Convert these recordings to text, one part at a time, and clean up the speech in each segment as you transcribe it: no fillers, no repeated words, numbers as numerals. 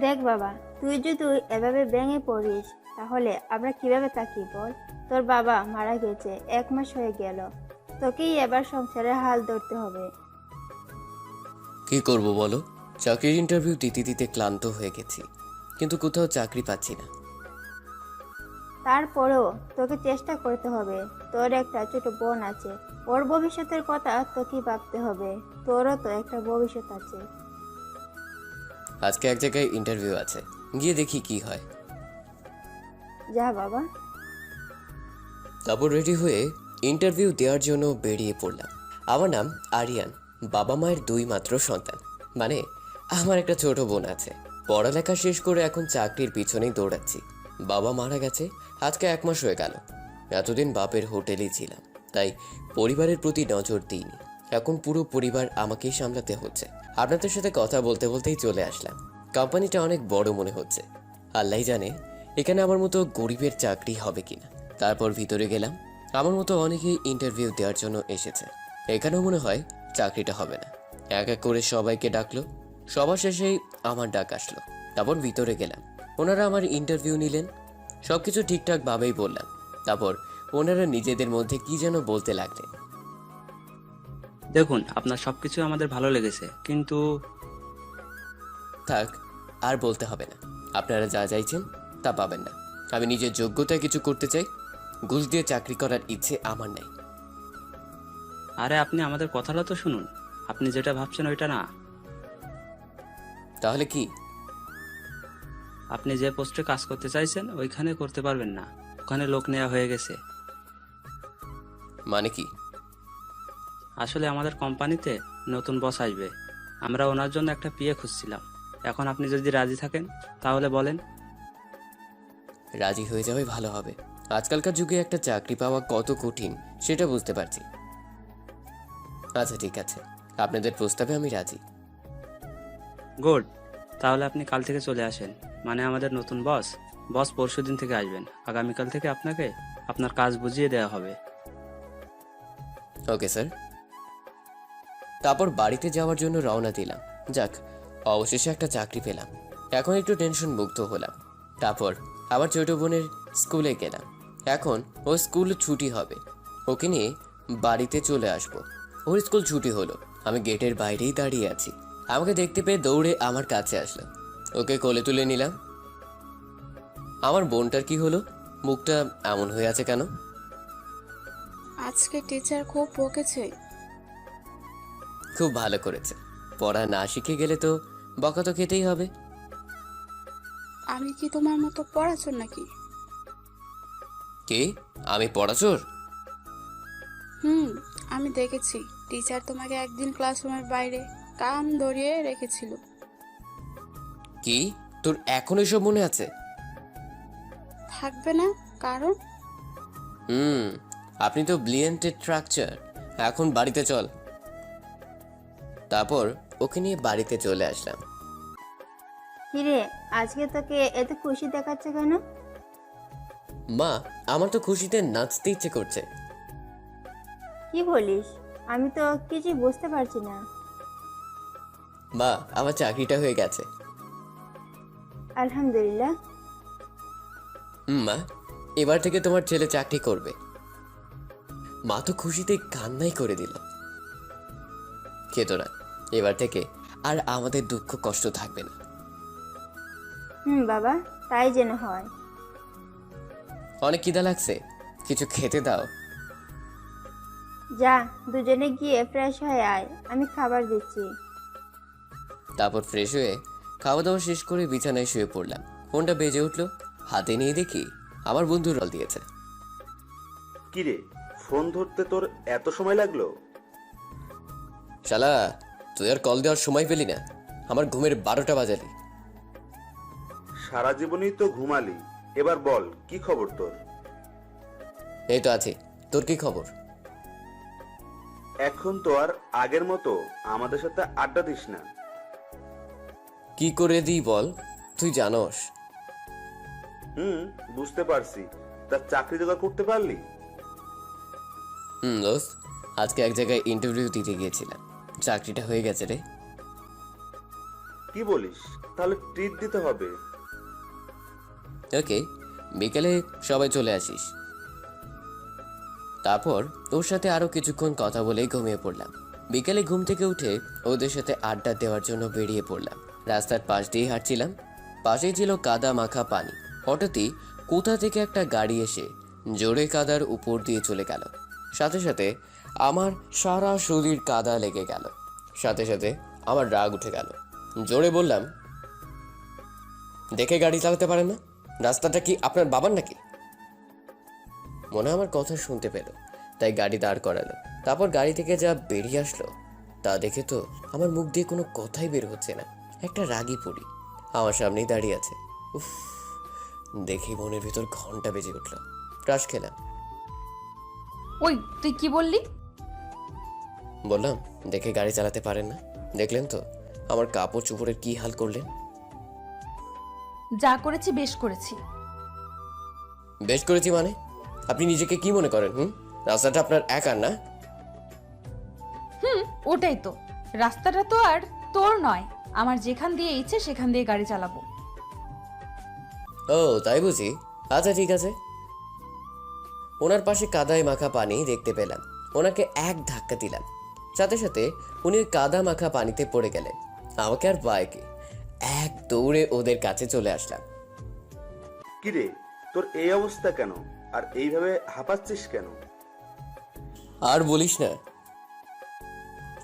দেখ বাবা, তুই যদি এভাবে ভেঙে পড়িস তাহলে আমরা কিভাবে থাকি বল? তোর বাবা মারা গেছে, 1 মাস হয়ে গেল। তোকেই এবার সংসারের হাল ধরতে হবে। কি করব বলো? চাকরির ইন্টারভিউ দিতে দিতে ক্লান্ত হয়ে গেছি, কিন্তু কোথাও চাকরি পাচ্ছি না। তারপরেও তোকে চেষ্টা করতে হবে। তোর একটা ছোট বোন আছে, ওর ভবিষ্যতের কথা তোকেই ভাবতে হবে। তোরও তো একটা ভবিষ্যৎ আছে। আজকে এক জায়গায় ইন্টারভিউ আছে, গিয়ে দেখি কি হয়। যা বাবা। তারপর রেডি হয়ে ইন্টারভিউ দেওয়ার জন্য বেরিয়ে পড়লাম। আমার নাম আরিয়ান, বাবা মায়ের 2 মাত্র সন্তান। মানে আমার একটা ছোট বোন আছে, পড়ালেখা শেষ করে এখন চাকরির পিছনেই দৌড়াচ্ছি। বাবা মারা গেছে আজকে 1 মাস হয়ে গেল। এতদিন বাপের হোটেলেই ছিলাম, তাই পরিবারের প্রতি নজর দিইনি। এখন পুরো পরিবার আমাকেই সামলাতে হচ্ছে। আপনাদের সাথে কথা বলতে বলতেই চলে আসলাম। কোম্পানিটা অনেক বড় মনে হচ্ছে। আল্লাহ জানে এখানে আমার মতো গরিবের চাকরি হবে কিনা। তারপর ভিতরে গেলাম। আমার মতো অনেকেই ইন্টারভিউ দেওয়ার জন্য এসেছে। এখানেও মনে হয় চাকরিটা হবে না। এক এক করে সবাইকে ডাকলো। সবার শেষেই আমার ডাক আসলো। তারপর ভিতরে গেলাম। ওনারা আমার ইন্টারভিউ নিলেন। সবকিছু ঠিকঠাক ভাবেই বললাম। তারপর ওনারা নিজেদের মধ্যে কি যেন বলতে লাগলেন। দেখুন, আপনার সবকিছু আমাদের ভালো লেগেছে, কিন্তু থাক, আর বলতে হবে না। আপনারা যা চাইছেন তা পাবেন না। আমি নিজের যোগ্যতায় কিছু করতে চাই। ঘুষ দিয়ে চাকরি করার ইচ্ছে আমার নেই। আরে আপনি আমাদের কথাটা তো শুনুন। আপনি যেটা ভাবছেন ওইটা না। তাহলে কি? আপনি যে পোস্টে কাজ করতে চাইছেন ওইখানে করতে পারবেন না। ওখানে লোক নেওয়া হয়ে গেছে। মানে কি? আসলে আমাদের কোম্পানিতে নতুন বস আসবে। আমরা ওনার জন্য একটা পিএ খুঁজছিলাম। এখন আপনি যদি রাজি থাকেন তাহলে বলেন। রাজি হয়ে যাওয়াই ভালো হবে। আজকালকার যুগে একটা চাকরি পাওয়া কত কঠিন সেটা বুঝতে পারছি। আচ্ছা ঠিক আছে, আপনাদের প্রস্তাবে আমি রাজি। গুড। তাহলে আপনি কাল থেকে চলে আসেন। মানে আমাদের নতুন বস বস পরশুদিন থেকে আসবেন। আগামীকাল থেকে আপনাকে আপনার কাজ বুঝিয়ে দেওয়া হবে। Okay sir. তারপর বাড়িতে যাওয়ার জন্য রওনা দিলাম। যাক, অবশেষে একটা চাকরি পেলাম। এখন একটু টেনশন মুক্ত হলাম। তারপর আবার ছোট বোনের স্কুলে গেলাম। এখন ও স্কুল ছুটি হবে, ওকে নিয়ে বাড়িতে চলে আসব। ওর স্কুল ছুটি হলো, আমি গেটের বাইরেই দাঁড়িয়ে আছি। আমাকে দেখতে পেয়ে দৌড়ে আমার কাছে আসলো। ওকে কোলে তুলে নিলাম। আমার বোনটার কি হলো? মুখটা এমন হয়ে আছে কেন? আজকে টিচার খুব বকেছে। খুব ভালো করেছে। পড়া না শিখে গেলে তো বকা তো খেতেই হবে। আমি কি তোমার মতো পড়াচোর নাকি? কে? আমি পড়াচোর? হুম, আমি দেখেছি। টিচার তোমাকে একদিন ক্লাসরুমের বাইরে কান ধরিয়ে রেখেছিল। কি? তোর এখন এসব মনে আছে? থাকবে না? কারণ হুম, আপনি তো ব্লিয়েন্টেড স্ট্রাকচার। এখন বাড়িতে চল। তারপর ওকে নিয়ে বাড়িতে চলে আসলাম। কিরে, আজকে তোকে এত খুশি দেখাচ্ছে কেন? মা, আমার তো খুশিতে নাচতে ইচ্ছে করছে। কি বলিস? আমি তো কিছু বুঝতে পারছি না। মা, আমার চাকরিটা হয়ে গেছে। আলহামদুলিল্লাহ। মা, এবার থেকে তোমার ছেলে চাকরি করবে। মা তো খুশিতে কান্নাই করে দিল। খেতো না, এবার থেকে আর আমাদের দুঃখ কষ্ট থাকবে না। বাবা, তাই যেন হয়। অনেক খিদা লাগছে, কিছু খেতে দাও। যা, দুজনে গিয়ে ফ্রেশ হয়ে আয়, আমি খাবার দিচ্ছি। তারপর ফ্রেশ হয়ে খাওয়া দাওয়া শেষ করে বিছানায় শুয়ে পড়লাম। ফোনটা বেজে উঠলো, হাতে নিয়ে দেখি আমার বন্ধু রল দিয়েছে। কিরে, ফোন ধরতে তোর এত সময় লাগলো? শালা, তুই আর কল দেওয়ার সময় পেলি না, আমার ঘুমের 12টা বাজালি। সারা জীবনই তো ঘুমালি, এবার বল কি খবর তোর? এই তো আছে, তোর কি খবর? এখন তো আর আগের মতো আমাদের সাথে আড্ডা দিস না। কি করে দিই বল, তুই জানোস। হুম, বুঝতে পারছি। তার চাকরি জোগাড় করতে পারলি? দোস্ত, আজকে এক জায়গায় ইন্টারভিউ দিতে গিয়েছিলাম, চাকরিটা হয়ে গেছে রে। কি বলিস? তাহলে ট্রিট দিতে হবে। ওকে, বিকেলে সবাই চলে আসিস। তারপর ওর সাথে আরো কিছুক্ষণ কথা বলেই ঘুমিয়ে পড়লাম। বিকেলে ঘুম থেকে উঠে ওদের সাথে আড্ডা দেওয়ার জন্য বেরিয়ে পড়লাম। রাস্তার পাশ দিয়ে হাঁটছিলাম, পাশেই ছিল কাদা মাখা পানি। হঠাৎই কোথা থেকে একটা গাড়ি এসে জোরে কাদার উপর দিয়ে চলে গেল। সাথে সাথে আমার সারা শরীর কাদা লেগে গেল। সাথে সাথে আমার রাগ উঠে গেল। জোরে বললাম, দেখে গাড়ি চালাতে পারেন না? রাস্তাটা কি আপনার বাবার নাকি? মনে হয় আমার কথা শুনতে পেল, তাই গাড়ি দাঁড় করালো। তারপর গাড়ি থেকে যা বেরিয়ে আসলো তা দেখে তো আমার মুখ দিয়ে কোনো কথাই বের হচ্ছে না। একটা রাগী পড়ি আমার সামনেই দাঁড়িয়ে আছে। উফ, দেখেই মনের ভিতর ঘন্টা বেজে উঠল। ক্রাশ খেলাম। ওই তুই কি বললি? বললাম, দেখে গাড়ি চালাতে পারেন না? দেখলেন তো আমার কাপড় চোপড়ের কি হাল করলেন। যা করেছি বেশ করেছি। বেশ করেছি মানে? আপনি নিজেকে কি মনে করেন? রাস্তাটা আপনার একার না? ওটাই তো, রাস্তাটা তো আর তোর নয়। আমার যেখান দিয়ে ইচ্ছে সেখান দিয়ে গাড়ি চালাবো। ও তাই বুঝি? আচ্ছা ঠিক আছে। ওনার পাশে কাদায় মাখা পানি দেখতে পেলাম। ওনাকে এক ধাক্কা দিলাম, সাথে সাথে উনি ওই কাদা মাখা পানিতে পড়ে গেলেন। আমাকে আর বাইকে এক দৌড়ে ওদের কাছে চলে আসলাম। কিরে, তোর এই অবস্থা কেন? আর এইভাবে হাঁপাচ্ছিস কেন? আর বলিস না।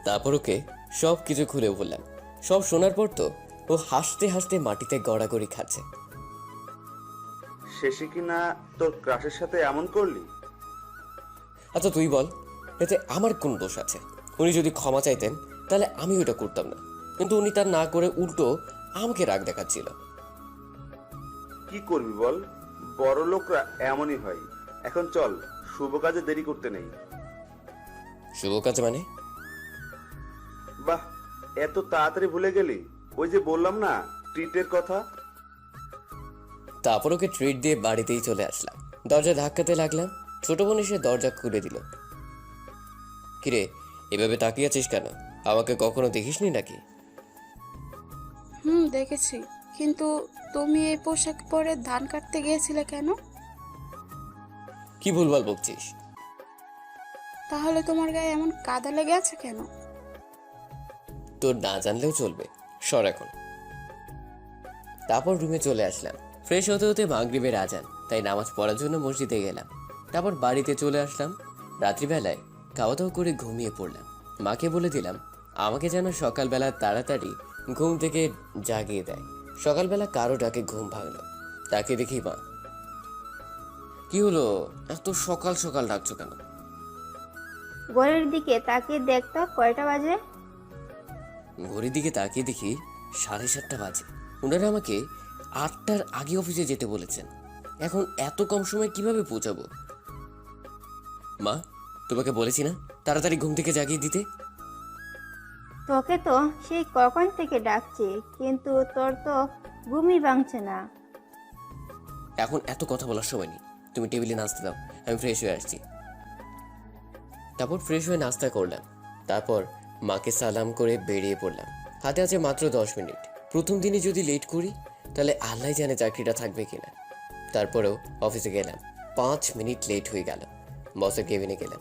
তারপর ওকে সব কিছু খুলে বললাম। সব শোনার পর তো ও হাসতে হাসতে মাটিতে গড়াগড়ি খাচ্ছে। শেষে কিনা তোর ক্রাশের সাথে এমন করলি? আচ্ছা তুই বল, এতে আমার কোন দোষ আছে? উনি যদি ক্ষমা চাইতেন তাহলে আমি ওটা করতাম না, কিন্তু উনি তার না করে উল্টো আমাকে রাগ দেখাচ্ছিল। কি করবি বল, বড় লোকরা এমনই হয়। এখন চল, শুভ কাজে দেরি করতে নেই। শুভ কাজ মানে? বাহ, এত তাড়াতাড়ি ভুলে গেলি? ওই যে বললাম না, ট্রিটের কথা। তারপর ওকে ট্রিট দিয়ে বাড়িতেই চলে আসলাম। দরজা ধাক্কাতে লাগলাম, ছোট বোন এসে দরজা খুলে দিল। কিরে, এভাবে তাকিয়ে আছিস কেন? আমাকে কখনো দেখিসনি নাকি? দেখেছি, কিন্তু তুমি এই পোশাক পরে ধান কাটতে গিয়েছিলে কেন? কি ভুলভাল বকছিস? তাহলে তোমার গায়ে এমন কাদা লেগে আছে কেন? তোর না জানলেও চলবে, সর এখন। তারপর রুমে চলে আসলাম। ফ্রেশ হতে হতে মাগরিবের আজান, তাই নামাজ পড়ার জন্য মসজিদে গেলাম। তারপর বাড়িতে চলে আসলাম। রাত্রিবেলায় খাওয়া দাওয়া করে ঘুমিয়ে পড়লাম। মাকে বলে দিলাম আমাকে যেন সকালবেলা তাড়াতাড়ি ঘুম থেকে জাগিয়ে দেয়। সকালবেলা কারো ডাকে ঘুম ভাঙলো, তাকে দেখি মা। কি হলো, এত সকাল সকাল ডাকছো কেন? ঘড়ির দিকে তাকিয়ে দেখতো কয়টা বাজে। ঘড়ির দিকে তাকিয়ে দেখি 7:30 বাজে। ওনারা আমাকে 8টার আগে অফিসে যেতে বলেছেন। এখন এত কম সময় কিভাবে পৌঁছাবো? মা, তোমাকে বলেছি না তাড়াতাড়ি ঘুম থেকে জাগিয়ে দিতে? তোকে তো সেই কখন থেকে ডাকছি, কিন্তু তোর তো ঘুমই ভাঙছে না। এখন এত কথা বলার সময় নেই, তুমি টেবিলে নাস্তা দাও, আমি ফ্রেশ হয়ে আসছি। তারপর ফ্রেশ হয়ে নাস্তা করলাম। তারপর মাকে সালাম করে বেরিয়ে পড়লাম। হাতে আছে মাত্র 10 মিনিট। প্রথম দিনে যদি লেট করি তাহলে আল্লাহ জানে চাকরিটা থাকবে কিনা। তারপরেও অফিসে গেলাম, 5 মিনিট লেট হয়ে গেল। বসের কেবিনে গেলাম।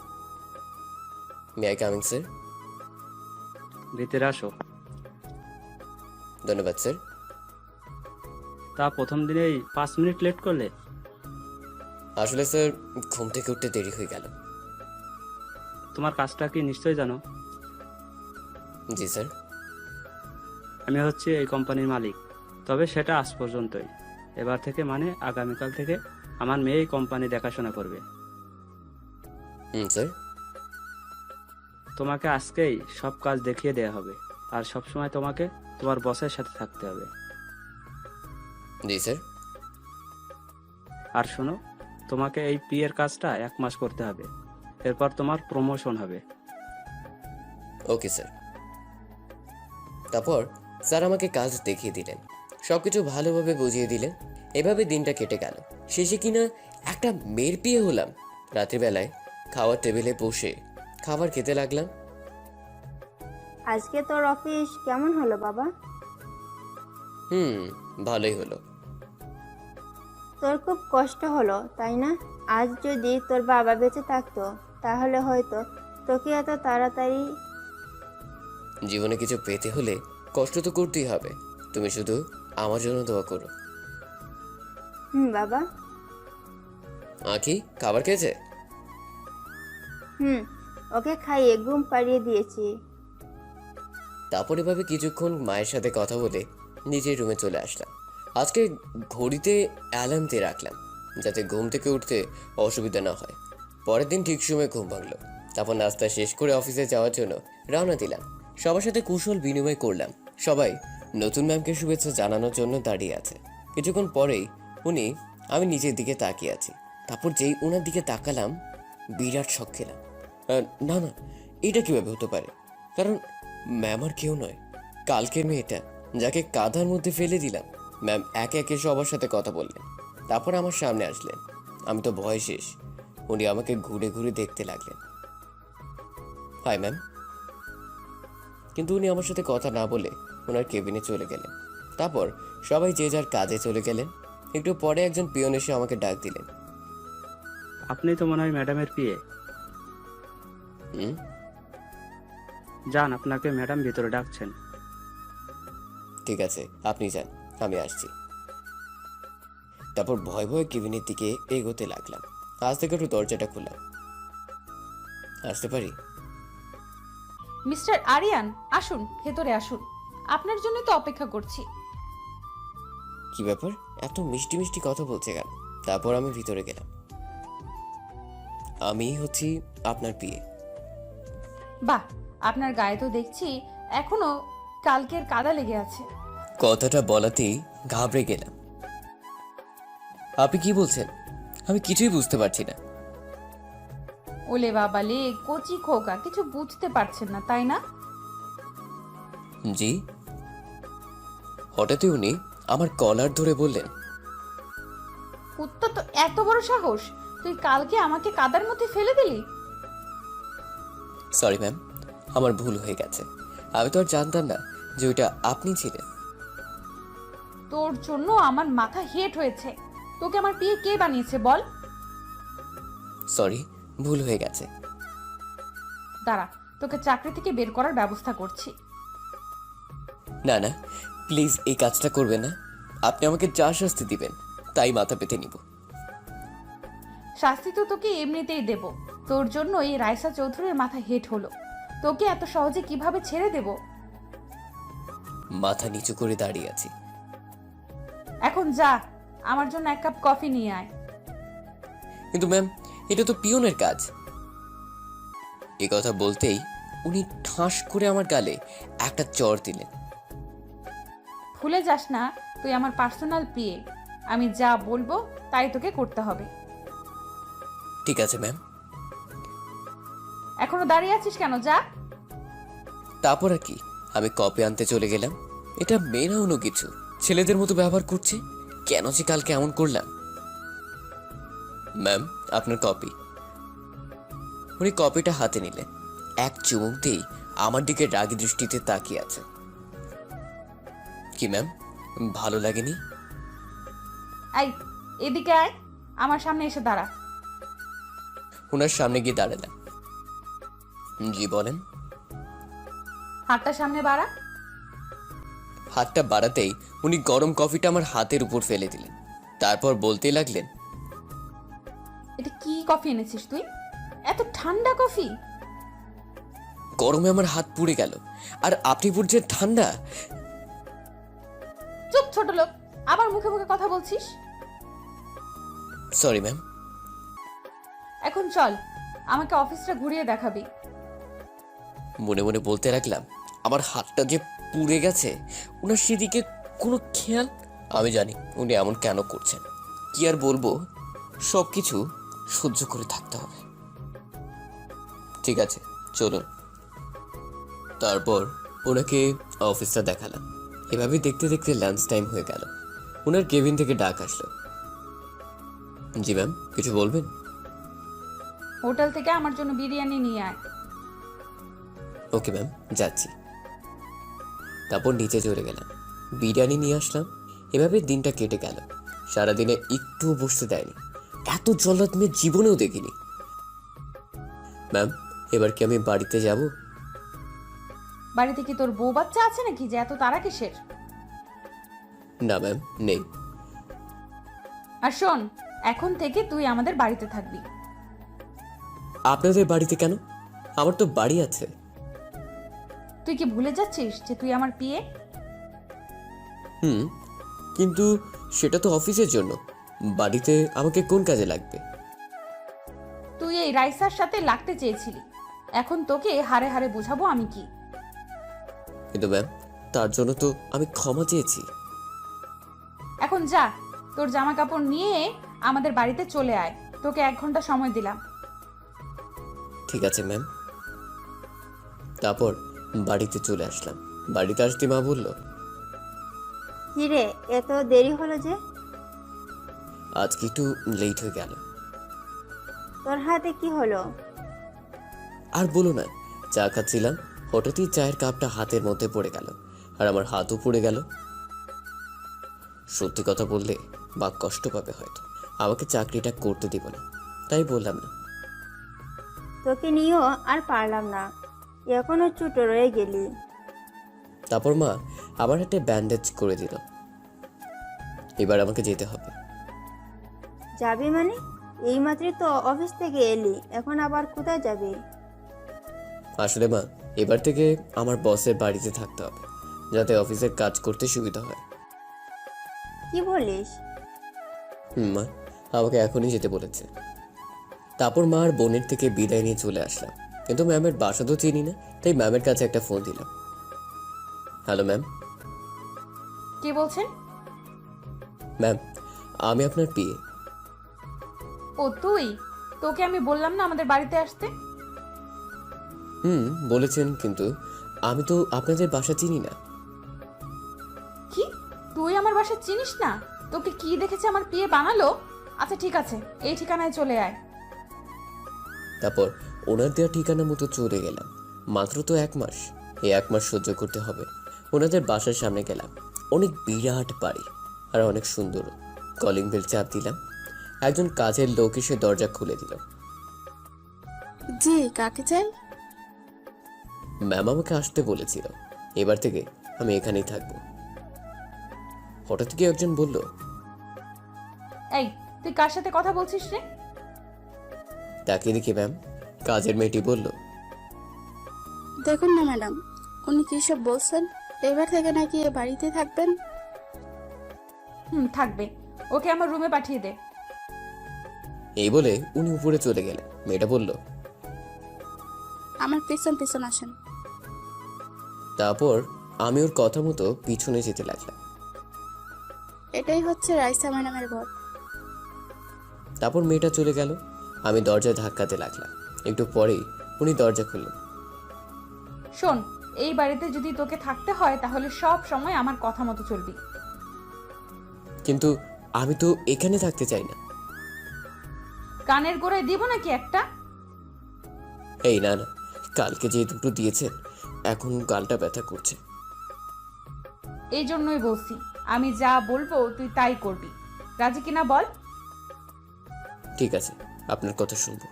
May I coming sir? ভিতরে আসো। ধন্যবাদ স্যার। তা প্রথম দিনেই 5 মিনিট লেট করলে? আসলে স্যার ঘুম থেকে উঠতে দেরি হয়ে গেল। তোমার কাজটা কি নিশ্চয়ই জানো? জি স্যার। আমি হচ্ছি এই কোম্পানির মালিক, তবে সেটা আজ পর্যন্তই। এবার থেকে মানে আগামীকাল থেকে আমার মেয়ে এই কোম্পানি দেখাশোনা করবে। স্যার। তোমাকে আজকেই সব কাজ দেখিয়ে দেওয়া হবে, আর সব সময় তোমাকে তোমার বসের সাথে থাকতে হবে। জি স্যার। আর শোনো, তোমাকে এই পিএর কাজটা 1 মাস করতে হবে, এরপর তোমার প্রমোশন হবে। Okay sir. তারপর স্যার আমাকে কাজ দেখিয়ে দিলেন, সবকিছু ভালোভাবে বুঝিয়ে দিলেন। এভাবে দিনটা কেটে গেল। শেষে কিনা একটা মেয়ের বিয়ে হলাম। রাত্রিবেলায় খাওয়ার টেবিলে বসে খাবার খেতে লাগলাম। আজকে তোর অফিস কেমন হলো বাবা? ভালোই হলো। তোর খুব কষ্ট হলো তাই না? আজ যদি তোর বাবা বেঁচে থাকতো তাহলে হয়তো তোকে এত তাড়াতাড়ি। জীবনে কিছু পেতে হলে কষ্ট তো করতেই হবে। তুমি শুধু আমার জন্য দোয়া করো। বাবা। আঁকি খাবার খেয়েছে? ওকে খাইয়ে ঘুম পাড়িয়ে দিয়েছি। তারপর এভাবে কিছুক্ষণ মায়ের সাথে কথা বলে নিজের রুমে চলে আসলাম। আজকে ঘড়িতে অ্যালার্ম দিয়ে রাখলাম যাতে ঘুম থেকে উঠতে অসুবিধা না হয়। পরের দিন ঠিক সময় ঘুম ভাঙলো। তারপর নাস্তা শেষ করে অফিসে যাওয়ার জন্য রওনা দিলাম। সবার সাথে কুশল বিনিময় করলাম। সবাই নতুন ম্যামকে শুভেচ্ছা জানানোর জন্য দাঁড়িয়ে আছে। কিছুক্ষণ পরেই আমি নিজের দিকে তাকিয়ে আছি। তারপর যেই ওনার দিকে তাকালাম বিরাট শক খেলাম। না না, এটা কিভাবে হতে পারে? কারণ ম্যাম আর কেউ নয়, কালকের মেয়েটা যাকে কাঁধার মধ্যে ফেলে দিলাম। ম্যাম একে একে সবার সাথে কথা বললেন, তারপর আমার সামনে আসলেন। আমি তো ভয় শেষ। উনি আমাকে ঘুরে ঘুরে দেখতে লাগলেন। Hi ma'am. কিন্তু উনি আমার সাথে কথা না বলে ওনার কেবিনে চলে গেলেন। তারপর সবাই যে যার কাজে চলে গেলেন। একটু পরে একজন পিয়ন এসে আমাকে ডাক দিলেন। আপনি তো মনে হয় ম্যাডামের পিএ। হুম, যান, আপনাকে ম্যাডাম ভিতরে ডাকছেন। ঠিক আছে, আপনি যান, আমি আসছি। তারপর ভয় ভয়ে কেবিনের দিকে এগোতে লাগলাম। আজ থেকে একটু দরজাটা খুললাম। আসতে পারি? মিস্টার আরিয়ান, আসুন, ভেতরে আসুন। আপনার জন্য তো অপেক্ষা করছি। কি ব্যাপার, এত মিষ্টি মিষ্টি কথা বলছে কেন? তারপর আমি ভিতরে গেলাম। আমি হচ্ছি আপনার বিয়ে। বাহ, আপনার গায়ে তো দেখছি এখনো কালকের কাদা লেগে আছে। কথাটা বলাতেই ঘাবড়ে গেলাম। আপনি কি বলছেন? আমি কিছুই বুঝতে পারছি না। ওলে বাবালে, কচি খোকা, কিছু বুঝতে পারছেন না তাই না? জি। হঠাৎই উনি আমার কলার ধরে বললেন, কুত্তা তো এত বড় সাহস! তুই কালকে আমাকে কাদার মধ্যে ফেলে দিলি। সরি ম্যাম, আমার ভুল হয়ে গেছে। আমি তো আর জানতাম না যে ওইটা আপনি ছিলেন। তোর জন্য আমার মাথা হেট হয়েছে। তোকে আমার বিয়ে কে বানিয়েছে বল? সরি, ভুল হয়ে গেছে। দাঁড়া, তোকে চাকরি থেকে বের করার ব্যবস্থা করছি। না না, প্লিজ এই কাজটা করবেন না। আপনি আমাকে যা শাস্তি দিবেন তাই মাথা পেতে নিব। শাস্তি তো তোকে এমনিতেই দেব। তোর জন্য এই রাইসা চৌধুরীর মাথা হেট হলো। তোকে এত সহজে কিভাবে ছেড়ে দেব? মাথা নিচু করে দাঁড়িয়ে আছি। এখন যা, আমার জন্য এক কাপ কফি নিয়ে আয়। কিন্তু ম্যাম, এটা তো পিয়নের কাজ। এই কথা বলতেই উনি ঠাস করে আমার গালে একটা চড় দিলেন। ভুলে যাস না, তুই আমার পার্সোনাল পিএ। আমি যা বলবো তাই তোকে করতে হবে। ঠিক আছে ম্যাম। এখনো দাঁড়িয়ে আছিস কেন? যা। তারপর আর কি, আমি কপি আনতে চলে গেলাম। এটা মেয়েরা অন্য কিছু ছেলেদের মতো ব্যবহার করছে। কেন যে কালকে এমন করলাম। ম্যাম, আপনার কপি। উনি কপিটা হাতে নিলেন। এক চুমুক দিয়েই আমার দিকে রাগী দৃষ্টিতে তাকিয়ে আছে। কি ম্যাম, ভালো লাগেনি? এই, এদিকে আয়, আমার সামনে এসে দাঁড়া। ওনার সামনে গিয়ে দাঁড়ালাম। জি বলেন। হাতটা সামনে বাড়া। হাতটা বাড়াতেই উনি গরম কফিটা আমার হাতের উপর ফেলে দিলেন। তারপর বলতে লাগলেন, এটা কি কফি এনেছিস তুই? এত ঠান্ডা কফি? গরমে আমার হাত পুড়ে গেল, আর আপনি পড়ছেন ঠান্ডা। চুপ ছোট লোক, আবার মুখে মুখে কথা বলছিস। Sorry ma'am. এখন চল, আমাকে অফিসটা ঘুরিয়ে দেখাবি। মনে মনে বলতে লাগলাম, আমার হাতটা যে পুড়ে গেছে, ওনার সেদিকে কোনো খেয়াল। আমি জানি উনি এমন কেন করছেন। কি আর বলবো, সবকিছু সহ্য করে থাকতে হবে। ঠিক আছে, চলুন। তারপর ওনাকে অফিসটা দেখালাম। এভাবে দেখতে দেখতে লাঞ্চ টাইম হয়ে গেল। ওনার কেবিন থেকে ডাক আসলো। জি ম্যাম, কিছু বলবেন? হোটেল থেকে আমার জন্য বিরিয়ানি নিয়ে আয়। ওকে ম্যাম, যাচ্ছি। তারপর নিচে চলে গেলাম। বিরিয়ানি নিয়ে আসলাম। এভাবে দিনটা কেটে গেল। সারাদিনে একটুও বসতে দেয়নি। এত জল্লাদ মেয়ে জীবনেও দেখিনি। ম্যাম, এবার কি আমি বাড়িতে যাব? বাড়িতে কি তোর বউ বাচ্চা আছে নাকি যে এত তারা কিসের? না ম্যাম, নেই। আর শোন, এখন থেকে তুই আমাদের বাড়িতে থাকবি। আপনাদের বাড়িতে কেন? আমার তো বাড়ি আছে। তুই কি ভুলে যাচ্ছিস যে তুই আমার পিয়ে? কিন্তু সেটা তো অফিসের জন্য। বাড়িতে আমাকে কোন কাজে লাগবে? তুই এই রাইসার সাথে লাগতে চেয়েছিলি, এখন তোকে হারে হারে বোঝাবো আমি কি। কিন্তু ম্যাম, তার জন্য তো আমি ক্ষমা চেয়েছি। এখন যা, তোর জামা কাপড় নিয়ে আমাদের বাড়িতে চলে আয়। তোকে 1 ঘন্টা সময় দিলাম। ঠিক আছে ম্যাম। তারপর বাড়িতে চলে আসলাম। বাড়িতে আসতে মা বলল, কিরে, এত দেরি হলো যে? আজকে একটু লেট হয়ে গেল। তোর হাতে কি হলো? আর বলো না, চা খাচ্ছিলাম, হঠাৎই চায়ের কাপটা হাতের মধ্যে পড়ে গেল, আর আমার হাতও পড়ে গেল। সত্যি কথা বললে বা কষ্ট পাবে হয়তো, আমাকে চাকরিটা করতে দিব না, তাই বললাম না। তোকে নিয়েও আর পারলাম না, এখনো ছোট রয়ে গেলি। তারপর মা আমার হাতে ব্যান্ডেজ করে দিল। এবার আমাকে যেতে হবে। যাবি মানে? এইমাত্র তো অফিস থেকে এলি, এখন আবার কোথায় যাবি? আসলে মা, এবার থেকে আমার বসের বাড়িতে থাকতে হবে, যাতে অফিসের কাজ করতে সুবিধা হয়। কি বলিস? মা আমাকে এখনই যেতে বলেছে। তারপর মা আর বোনের থেকে বিদায় নিয়ে চলে আসলাম। কিন্তু ম্যামের বাসা তো চিনি না, তাই ম্যামের কাছে একটা ফোন দিলাম। Hello ma'am. কে বলছেন? ম্যাম, আমি আপনার পিএ। ও তুই? তোকে আমি বললাম না আমাদের বাড়িতে আসতে? বলেছেন, কিন্তু আমি তো আপনাদের বাসা চিনি না। কি, তুই আমার বাসা চিনিস না? তোকে কি দেখেছে আমার পিয়ে বানালো? আচ্ছা ঠিক আছে, এই ঠিকানায় চলে আয়। তারপর ওনার দেওয়া ঠিকানা মতো চলে গেলাম। মাত্র তো 1 মাস, এই 1 মাস সহ্য করতে হবে। ওনাদের বাসার সামনে গেলাম। অনেক বিরাট বাড়ি আর অনেক সুন্দর। কলিং বেল চাপ দিলাম। একজন কাজের লোক এসে দরজা খুলে দিল। জি, কাকে চাই? ম্যাম আমাকে আসতে বলেছিল। এবার থেকে আমি এখানেই থাকবো। হঠাৎ কি একজন বলল, এই, তুই কার সাথে কথা বলছিস রে? তাকিয়ে দেখি ম্যাম, কাজের মেয়েটি বলল, দেখুন না ম্যাডাম, উনি কি সব বলছেন? এবার থেকে নাকি এ বাড়িতে থাকবেন? থাকবে। ওকে আমার রুমে পাঠিয়ে দে। এই বলে উনি উপরে চলে গেলেন। মেয়েটা বলল, আমার পিছন পিছন আসেন। তারপর আমি ওর কথা মতো পিছনে যেতে লাগলাম। এটাই হচ্ছে রাইসা ম্যাডামের ঘর। তারপর মেয়েটা চলে গেল। আমি দরজায় ধাক্কাতে লাগলাম। একটু পরেই উনি দরজা খুললেন। শোন, এই বাড়িতে যদি তোকে থাকতে হয় তাহলে সব সময় আমার কথা মতো চলবি। কিন্তু আমি তো এখানে থাকতে চাই না। কানের গোড়ায় দিব নাকি একটা? এই না না, কালকে যে দুটো দিয়েছেন, এখন গালটা ব্যথা করছে। এই জন্যই বলছি, আমি যা বলবো তুই তাই করবি। রাজি কিনা বল? ঠিক আছে, আপনার কথা শুনবো।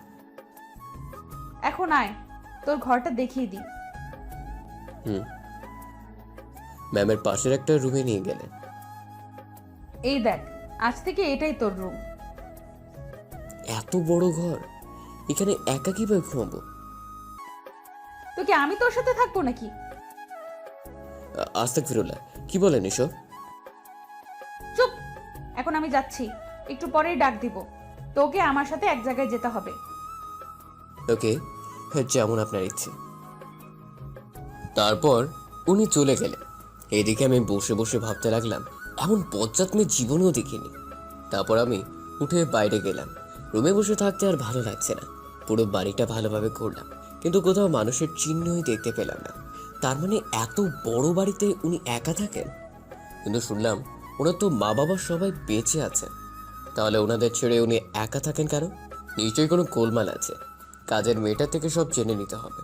এখন আয়, তোর ঘরটা দেখিয়ে দিই। ম্যামের পাশের একটা রুমে নিয়ে গেলেন। এই দেখ, আজ থেকে এটাই তোর রুম। এত বড় ঘর, এখানে একা কিভাবে ঘুমাবো? তোকে আমি তোর সাথে থাকবো নাকি? আস্তাগফিরুল্লাহ, কি বলেন এসব? চুপ! এখন আমি যাচ্ছি, একটু পরেই ডাক দিব। তোকে আমার সাথে এক জায়গায় যেতে হবে। ওকে, যেমন আপনার ইচ্ছে। তারপর উনি চলে গেলেন। এদিকে আমি বসে বসে ভাবতে লাগলাম, এমন বজ্জাত মেয়ে জীবনেও দেখিনি। তারপর আমি উঠে বাইরে গেলাম। রুমে বসে থাকতে আর ভালো লাগছে না। পুরো বাড়িটা ভালোভাবে ঘুরলাম, কিন্তু কোথাও মানুষের চিহ্নই দেখতে পেলাম না। তার মানে এত বড় বাড়িতে উনি একা থাকেন? কিন্তু শুনলাম ওনার তো মা বাবা সবাই বেঁচে আছেন। তাহলে ওনাদের ছেড়ে উনি একা থাকেন কেন? নিশ্চয়ই কোনো গোলমাল আছে। কাজের মেয়েটা থেকে সব জেনে নিতে হবে।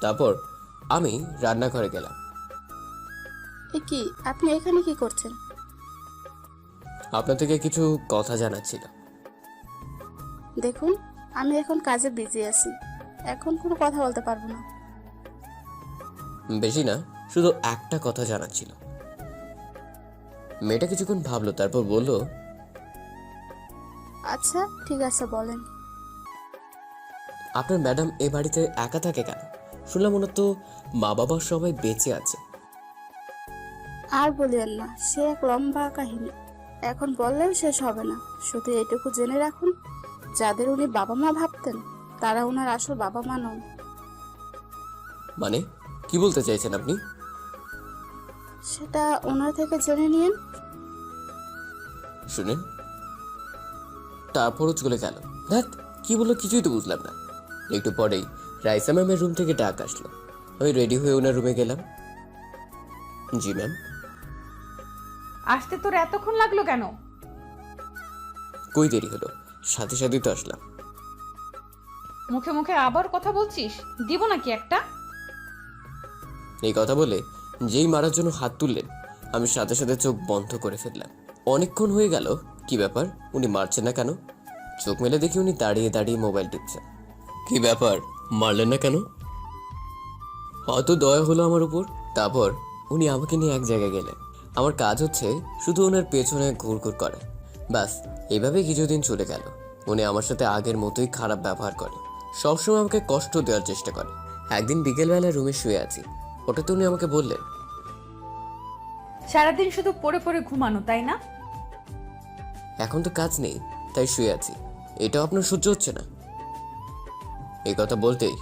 তারপর আমি রান্নাঘরে গেলাম। এ কি, আপনি এখানে কি করছেন? আপনার থেকে কিছু কথা জানার ছিল। দেখুন, আমি এখন কাজে বিজি আছি, এখন কোনো কথা বলতে পারবো না। বেশি না, শুধু একটা কথা জানার ছিল। মেয়েটা কিছুক্ষণ ভাবলো, তারপর বলল, আচ্ছা ঠিক আছে, বলেন। আপনার ম্যাডাম এ বাড়িতে একা থাকে কেন? শুনলাম ওনার তো মা বাবা সবাই বেঁচে আছে। আর বলিয়েন না, সে এক লম্বা কাহিনী, এখন বললেও শেষ হবে না। শুধু এটুকু জেনে রাখুন, যাদের উনি বাবা মা ভাবতেন তারা ওনার আসল বাবা মা নন। মানে কি বলতে চাইছেন আপনি? সেটা ওনার থেকে জেনে নিন। শুনেন, তারপরও চলে গেল। দেখ কি বললো কিছুই তো বুঝলাম না। একটু পরেই রাইসা ম্যামের রুম থেকে ডাক আসলো। আমি রেডি হয়ে ওনার রুমে গেলাম। জি ম্যাম। আসতে তোর এতক্ষণ লাগলো কেন? কই দেরি হলো, সাথে সাথেই তো আসলাম। মুখে মুখে আবার কথা বলছিস, দিব নাকি একটা? এই কথা বলে যেই মারার জন্য হাত তুললেন, আমি সাথে সাথে চোখ বন্ধ করে ফেললাম। অনেকক্ষণ হয়ে গেল, কি ব্যাপার উনি মারছেন না কেন? চোখ মেলে দেখি উনি দাঁড়িয়ে দাঁড়িয়ে মোবাইল টিপছেন। কি ব্যাপার, মারলেন না কেন? হয়তো দয়া হলো আমার উপর। তারপর উনি আমাকে নিয়ে এক জায়গায় গেলেন। আমার কাজ হচ্ছে শুধু ওনার পেছনে ঘুরঘুর করা। ব্যাস, এইভাবে কিছুদিন চলে গেল। উনি আমার সাথে আগের মতোই খারাপ ব্যবহার করে, সবসময় আমাকে কষ্ট দেওয়ার চেষ্টা করে। একদিন বিকেলবেলা রুমে শুয়ে আছি, হঠাৎ উনি আমাকে বললেন, সারাদিন শুধু পড়ে পড়ে ঘুমানো, তাই না? এখন তো কাজ নেই, তাই শুয়ে আছি। এটাও আপনার সহ্য হচ্ছে না? এই কথা বলতেই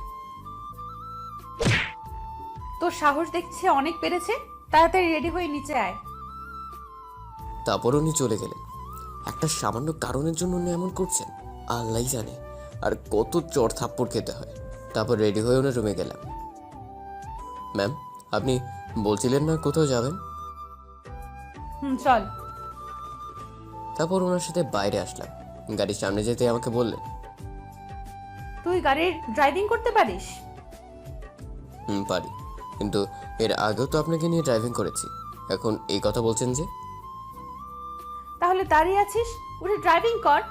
তোর সাহস দেখছে অনেক বেড়েছে, তাড়াতাড়ি রেডি হয়ে নিচে আয়। তারপর উনি চলে গেলেন। একটা সামান্য কারণের জন্য উনি এমন করছেন, আল্লাহই জানে আর কত চড় থাপ্পড় খেতে হয়। তারপর রেডি হয়ে ওনার রুমে গেলাম। ম্যাম, আপনি বলছিলেন না কোথাও যাবেন? চল। তারপর ওনার সাথে বাইরে আসলাম। গাড়ির সামনে যেতে আমাকে বললেন, তুই গাড়ির ড্রাইভিং করতে পারিস? পারি, কিন্তু এর আগেও তো আপনাকে নিয়ে ড্রাইভিং করেছি। এখন এই কথা বলছেন যে? তাহলে দাঁড়িয়ে আছিস, উঠে ড্রাইভিং কর।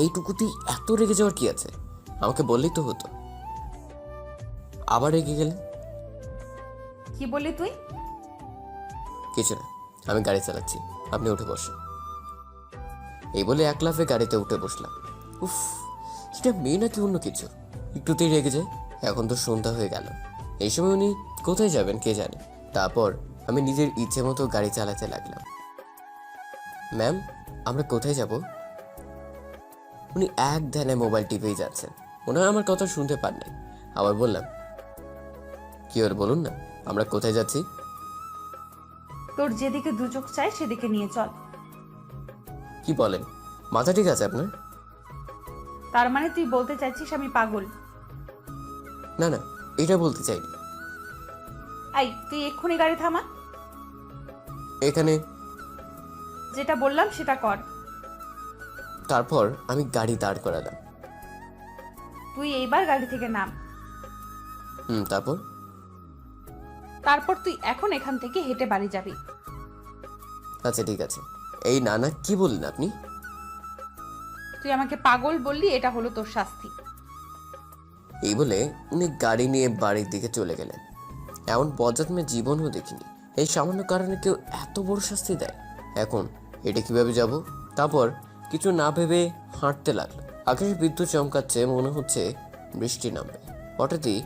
এইটুকুতেই এত রেগে যাওয়ার কি আছে? আমাকে বললেই তো হতো। আবার রেগে গেলেন। কি বললি তুই? কিছু না, আমি গাড়ি চালাচ্ছি, আপনি উঠে বসুন। এই বলে এক লাফে গাড়িতে উঠে বসলাম। উফ, এটা মেয়ে নাকি অন্য কিছু? একটুতেই রেগে যায়। এখন তো সন্ধ্যা হয়ে গেল, এই সময় উনি কোথায় যাবেন কে জানে। তারপর আমি নিজের ইচ্ছে মতো গাড়ি চালাতে লাগলাম। ম্যাম, আমরা কোথায় যাব? উনি এক ধ্যানে মোবাইল টিপেই যাচ্ছেন। ওনারা আমার কথা শুনতে পান নাই। আবার বললাম, কি ওর বলুন না, আমরা কোথায় যাচ্ছি? তোর যেদিকে দু চোখ চায় সেদিকে নিয়ে চল। কি বলেন, মাথা ঠিক আছে আপনার? তার মানে তুই বলতে চাইছিস আমি পাগল? না না, এটা বলতে চাইনি। এই, তুই এক্ষুনি গাড়ি থামা। এখানে। যেটা বললাম সেটা কর। তারপর আমি গাড়ি দাঁড় করালাম। তুই এইবার গাড়ি থেকে নাম। তারপর? তারপর তুই এখন এখান থেকে হেঁটে বাড়ি যাবি। আচ্ছা ঠিক আছে। এই না না কি বললেন আপনি? তুই আমাকে পাগল বললি, এটা হলো তোর শাস্তি। এই বলে উনি গাড়ি নিয়ে বাড়ির দিকে চলে গেলেন। এমন বজ্জাত মেয়ে জীবনও দেখিনি। এই সামান্য কারণে কেউ এত বড় শাস্তি দেয়। এখন এটা কিভাবে যাব? তারপর কিছু না ভেবে হাঁটতে লাগলো। আকাশে বিদ্যুৎ চমকাচ্ছে, মনে হচ্ছে বৃষ্টি নামবে। হঠাৎই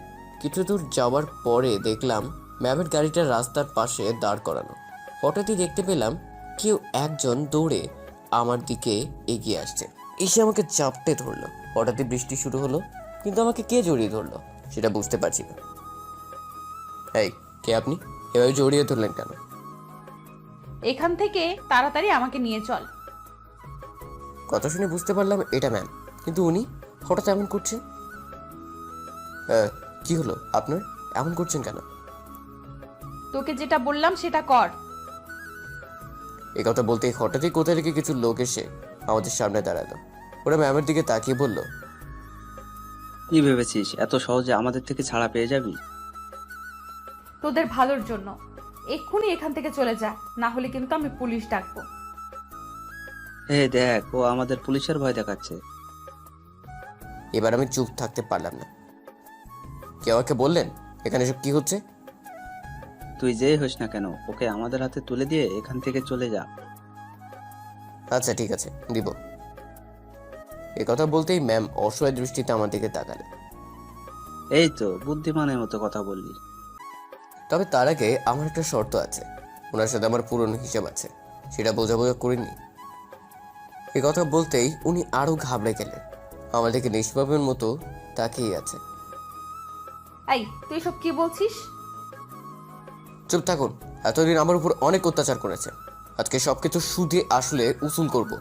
কিছু দূর যাওয়ার পরে দেখলাম ম্যামের গাড়িটা রাস্তার পাশে দাঁড় করানো। হঠাৎই দেখতে পেলাম কেউ একজন দৌড়ে আমার দিকে এগিয়ে আসছে, এসে আমাকে চাপটে ধরলো। হঠাৎই বৃষ্টি শুরু হলো, কিন্তু আমাকে কে জড়িয়ে ধরলো সেটা বুঝতে পারছি না। এই, কে আপনি? এভাবে জড়িয়ে ধরলেন কেন? এখান থেকে তাড়াতাড়ি আমাকে নিয়ে চল। কথা শুনে বুঝতে পারলাম এটা ম্যাম, কিন্তু উনি হঠাৎ এমন করছেন। কি হলো আপনার, এমন করছেন কেন? তোকে যেটা বললাম সেটা কর। এই কথা বলতে হঠাৎই কোথা থেকে কিছু লোক এসে আমাদের সামনে দাঁড়ালো। ওরা ম্যামের দিকে তাকিয়ে বলল, কি ভেবেছিস এত সহজে আমাদের থেকে ছাড়া পেয়ে যাবি? তোদের ভালোর জন্য। এক্ষুনি এখান থেকে চলে যা, না হলে কিন্তু আমি পুলিশ ডাকবো। এই দেখ, ও আমাদের পুলিশের ভয় দেখাচ্ছে। এবার আমি চুপ থাকতে পারলাম না। কেউ আমাকে বললেন এখানে সব কি হচ্ছে? তুই যেই হোস না কেন, ওকে আমাদের হাতে তুলে দিয়ে এখান থেকে চলে যা। আচ্ছা ঠিক আছে, দিব। এ কথা বলতেই ম্যাম অসহায় দৃষ্টিতে আমার দিকে তাকালেন। এই তো বুদ্ধিমানের মতো কথা বললি। তবে তার আগে আমার একটা শর্ত আছে। ওনার সাথে আমার পুরনো হিসাব আছে, সেটা বোঝাবোঝা করিনি। এ কথা বলতেই উনি আরো ঘাবড়ে গেলেন। আমার দিকে নিষ্পাপের মতো তাকিয়ে আছে। এই, তুই সব কি বলছিস? চুপ থাকুন। এতদিন আমার উপর অনেক অত্যাচার করেছে, আজকে সবকিছু সুদে আসলে উসুল করব।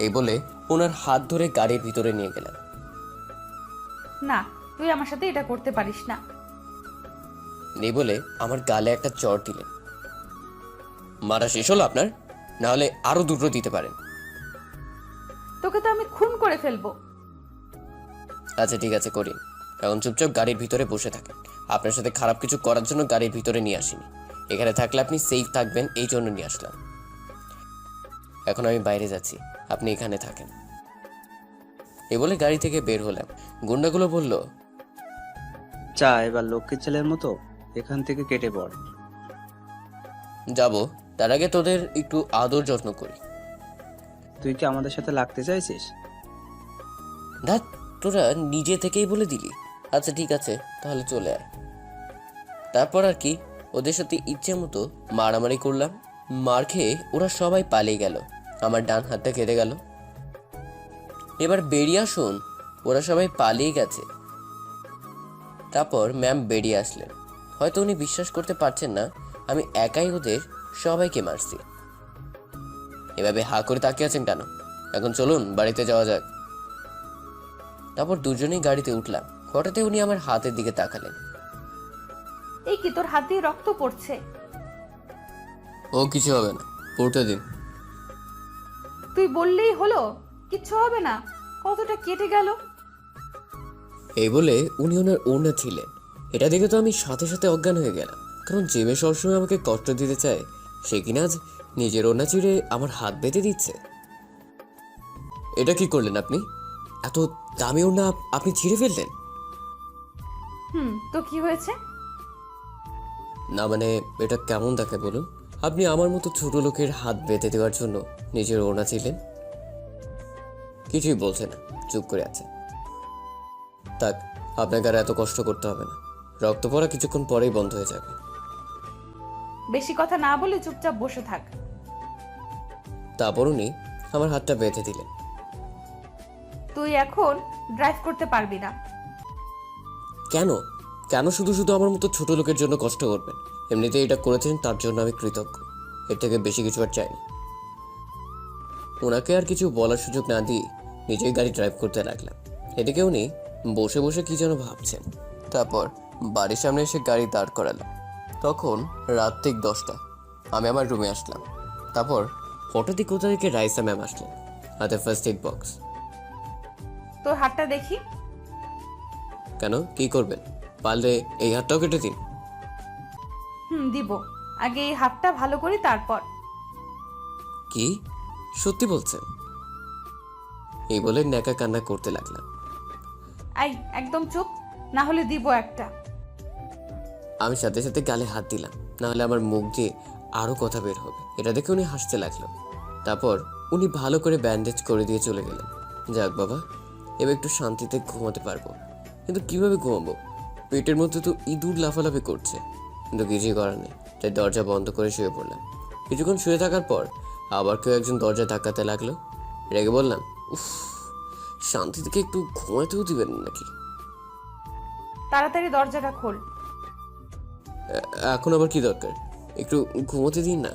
এই বলে ওনার হাত ধরে গাড়ির ভিতরে নিয়ে গেলাম। না, তুই আমার সাথে এটা করতে পারিস না। নেই বলে আমার গালে একটা চড় দিলেন। মারা শেষ হলো আপনার? না হলে আরো দুটো দিতে পারেন। তোকে তো আমি খুন করে ফেলবো। আচ্ছা ঠিক আছে, করিন। এখন চুপচাপ গাড়ির ভিতরে বসে থাকেন। আপনার সাথে খারাপ কিছু করার জন্য গাড়ির ভিতরে নিয়ে আসিনি। এখানে থাকলে আপনি সেফ থাকবেন, এই জন্য নিয়ে আসলাম। এখন আমি বাইরে যাচ্ছি, আপনি এখানে থাকেন। এই বলে গাড়ি থেকে বের হলাম। গুন্ডাগুলো বলল, চা এবার লক্ষ্মীর ছেলের মতো এখান থেকে কেটে পড়। যাব, তার আগে তোদের একটু আদর যত্ন করি। তুই কি আমাদের সাথে লাগতে চাইছিস? ধ্যাৎ, তোরা নিজে থেকেই বলে দিলি। আচ্ছা ঠিক আছে, তাহলে চলে আয়। তারপর আর কি, ওদের সাথে ইচ্ছে মতো মারামারি করলাম। মার খেয়ে ওরা সবাই পালিয়ে গেল। আমার ডান হাতটা কেটে গেল। এবার বেরিয়ে আসুন, ওরা সবাই পালিয়ে গেছে। তারপর ম্যাম বেরিয়ে আসলেন। হয়তো উনি বিশ্বাস করতে পারছেন না আমি একাই ওদের সবাইকে মারছি। এভাবে হা করে তাকিয়ে আছেন কেন? এখন চলুন বাড়িতে যাওয়া যাক। তারপর দুজনেই গাড়িতে উঠলাম। হঠাৎই উনি আমার হাতের দিকে তাকালেন। এই কি, তোর হাত দিয়ে রক্ত পড়ছে। ও কিছু হবে না, পড়তে দিন। তুই বললেই হলো, কিচ্ছু হবে না। কতটা কেটে গেল। এই বলে উনি ওনার ওড়না ছিলেন। এটা দেখে তো আমি সাথে সাথে অজ্ঞান হয়ে গেলাম। কারণ যে মেয়ে সবসময় আমাকে কষ্ট দিতে চায়, সে কিনা আজ নিজের ওড়না চিড়ে আমার হাত বেঁধে দিচ্ছে। এটা কি করলেন আপনি? এত দামি ওড়না আপনি ছিঁড়ে ফেললেন? তো কি হয়েছে? না মানে, এটা কেমন দেখে বলুন? আপনি আমার মতো ছোট লোকের হাত বেঁধে দেওয়ার জন্য নিজের ওড়না ছিলেন। কিছুই বলছে না, চুপ করে আছে। থাক, আপনাকে আর এত কষ্ট করতে হবে না। রক্ত পড়া কিছুক্ষণ পরেই বন্ধ হয়ে যাবে। বেশি কথা না বলে চুপচাপ বসে থাক। তারপর উনি আমার হাতটা বেঁধে দিলেন। তুই এখন ড্রাইভ করতে পারবি না। কেন? কেন শুধু শুধু আমার মতো ছোট লোকের জন্য কষ্ট করবেন? এমনিতে এটা করেছেন, তার জন্য আমি কৃতজ্ঞ। এর থেকে বেশি কিছু আর চাইনি। ওনাকে আর কিছু বলার সুযোগ না দিয়ে নিজেই গাড়ি ড্রাইভ করতে লাগলাম। এদিকে উনি বসে বসে কি যেন ভাবছেন। তারপর বাড়ির সামনে এসে গাড়ি দাঁড় করালাম। তখন রাত ঠিক 10টা। আমি আমার রুমে আসলাম। তারপর হঠাৎই কোথা থেকে রাইসা ম্যাম আসলেন, হাতে ফার্স্ট এড বক্স। তোর হাতটা দেখি। কেন, কি করবেন? পারলে এই হাতটাও কেটে দিন। দিব। আগে এই হাতটা ভালো করি, তারপর। কি সত্যি বলছেন? এই বলে ন্যাকা কান্না করতে লাগলাম। আই, একদম চুপ, না হলে দিব একটা। আমি সাথে সাথে গালে হাত দিলাম, না হলে আমার মুখ দিয়ে আরো কথা বের হবে। এটা দেখে উনি হাসতে লাগলো। তারপর উনি ভালো করে ব্যান্ডেজ করে দিয়ে চলে গেলেন। যাক বাবা, এবার একটু শান্তিতে ঘুমাতে পারবো। কিন্তু কিভাবে ঘুমাবো? পেটের মধ্যে তো ইঁদুর লাফালাফি করছে। কিন্তু কিছুই করার নেই, তাই দরজা বন্ধ করে শুয়ে পড়লাম। কিছুক্ষণ শুয়ে থাকার পর আবার কেউ একজন দরজা ধাক্কাতে লাগলো। রেগে বললাম, উফ, শান্তি থেকে একটু ঘুমাতেও দিবেন নাকি? তাড়াতাড়ি দরজাটা খোল। এখন আবার কি দরকার? একটু ঘুমোতে দিন না।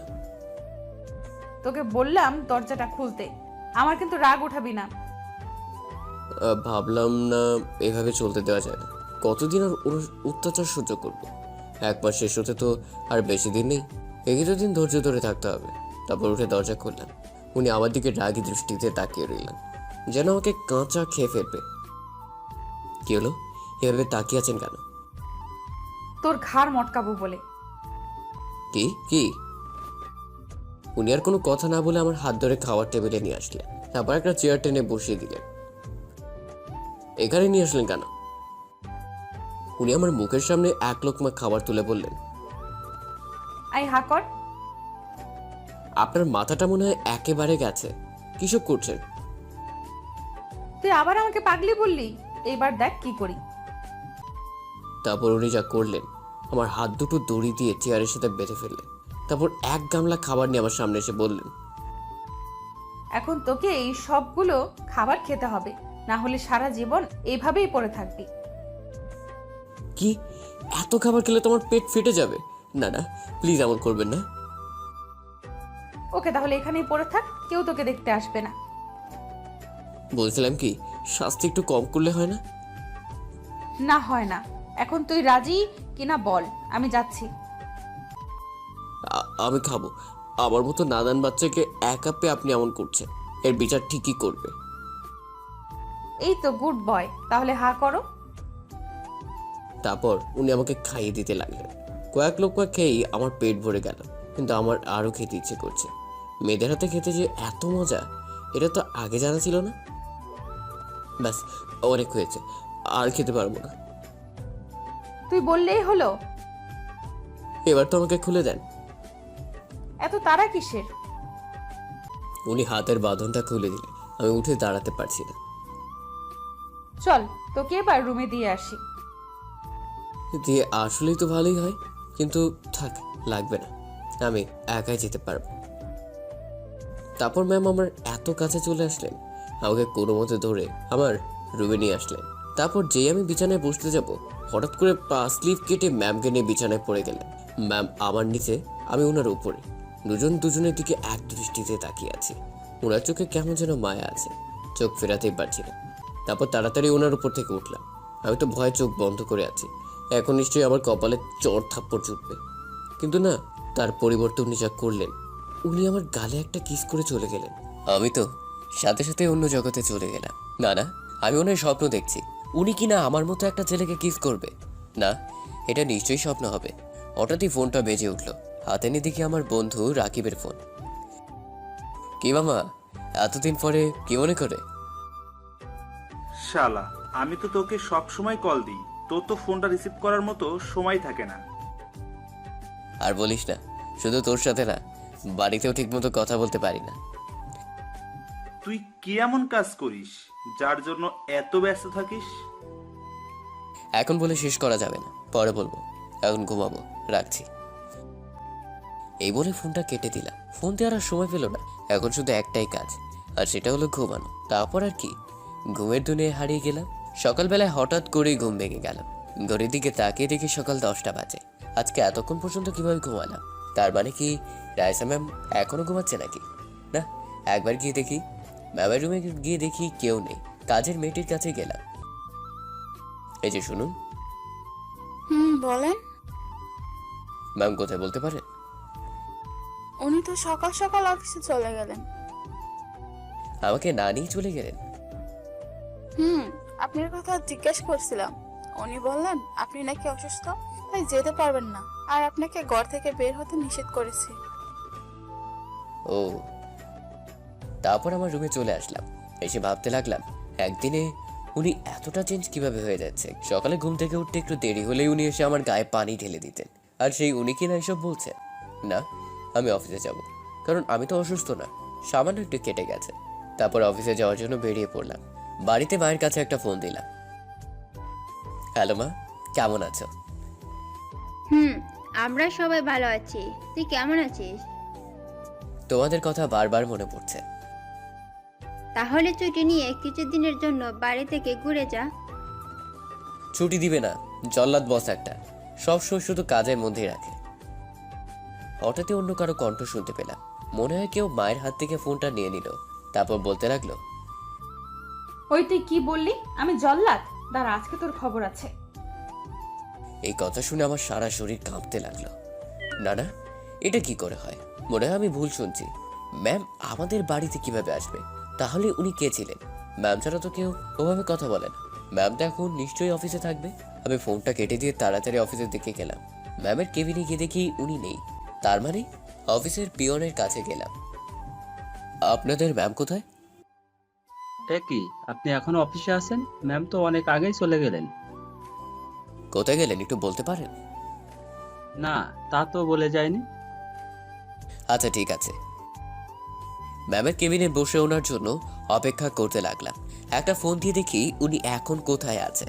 তোকে বললাম দরজাটা খুলতে। আমার কিন্তু রাগ উঠাবি না। ভাবলাম না এভাবে চলতে দেওয়া যায় না। কতদিন আর ওর অত্যাচার সহ্য করব? 1 মাস শেষ হতে তো আর বেশি দিন নেই। এই কিছুদিন ধৈর্য ধরে থাকতে হবে। তারপর উঠে দরজা খুললাম। উনি আমার দিকে রাগী দৃষ্টিতে তাকিয়ে রইলেন, যেন আমাকে কাঁচা খেয়ে ফেলবে। কি হলো, এভাবে তাকিয়ে আছেন কেন? তোর ঘাড় মটকাবো বলে। কি কি? উনি আর কোনো কথা না বলে আমার হাত ধরে খাওয়ার টেবিলে নিয়ে আসলেন, তারপর একটা চেয়ার টেনে বসিয়ে দিলেন। এখানে নিয়ে আসলেন কেন? উনি আমার মুখের সামনে এক লোকমা খাবার তুলে বললেন, আই হা কর। আপনার মাথাটা মনে হয় একেবারে গেছে, কিসব করছেন? তুই আবার আমাকে পাগলি বললি, এইবার দেখ কি করি। তারপর উনি যা করলেন, আমার হাত দুটো দড়ি দিয়ে চেয়ারের সাথে বেঁধে ফেললেন। তারপর এক গামলা খাবার নিয়ে আমার সামনে এসে বললেন, এখন তোকে এই সবগুলো খাবার খেতে হবে, না হলে সারা জীবন এইভাবেই পড়ে থাকবি। কি এত খাবার খেলে তোমার পেট ফেটে যাবে? না না, প্লিজ এমন করবেন না। ওকে, তাহলে এখানেই পড়ে থাক, কেউ তোকে দেখতে আসবে না। বলছিলাম কি, শাস্তি একটু কম করলে হয় না? না হয় না। এখন তুই রাজি কিনা বল, আমি যাচ্ছি। আমি খাবো। আমার মতো নাদান বাচ্চাকে একা পেয়ে আপনি এমন করছেন, এর বিচার ঠিকই করবে। এই তো গুড বয়, তাহলে হা করো। তারপর উনি আমাকে খাইয়ে দিতে লাগলেন। কয়েক লোকমা খেয়েই আমার পেট ভরে গেল, কিন্তু আমার আরও খেতে ইচ্ছে করছে। মেয়েদের হাতে খেতে যে এত মজা, এটা তো আগে জানা ছিল না। ব্যাস, অনেক হয়েছে, আর খেতে পারবো না। তুই বললেই হলো। এবার তো আমাকে খুলে দেন। এত তাড়া কিসের? উনি হাতের বাঁধনটা খুলে দিলেন। আমি উঠে দাঁড়াতে পারছি না। চল, তোকে এবার রুমে দিয়ে আসি। দিয়ে আসলেই তো ভালোই হয়, কিন্তু থাক, লাগবে না, আমি একাই যেতে পারবো। তারপর ম্যাম আমার এত কাছে চলে আসলেন, আমাকে কোনো মতে ধরে আমার রুমে নিয়ে আসলেন। তারপর যেই আমি বিছানায় বসতে যাব, হঠাৎ করে পা স্লিপ কেটে ম্যামকে নিয়ে বিছানায় পড়ে গেলেন। ম্যাম আমার নিচে, আমি ওনার উপরে, দুজন দুজনের দিকে এক দৃষ্টিতে তাকিয়ে আছি। ওনার চোখে কেমন যেন মায়া আছে, চোখ ফেরাতেই পারছি না। তারপর তাড়াতাড়ি ওনার উপর থেকে উঠলাম। আমি তো ভয়ে চোখ বন্ধ করে আছি, এখন নিশ্চয়ই আমার কপালে চড় থাপ্পড় জুটবে। কিন্তু না, তার পরিবর্তে উনি যা করলেন, উনি আমার গালে একটা কিস করে চলে গেলেন। আমি তো সাথে সাথে অন্য জগতে চলে গেলাম। না না, আমি ওনার স্বপ্ন দেখছি, উনি কি না আমার মতো একটা ছেলেকে কিস করবে। না, এটা নিশ্চয়ই স্বপ্ন হবে। হঠাৎই ফোনটা বেজে উঠলো, হাতে নিয়ে দেখি আমার বন্ধু রাকিবের ফোন। কি মামা, এতদিন পরে কি মনে করে? শালা, আমি তো তোকে সব সময় কল দিই, তোর তো ফোনটা রিসিভ করার মতো সময় থাকে না। আর বলিস না, শুধু তোর সাথে না, বাড়িতেও ঠিকমতো কথা বলতে পারি না। তুই কি এমন কাজ করিস যার জন্য এত ব্যস্ত থাকিস? এখন বলে শেষ করা যাবে না, পরে বলবো। এখন ঘুমাবো, রাখছি। এই বলে ফোনটা কেটে দিলাম। ফোন দেওয়ার আর সময় পেল না, এখন শুধু একটাই কাজ, আর সেটা হলো ঘুমানো। তারপর আর কি, ঘুমের দুনিয়ায় হারিয়ে গেলাম। সকালবেলায় হঠাৎ করেই ঘুম ভেঙে গেল। ঘড়ির দিকে তাকিয়ে দেখি সকাল 10টা বাজে। আজকে এতক্ষণ পর্যন্ত কিভাবে ঘুমালাম? তার মানে কি রাইসা ম্যাম এখনো ঘুমাচ্ছে নাকি? না, একবার গিয়ে দেখি। ম্যামের রুমে গিয়ে দেখি কেউ নেই। কাজের মেয়েটির কাছে গেলাম। এই যে শুনুন। বলেন। ম্যাম কোথায় বলতে পারেন? উনি তো সকাল সকাল অফিসে চলে গেলেন। আমাকে না নিয়ে চলে গেলেন? আপনার কথা জিজ্ঞেস করছিলাম। উনি বললেন আপনি নাকি অসুস্থ, তাই যেতে পারবেন না, আর আপনাকে ঘর থেকে বের হতে নিষেধ করেছে। ও, তারপর আমার রুমে চলে আসলাম। এসে ভাবতে লাগলাম, একদিনে উনি এতটা চেঞ্জ কিভাবে হয়ে যাচ্ছে। সকালে ঘুম থেকে উঠতে একটু দেরি হলেই উনি এসে আমার গায়ে পানি ঢেলে দিতেন, আর সেই উনি কিনা এসব বলছে। না, আমি অফিসে যাব, কারণ আমি তো অসুস্থ না, সামান্য একটু কেটে গেছে। তারপর অফিসে যাওয়ার জন্য বেরিয়ে পড়লাম। বাড়িতে মায়ের কাছে একটা ফোন দিলাম। হ্যালো মা, কেমন আছো? আমরা সবাই ভালো আছি, তুই কেমন আছিস? তোমাদের কথা বারবার মনে পড়ছে। তাহলে ছুটি নিয়ে কিছুদিনের জন্য বাড়ি থেকে ঘুরে যা। ছুটি দিবে না, জল্লাদ বস একটা, সবসময় শুধু কাজের মধ্যেই রাখে। হঠাৎই অন্য কারো কণ্ঠ শুনতে পেলাম। মনে হয় কেউ মায়ের হাত থেকে ফোনটা নিয়ে নিল। তারপর বলতে লাগলো, ওই তুই কি বললি? আমি জল্লাদ? দাঁড়া, আজকে তোর খবর আছে। এই কথা শুনে আমার সারা শরীর কাঁপতে লাগলো। না না, এটা কি করে হয়? মনে হয় আমি ভুল শুনছি। ম্যাম আমাদের বাড়িতে কিভাবে আসবে? তাহলে উনি কে ছিলেন? ম্যাম ছাড়া তো কেউ ওভাবে কথা বলে না। ম্যাম তো এখন নিশ্চয়ই অফিসে থাকবে। আমি ফোনটা কেটে দিয়ে তাড়াতাড়ি অফিসের দিকে গেলাম। ম্যামের কেবিনে গিয়ে দেখি উনি নেই। তার মানে অফিসের পিয়নের কাছে গেলাম। আপনাদের ম্যাম কোথায়? এ কি, আপনি এখনো অফিসে আছেন? ম্যাম তো অনেক আগেই চলে গেলেন। কোথায় গেলেন একটু বলতে পারেন? না, তা তো বলে যায়নি। আচ্ছা ঠিক আছে। ম্যামের কেবিনে বসে ওনার জন্য অপেক্ষা করতে লাগলাম। একটা ফোন দিয়ে দেখি উনি এখন কোথায় আছে,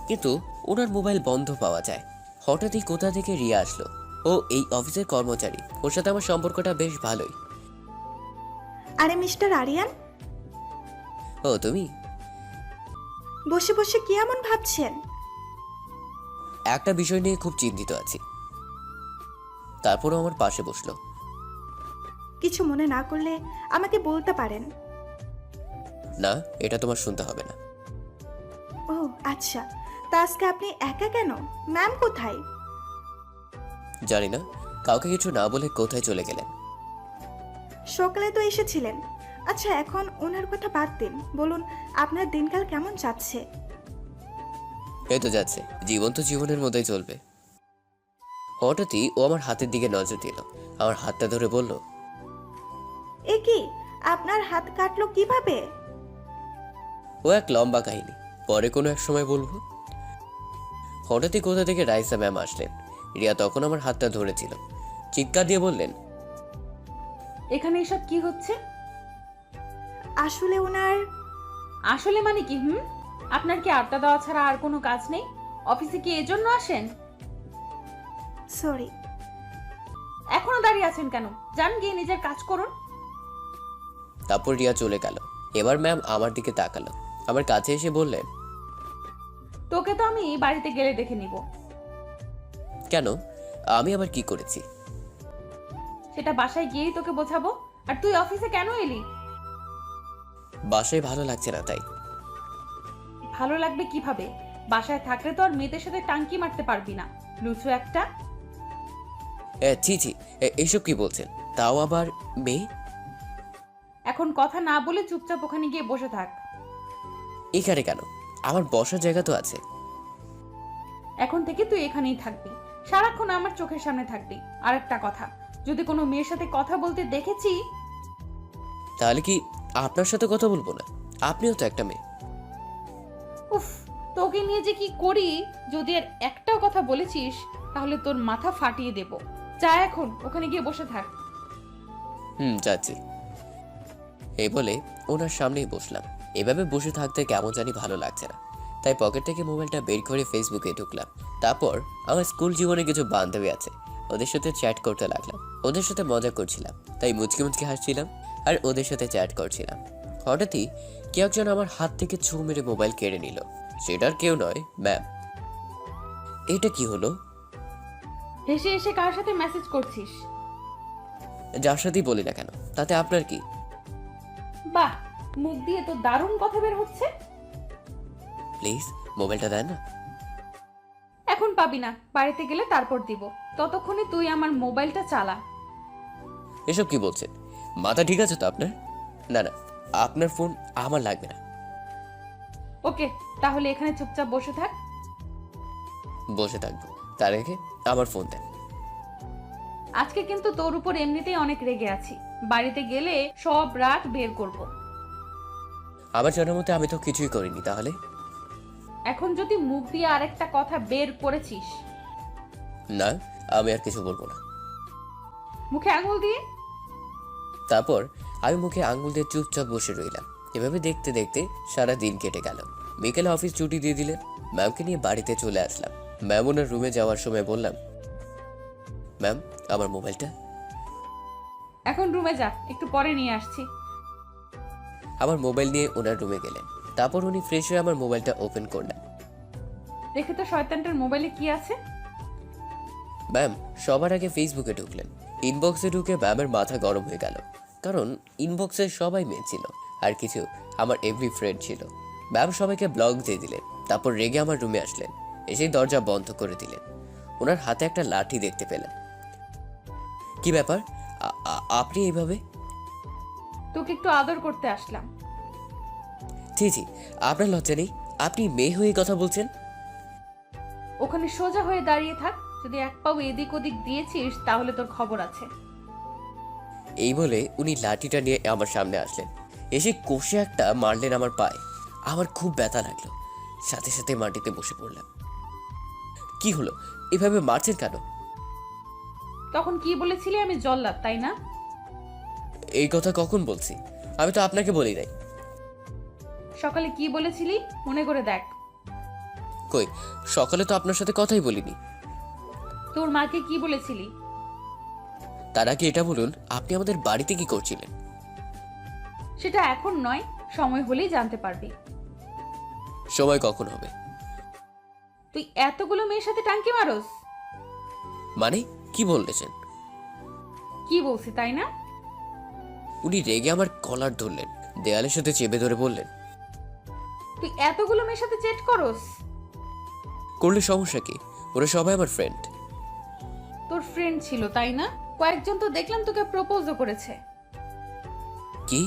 কিন্তু ওনার মোবাইল বন্ধ পাওয়া যায়। হঠাৎই কোথা থেকে রিয়া আসলো। ও এই অফিসের কর্মচারী, ওর সাথে আমার সম্পর্কটা বেশ ভালোই। আরে মিস্টার আরিয়ান, ও তুমি? বসে বসে কি এমন ভাবছেন? একটা বিষয় নিয়ে খুব চিন্তিত আছি। তারপরও আমার পাশে বসলো। কিছু মনে না করলে আমাকে বলতে পারেন। না, এটা তোমার শুনতে হবে না। ও আচ্ছা, তা আজকে আপনি একা কেন? ম্যাম কোথায়? জানি না, কাউকে কিছু না বলে কোথায় চলে গেলেন। সকালে তো এসেছিলেন। আচ্ছা, এখন ওনার কথা বাদ দিন, বলুন আপনার দিনকাল কেমন যাচ্ছে? এই তো যাচ্ছে, জীবন তো জীবনের মতোই চলবে। হঠাৎই ও আমার হাতের দিকে নজর দিল, আমার হাতটা ধরে বলল, এ কি, আপনার হাত কাটলো কিভাবে? ও এক লম্বা কাহিনী, পরে কোনো এক সময় বলবো। হঠাৎই কোথা থেকে রাইসা ম্যাম আসলেন। রিয়া তখন আমার হাতটা ধরেছিল, চিৎকার দিয়ে বললেন, এখানে এসব কি হচ্ছে? আসলে ওনার আসলে মানে কি? আপনার কি আড্ডা দেওয়া ছাড়া আর কোনো কাজ নেই? অফিসে কি এজন্য আসেন? সরি। এখনো দাঁড়িয়ে আছেন কেন? যান গিয়ে নিজের কাজ করুন। তারপর রিয়া চলে গেল। এবার ম্যাম আমার দিকে তাকালো, আমার কাছে এসে বললেন, তোকে তো আমি বাড়িতে গেলে দেখে নিব। কেন? আমি আবার কি করেছি? সেটা বাসায় গিয়েই তোকে বোঝাবো। আর তুই অফিসে কেন এলি? বাসায় ভালো লাগছে না তাই। ভালো লাগবে কিভাবে? বাসায় থাকলে তো আর মেয়েদের সাথে টাঙ্কি মারতে পারবি না, লুচু একটা। ছি ছি, এইসব কি বলছেন? তাও আবার মেয়ে? এখন কথা না বলে চুপচাপ ওখানে গিয়ে বসে থাক। এখানে কেন? আমার বসার জায়গা তো আছে। এখন থেকে তুই এখানেই থাকবি, সারাক্ষণ আমার চোখের সামনে থাকবি। আর একটা কথা, যদি কোনো মেয়ের সাথে কথা বলতে দেখেছি, তাহলে কি আপনার সাথে কথা বলবো না? আপনিও তো একটা মেয়ে। উফ, তোকে নিয়ে যে কি করি, যদি আর একটাও কথা বলেছিস তাহলে তোর মাথা ফাটিয়ে দেব। যা এখন ওখানে গিয়ে বসে থাক। যাচ্ছি। এই বলে ওনার সামনেই বসলাম। এভাবে বসে থাকতে কেমন জানি ভালো লাগছে না, তাই পকেট থেকে মোবাইলটা বের করে ফেসবুকে ঢুকলাম। তারপর আমার স্কুল জীবনে কিছু বান্ধবী আছে, ওদের সাথে চ্যাট করতে লাগলাম। ওদের সাথে মজা করছিলাম, তাই মুচকি মুচকি হাসছিলাম আর ওদের সাথে চ্যাট করছিলাম। হঠাৎই কেউ একজন আমার হাত থেকে ছু মেরে মোবাইল কেড়ে নিল। সেটার কেউ নয়, ম্যাম। এটা কি হলো? হেসে হেসে কার সাথে মেসেজ করছিস? যার সাথেই বলি না কেন, তাতে আপনার কি? বাহ, মুখ দিয়ে তো দারুণ কথা বের হচ্ছে। প্লিজ মোবাইলটা দেন না। এখন পাবি না, বাড়িতে গেলে তারপর দিব। ততক্ষণে তুই আমার মোবাইলটা চালা। এসব কি বলছেন? মাথা ঠিক আছে তো আপনার? না না, আপনার ফোন আমার লাগবে না। ওকে, তাহলে এখানে চুপচাপ বসে থাক। বসে থাকবো, তার আগে আমার ফোন দেন। আজকে কিন্তু তোর উপর এমনিতেই অনেক রেগে আছি। বাড়িতে গেলে সব রাগ বের করব। আমার জানার মতে আমি তো কিছুই করিনি। তাহলে এখন যদি মুখ দিয়ে আরেকটা কথা বের করেছিস, না, আমি আর কিছু বলবো না। মুখে আঙুল দিয়ে। তারপর আমি মুখে আঙ্গুল দিয়ে চুপচাপ বসে রইলাম। এভাবে দেখতে দেখতে সারা দিন কেটে গেল। বিকেলে অফিস ছুটি দিয়ে দিলেন। ম্যামকে নিয়ে বাড়িতে চলে আসলাম। ম্যাম ওনার রুমে যাওয়ার সময় বললাম, ম্যাম আমার মোবাইলটা। এখন রুমে যা, একটু পরে নিয়ে আসছি। আমার মোবাইল নিয়ে ওনার রুমে গেলেন। তারপর উনি ফ্রেশ হয়ে আমার মোবাইলটা ওপেন করলেন। দেখে তো শয়তানটার মোবাইলে কি আছে। ম্যাম সবার আগে ফেসবুকে ঢুকলেন। ইনবক্সে ঢুকে ম্যামের মাথা গরম হয়ে গেল, কারণ ইনবক্সে সবাই মেয়ে ছিল আর কিছু আমার এভরি ফ্রেন্ড ছিল। ম্যাম সবাইকে ব্লক দিয়ে দিলেন। তারপর রেগে আমার রুমে আসলেন, এসেই দরজা বন্ধ করে দিলেন। ওনার হাতে একটা লাঠি দেখতে পেলেন। কি ব্যাপার, আপনি এইভাবে? তোকে একটু আদর করতে আসলাম। জি জি, আপনার লজ্জা নেই? আপনি মেয়ে হয়ে কথা বলছেন? ওখানে সোজা হয়ে দাঁড়িয়ে থাক, যদি এক পাও এদিক ওদিক দিয়েছিস তাহলে তোর খবর আছে। এই বলে উনি লাঠিটা নিয়ে আমার সামনে আসলেন, এসে কষে একটা মারলেন আমার পায়ে। আমার খুব ব্যথা লাগলো, সাথে সাথে মাটিতে বসে পড়লাম। কি হলো, এভাবে মারছেন কেন? তখন কি বলেছিলি আমি জল্লাদ, তাই না? এই কথা কখন বলছি? আমি তো আপনাকে বলি নাই। সকালে কি বলেছিলি মনে করে দেখ। কই, সকালে তো আপনার সাথে কথাই বলিনি। তোর মাকে কি বলেছিলি? তার আগে এটা বলুন, আপনি আমাদের বাড়িতে কি করছিলেন? সেটা এখন নয়, সময় হলেই জানতে পারবি। সময় কখন হবে? তুই এতগুলো মেয়ের সাথে টাঙ্কি মারোস? মানে কি বললেছেন? কি বলছি তাই না? উনি রেগে আমার কলার ধরলেন, দেয়ালের সাথে চেপে ধরে বললেন, তুই এতগুলো মেয়ের সাথে চেট করস? করলে সমস্যা কি? ওরা সবাই আমার ফ্রেন্ড। তোর ফ্রেন্ড ছিল তাই না? কয়েকজন তো দেখলাম তোকে প্রপোজও করেছে। কি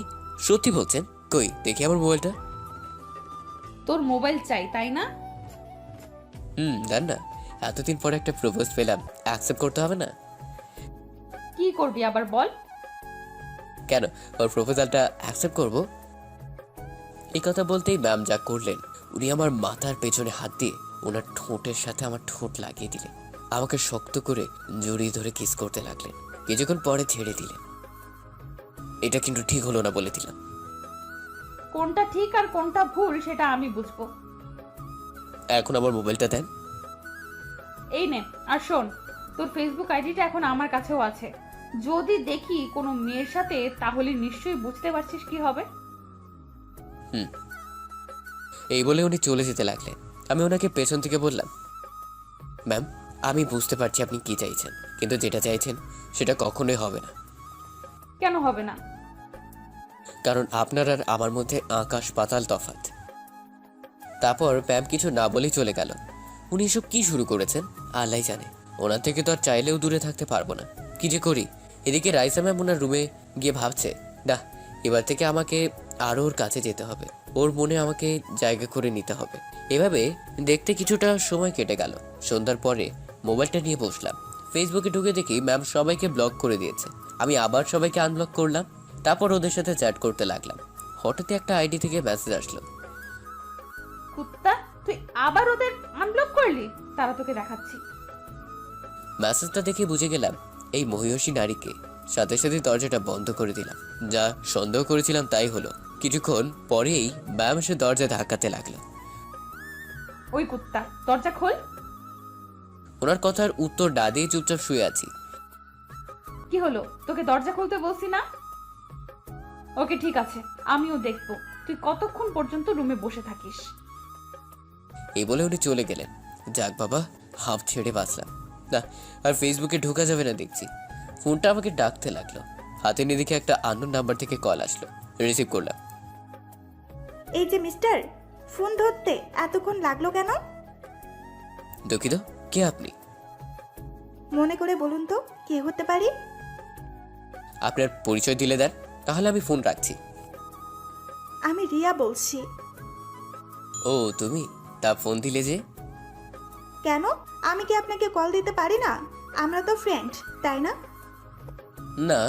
সত্যি বলছেন? কই দেখি আমার মোবাইলটা। তোর মোবাইল চাই তাই না? দেন না, এতদিন পরে একটা প্রপোজ পেলাম, অ্যাকসেপ্ট করতে হবে না? কি করবি আবার বল? কেন, ওর প্রপোজালটা অ্যাকসেপ্ট করব? এই কথা বলতেই ম্যাম যা করলেন, উনি আমার মাথার পেছনে হাত দিয়ে ওনার ঠোঁটের সাথে আমার ঠোঁট লাগিয়ে দিলেন, আমাকে শক্ত করে জড়িয়ে ধরে কিস করতে লাগলেন। কিছুক্ষণ পরে ছেড়ে দিলেন। এটা কিন্তু ঠিক হলো না বলে দিলাম। কোনটা ঠিক আর কোনটা ভুল সেটা আমি বুঝবো। এখন আমার মোবাইলটা দেন। এই নে, আর শোন, তোর ফেসবুক আইডিটা এখন আমার কাছেও আছে। যদি দেখি কোনো মেয়ের সাথে তাহলে নিশ্চয়ই বুঝতে পারছিস কি হবে। এই বলে উনি চলে যেতে লাগলেন। আমি ওনাকে পেছন থেকে বললাম, ম্যাম আমি বুঝতে পারছি আপনি কি চাইছেন, কিন্তু যেটা চাইছেন সেটা কখনোই হবে না। কেন হবে না? কারণ আপনার আর আমার মধ্যে আকাশ পাতাল তফাৎ। তারপর ম্যাম কিছু না বলেই চলে গেল। উনি এসব কি শুরু করেছেন আল্লাহ জানে। ওনার থেকে তো আর চাইলেও দূরে থাকতে পারবো না। কি যে করি। এদিকে রাইসা ম্যাম ওনার রুমে গিয়ে ভাবছে, না এবার থেকে আমাকে আরও ওর কাছে যেতে হবে, ওর মনে আমাকে জায়গা করে নিতে হবে। এভাবে দেখতে কিছুটা সময় কেটে গেল। সন্ধ্যার পরে মোবাইলটা নিয়ে বসলাম। ফেসবুকে ঢুকে দেখি ম্যাম সবাইকে ব্লক করে দিয়েছে। আমি আবার সবাইকে আনব্লক করলাম, তারপর ওদের সাথে চ্যাট করতে লাগলাম। হঠাৎই একটা আইডি থেকে মেসেজ আসলো। কুত্তা, তুই আবার ওদের আনব্লক করলি? তারা তোকে দেখাচ্ছি। মেসেজটা দেখে বুঝে গেলাম এই মহিষী নারীকে। সাথে সাথে দরজাটা বন্ধ করে দিলাম। যা সন্দেহ করেছিলাম তাই হলো। কিছুক্ষণ পরেই ম্যাম এসে দরজা ধাক্কাতে লাগলো। ওই কুত্তা, দরজা খোল। ওনার কথার উত্তর না দিয়ে চুপচাপ শুয়ে আছি। কি হলো, তোকে দরজা খুলতে বলছি না? ওকে ঠিক আছে, আমিও দেখবো তুই কতক্ষণ পর্যন্ত রুমে বসে থাকিস। এই বলে উনি চলে গেলেন। যাক বাবা, হাফ ছেড়ে বাঁচলাম। না আর ফেসবুকে ঢোকা যাবে না দেখছি। ফোনটা আমাকে ডাকতে লাগলো। হাতে নিয়ে দেখে একটা আননোন নাম্বার থেকে কল আসলো। রিসিভ করলাম। এই যে মিস্টার, ফোন ধরতে এতক্ষণ লাগলো কেন? দুঃখিত, কে আপনি? মনে করে বলুন তো কে হতে পারি? আপনার পরিচয় দিলে দেন, তাহলে আমি ফোন রাখছি। আমি রিয়া বলছি। ও তুমি? তা ফোন দিলে যে? কেন, আমি কি আপনাকে কল দিতে পারি না? আমরা তো ফ্রেন্ড, তাই না? না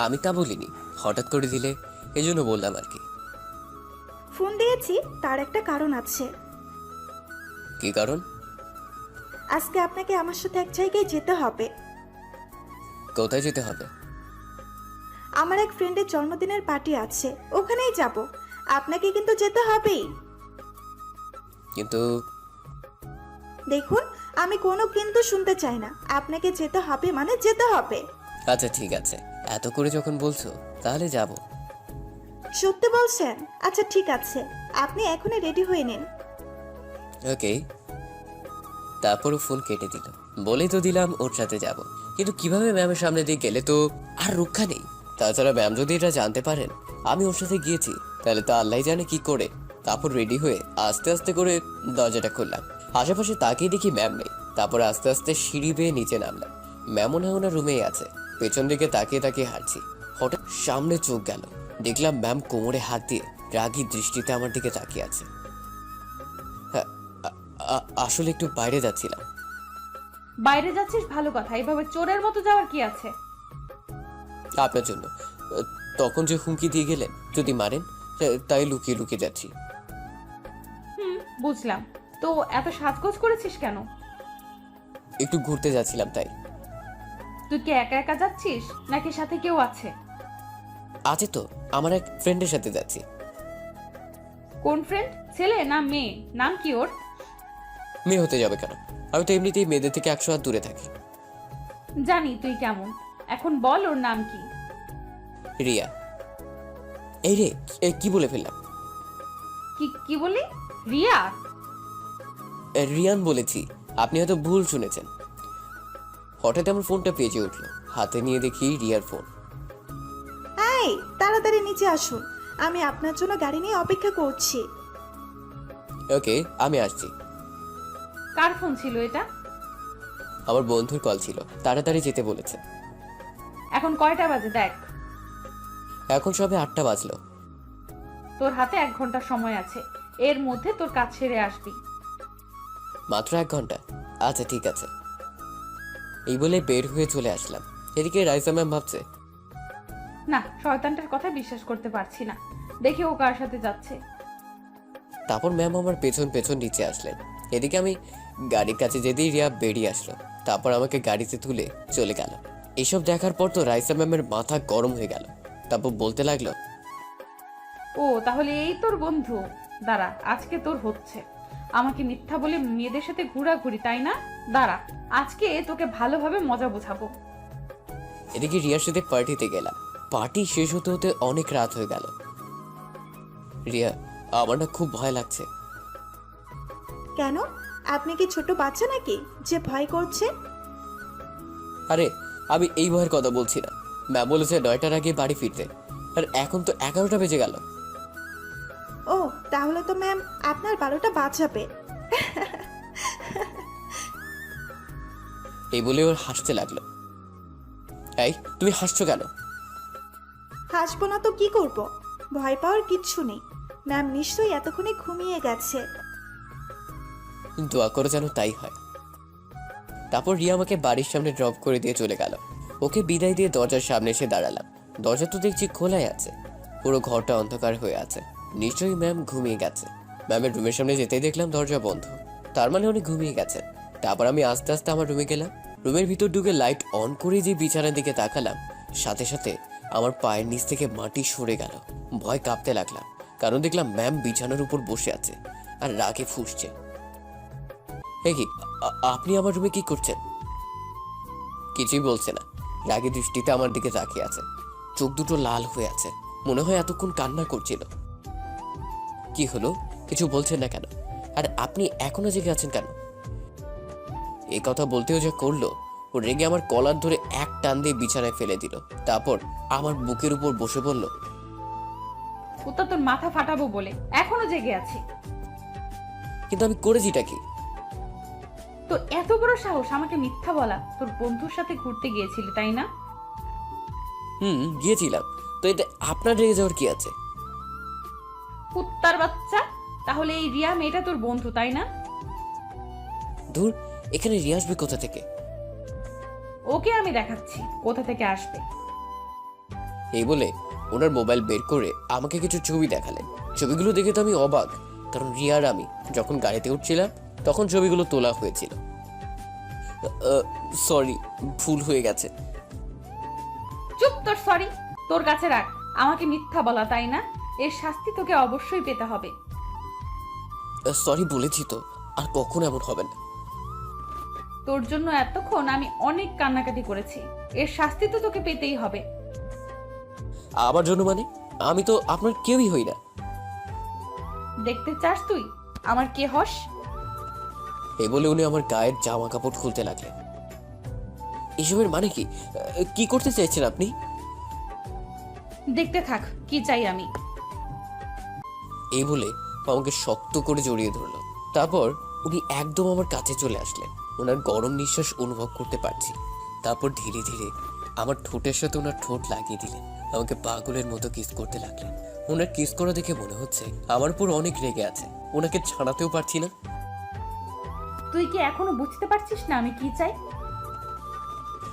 আমি তা বলিনি, হঠাৎ করে দিলে এজন্য বললাম আর কি। ফোন দিয়েছি তার একটা কারণ আছে। কি কারণ? আজকে আপনাকে আমার সাথে এক জায়গায় যেতে হবে। কোথায় যেতে হবে? আমার এক ফ্রেন্ডের জন্মদিনের পার্টি আছে, ওখানেই যাব। আপনাকে কিন্তু যেতে হবেই। কিন্তু দেখুন, আমি কোনো কিন্তু শুনতে চাই না। আপনাকে যেতে হবে মানে যেতে হবে। আচ্ছা ঠিক আছে, এত করে যখন বলছো তাহলে যাব। সত্যি বলছেন? আচ্ছা ঠিক আছে, আপনি এখনই রেডি হয়ে নিন। ওকে। তারপরও ফোন কেটে দিল। বলেই তো দিলাম ওর সাথে যাব, কিন্তু কিভাবে ম্যামের সামনে দিয়ে গেলে তো আর রক্ষা নেই। তাছাড়া ম্যাম যদি এটা জানতে পারেন আমি ওর সাথে গিয়েছি, তাহলে তো আল্লাহ জানে কি করে। তারপর রেডি হয়ে আস্তে আস্তে করে দরজাটা খুললাম। আশেপাশে তাকিয়ে দেখি ম্যাম নেই। তারপর আস্তে আস্তে সিঁড়ি বেয়ে নিচে নামলাম। ম্যাম মনে হয় ওনার রুমেই আছে। পেছন দিকে তাকিয়ে তাকিয়ে হাঁটছি। হঠাৎ সামনে চোখ গেল, দেখলাম ম্যাম কোমরে হাত দিয়ে রাগী দৃষ্টিতে আমার দিকে তাকিয়ে আছে। হ্যাঁ, আসলে একটু বাইরে যাচ্ছিলাম। বাইরে যাচ্ছিস ভালো কথা, এইভাবে চোরের মতো যাওয়ার কি আছে? আপনার জন্য। তখন যে হুমকি দিয়ে গেলেন যদি মারেন, তাই লুকিয়ে লুকিয়ে যাচ্ছি। বুঝলাম। তো এত সাজগোজ করেছিস কেন? একটু ঘুরতে যাচ্ছিলাম তাই। তুই কি একা একা যাচ্ছিস নাকি সাথে কেউ আছে? আছে তো, আমার এক ফ্রেন্ডের সাথে যাচ্ছি। কোন ফ্রেন্ড, ছেলে না মেয়ে? নাম কি ওর? মেয়ে হতে যাবে কেন? আমি তো এমনিতেই মেয়েদের থেকে 100 হাত দূরে থাকি। জানি তুই কেমন। এখন বল ওর নাম কি? রিয়া। এই রে, কি বলে ফেললাম? কি কি বলি? রিয়া? রিয়ান বলেছি, আপনি হয়তো ভুল শুনেছেন। হঠাৎ আমার ফোনটা বেজে উঠলো, হাতে নিয়ে দেখি রিয়ার ফোন। এই তাড়াতাড়ি নিচে আসুন, আমি আপনার জন্য গাড়ি নিয়ে অপেক্ষা করছি। ওকে, আমি আসছি। কার ফোন ছিল এটা? আমার বন্ধুর কল ছিল, তাড়াতাড়ি যেতে বলেছে। এখন কয়টা বাজে দেখ। এখন সবে 8টা বাজলো। তোর হাতে 1 ঘন্টা সময় আছে, এর মধ্যে তোর কাজ সেরে আসবি। মাত্র 1 ঘন্টা? আচ্ছা ঠিক আছে। এই বলে বের হয়ে চলে আসলাম। এদিকে রাইসা ম্যাম ভাবছে, না, শয়তানটার কথা বিশ্বাস করতে পারছি না। দেখি ও কার সাথে যাচ্ছে। তারপর ম্যাম আমার পেছন পেছন নিচে আসলেন। এদিকে আমি গাড়ির কাছে যেতেই রিয়া বেরিয়ে আসলো, তারপর আমাকে গাড়িতে তুলে চলে গেল। এসব দেখার পর তো রাইসা ম্যামের মাথা গরম হয়ে গেল। তারপর বলতে লাগলো, ও তাহলে এই তোর বন্ধু? দাঁড়া, আজকে তোর হচ্ছে। আমাকে মিথ্যা বলে মেয়েদের সাথে ঘোরাঘুরি, তাই না? দাঁড়া, আজকে তোকে ভালোভাবে মজা বোঝাবো। এদিকে রিয়ার সাথে পার্টিতে গেলাম। পার্টি শেষ হতে হতে অনেক রাত হয়ে গেল। রিয়া, আমার না খুব ভয় লাগছে। কেন, আপনি কি ছোট বাচ্চা নাকি যে ভয় করছে? আরে আমি এই ভয়ের কথা বলছি না। ম্যাম বলেছে 9টার আগে বাড়ি ফিরতে, আর এখন তো 11টা বেজে গেল। ও তাহলে তো ম্যাম আপনার 12টা বাজাবে। এই বলে ওর হাসতে লাগলো। এই তুমি হাসছো কেন? হাসবো না তো কি করব, ভয় পাওয়ার কিচ্ছু নেই। ম্যাম নিশ্চয়ই এতক্ষণে ঘুমিয়ে গেছে। দোয়া করে যেন তাই হয়। তারপর রিয়া আমাকে বাড়ির সামনে ড্রপ করে দিয়ে চলে গেল। ওকে বিদায় দিয়ে দরজার সামনে এসে দাঁড়ালাম। দরজা তো দেখছি খোলাই আছে, পুরো ঘরটা অন্ধকার হয়ে আছে। নিশ্চয়ই ম্যাম ঘুমিয়ে গেছে। ম্যামের রুমের সামনে যেতেই দেখলাম দরজা বন্ধ, তার মানে উনি ঘুমিয়ে গেছেন। তারপর আমি আস্তে আস্তে আমার রুমে গেলাম। রুমের ভিতর ঢুকে লাইট অন করে যে বিছানার দিকে তাকালাম, সাথে সাথে আমার পায়ের নিচ থেকে মাটি সরে গেল। ভয় কাঁপতে লাগলাম, কারণ দেখলাম ম্যাম বিছানার উপর বসে আছে আর রাগে ফুঁসছে। এ কি, আপনি আমার রুমে কি করছেন? কিছুই বলছে না, রাগে দৃষ্টিতে আমার দিকে তাকিয়ে আছে। চোখ দুটো লাল হয়ে আছে, মনে হয় এতক্ষণ কান্না করছিল। কি হলো, কিছু বলছেন না কেন? আর আপনি এখনো জেগে আছেন কেন? এই কথা বলতেও যা করলো, ও রেগে আমার কলার ধরে এক টান দিয়ে বিছানায় ফেলে দিল। তারপর আমার বুকের উপর বসে বলল, ওটা তোর মাথা ফাটাবো বলে এখনো জেগে আছি। কিন্তু আমি করেছিটা কি? তোর এত বড় সাহস আমাকে মিথ্যা বলা? তোর বন্ধুর সাথে ঘুরতে গিয়েছিলি, তাই না? গিয়েছিলাম, তো এতে আপনার রেগে যাওয়ার কি আছে? কুত্তার বাচ্চা, তাহলে এই রিয়া মেয়েটা তোর বন্ধু, তাই না? ধুর, এখানে রিয়া আসবে কোথা থেকে? ওকে আমি দেখাচ্ছি কোথা থেকে আসবে। এই বলে ওনার মোবাইল বের করে আমাকে কিছু ছবি দেখালেন। ছবিগুলো দেখে তো আমি অবাক, কারণ রিয়া আর আমি যখন গাড়িতে উঠছিলাম তখন ছবিগুলো তোলা হয়েছিল। সরি, ভুল হয়ে গেছে। চুপ, তোর সরি তোর কাছে রাখ। আমাকে মিথ্যা বলা, তাই না? এর শাস্তি তোকে অবশ্যই পেতে হবে। সরি বলেছি তো, আর কখনো এমন হবে না। তোর জন্য এতক্ষণ আমি অনেক কান্নাকাটি করেছি, এর শাস্তি তো তোকে পেতেই হবে। আমার জন্য মানে? আমি তো আপনার কেউই হই না। দেখতে চাস তুই আমার কে হস? এই বলে উনি আমার গায়ের জামা কাপড় খুলতে লাগলেন। এসবের মানে কি? কি করতে চাইছেন আপনি? দেখতে থাক কি চাই আমি। এই বলে আমাকে শক্ত করে জড়িয়ে ধরলো। তারপর উনি একদম আমার কাছে চলে আসলেন। ওনার গরম নিঃশ্বাস অনুভব করতে পারছি। তারপর ধীরে ধীরে আমার ঠোঁটের সাথে ওনার ঠোঁট লাগিয়ে দিলেন। আমাকে পাগলের মতো কিস করতে লাগলেন। ওনার কিস করা দেখে মনে হচ্ছে আমার উপর অনেক রেগে আছে, ওনাকে ছাড়াতেও পারছি না। তুই কি এখনো বুঝতে পারছিস না আমি কি চাই?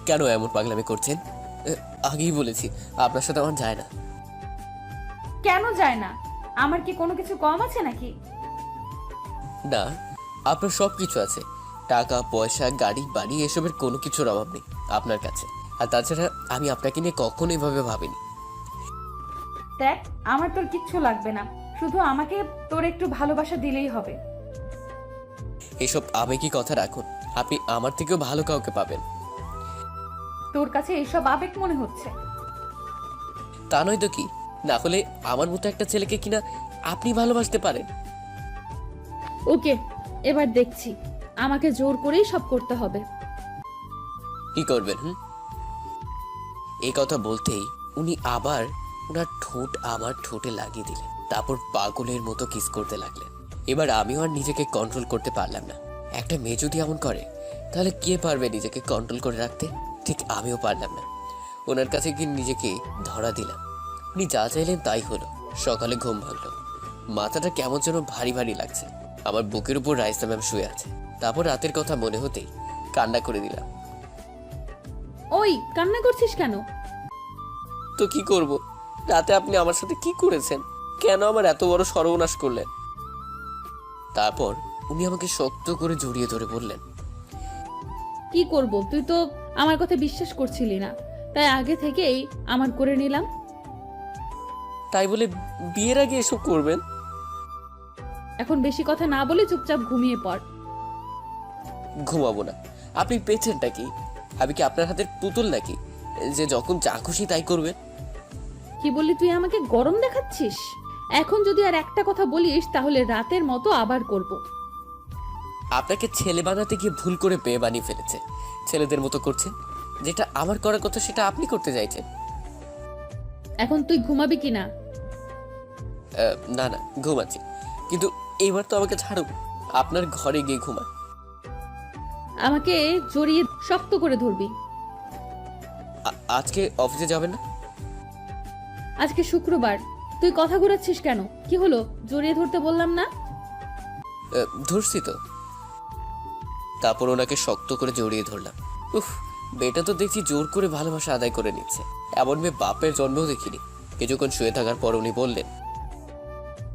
কেন এমন পাগলামি করছেন? আগেই বলেছি আপনার সাথে আমার যায় না। কেন যায় না? আমার কি কোনো কিছু কম আছে নাকি? না, আপনার সব কিছু আছে, টাকা পয়সা গাড়ি বাড়ি এসবের কোনো কিছুর অভাব নেই আপনার কাছে। আর তাছাড়া আমি আপনাকে নিয়ে কখনো এভাবে ভাবিনি। দেখ, আমার তোর কিচ্ছু লাগবে না, শুধু আমাকে তোর একটু ভালোবাসা দিলেই হবে। এসব আবেগী কথা রাখুন, আপনি আমার থেকেও ভালো কাউকে পাবেন। তোর কাছে এসব আবেগ মনে হচ্ছে? তা নয় তো কি, না হলে আমার মতো একটা ছেলেকে কিনা আপনি ভালোবাসতে পারেন? ওকে, এবার দেখছি আমাকে জোর করেই সব করতে হবে। কি করবেন? এই কথা বলতেই উনি আবার ওনার ঠোঁট আমার ঠোঁটে লাগিয়ে দিলেন, তারপর পাগলের মতো কিস করতে লাগলেন। এবার আমিও আর নিজেকে কন্ট্রোল করতে পারলাম না। একটা মেয়ে যদি এমন করে তাহলে কে পারবে নিজেকে কন্ট্রোল করে রাখতে? ঠিক আমিও পারলাম না। ওনার কাছে গিয়ে নিজেকে ধরা দিলাম। উনি যা চাইলেন তাই হলো। সকালে ঘুম ভাঙলো, মাথাটা কেমন যেন ভারী ভারী লাগছে। আমার বুকের উপর রাইসা ম্যাম শুয়ে আছে। তারপর রাতের কথা মনে হতেই কান্না করে দিলাম। ওই, কান্না করছিস কেন? তো কি করব, রাতে আপনি আমার সাথে কি করেছেন? কেন আমার এত বড় সর্বনাশ করলেন? তারপর উনি আমাকে শক্ত করে জড়িয়ে ধরে বললেন, কি করব, তুই তো আমার কথা বিশ্বাস করছিলি না, তাই আগে থেকেই আমার করে নিলাম। তাই বলে বিয়ের আগে এসব করবেন? এখন বেশি কথা না বলে চুপচাপ ঘুমিয়ে পড়। ঘুমাবো না। আপনি পেয়েছেনটা কি? আমি কি আপনার হাতের পুতুল নাকি যে যখন যা খুশি তাই করবেন? কি বললি তুই? আমাকে গরম দেখাচ্ছিস? এখন যদি আর একটা কথা বলিস তাহলে রাতের মতো আবার করব। আপনাকে ছেলে বানাতে গিয়ে ভুল করে মেয়ে বানিয়ে ফেলেছে। ছেলেদের মতো করছেন, যেটা আমার করার কথা সেটা আপনি করতে চাইছেন। এখন তুই ঘুমাবি কিনা? না না, ঘুমাচ্ছি, কিন্তু এবার তো আমাকে ছাড়ুন। আপনার ঘরে গিয়ে ঘুমান। আমাকে জড়িয়ে শক্ত করে ধরবি। আজকে অফিসে যাবেন না? আজকে শুক্রবার, তুই কথা ঘুরাচ্ছিস কেন? কি হলো, জড়িয়ে ধরতে বললাম না? ধরছি তো। তারপর ওনাকে শক্ত করে জড়িয়ে ধরলাম। উফ, মেয়েটা তো দেখছি জোর করে ভালোবাসা আদায় করে নিচ্ছে। এমন মেয়ে বাপের জন্মেও দেখিনি। কিছুক্ষণ শুয়ে থাকার পর উনি বললেন,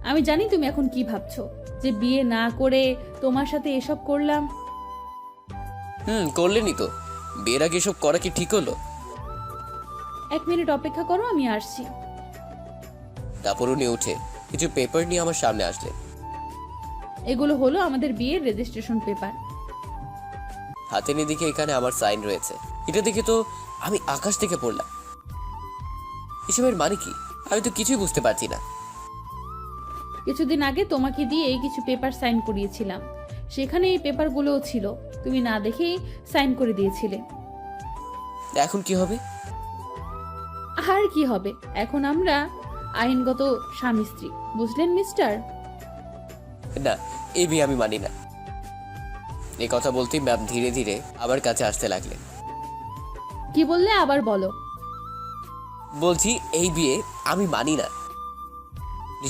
আমি জানি তুমি এখন কি ভাবছো, যে বিয়ে না করে তোমার সাথে এসব করলাম। করলেনই তো। বিয়ের আগে এসব করা কি ঠিক হলো? 1 মিনিট অপেক্ষা করো, আমি আসছি। তারপর উনি উঠে কিছু পেপার নিয়ে আমার সামনে আসলেন। এগুলো হলো আমাদের বিয়ের রেজিস্ট্রেশন পেপার। হাতে নিয়ে দেখে এখানে আমার সাইন রয়েছে। এটা দেখে তো আমি আকাশ থেকে পড়লাম। এসবের মানে কি? আমি তো কিছুই বুঝতে পারছি না। কিছুদিন আগে তোমাকে দিয়ে এই কিছু পেপার সাইন করিয়েছিলাম, সেখানে এই পেপারগুলোও ছিল, তুমি না দেখেই সাইন করে দিয়েছিলে। এখন কি হবে? আর কি হবে, এখন আমরা আইনগত স্বামী স্ত্রী, বুঝলেন মিস্টার? না, এই বিয়ে আমি মানি না। এই কথা বলতেই ম্যাম ধীরে ধীরে আমার কাছে আসতে লাগলেন। কি বললে আবার বলো। বলছি এই বিয়ে আমি মানি না।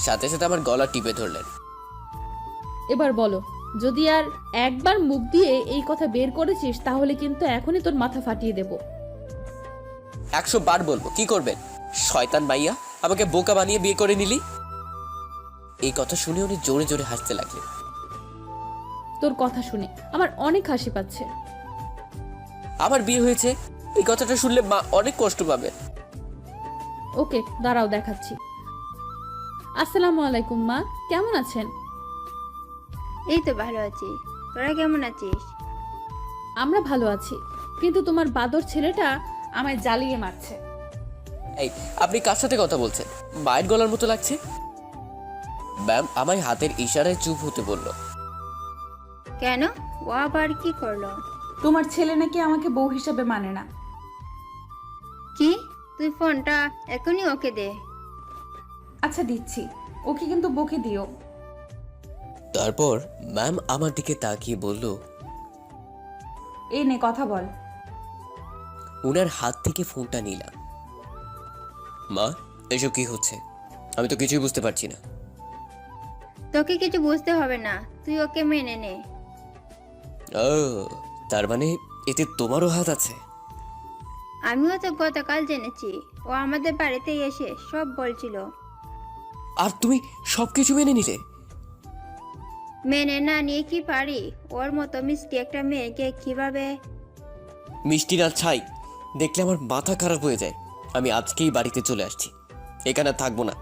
সাথে সাথে আমার গলা টিপে ধরলেন। এবার বলো, যদি আর একবার মুখ দিয়ে এই কথা বের করেছিস তাহলে কিন্তু এখনই তোর মাথা ফাটিয়ে দেব। 100 বার বলবো, কি করবেন? শয়তান মাইয়া, আমাকে বোকা বানিয়ে বিয়ে করে নিলি। এই কথা শুনে উনি জোরে জোরে হাসতে লাগলেন। তোর কথা শুনে আমার অনেক হাসি পাচ্ছে। আমার বিয়ে হয়েছে, এই কথাটা শুনলে মা অনেক কষ্ট পাবে। ওকে, দাঁড়াও দেখাচ্ছি। আসসালামু আলাইকুম মা, কেমন আছেন? এই তো ভালো আছি, তোরা কেমন আছিস? আমরা ভালো আছি, কিন্তু তোমার বাদর ছেলেটা আমায় জ্বালিয়ে মারছে। এই, আপনি কার সাথে কথা বলছেন? মায়ের গলার মতো লাগছে। ম্যাম আমায় হাতের ইশারায় চুপ হতে বলল। কেন, ও আবার কি করলো? তোমার ছেলে নাকি আমাকে বউ হিসেবে মানে না। কি? তুই ফোনটা এখনই ওকে দে। আচ্ছা দিচ্ছি, ওকে কিন্তু বকে দিও। তারপর ম্যাম আমার দিকে তাকিয়ে বলল, এই নে কথা বল। ওনার হাত থেকে ফোনটা নিলাম। মা, এসব কি হচ্ছে? আমি তো কিছুই বুঝতে পারছি না। তোকে কিছু বুঝতে হবে না, তুই ওকে মেনে নে। ও, তার মানে এতে তোমারও হাত আছে? আমিও তো গতকাল জেনেছি। ও আমাদের বাড়িতে এসে সব বলছিল। আর তুমি সবকিছু মেনে নিলে? মেনে না নিয়ে কি পারি? ওর মতো মিষ্টি একটা মেয়েকে কিভাবে? মিষ্টি না ছাই দেখলে আমার মাথা খারাপ হয়ে যায়। আমি আজকেই বাড়িতে চলে আসছি, এখানে আর থাকবো না।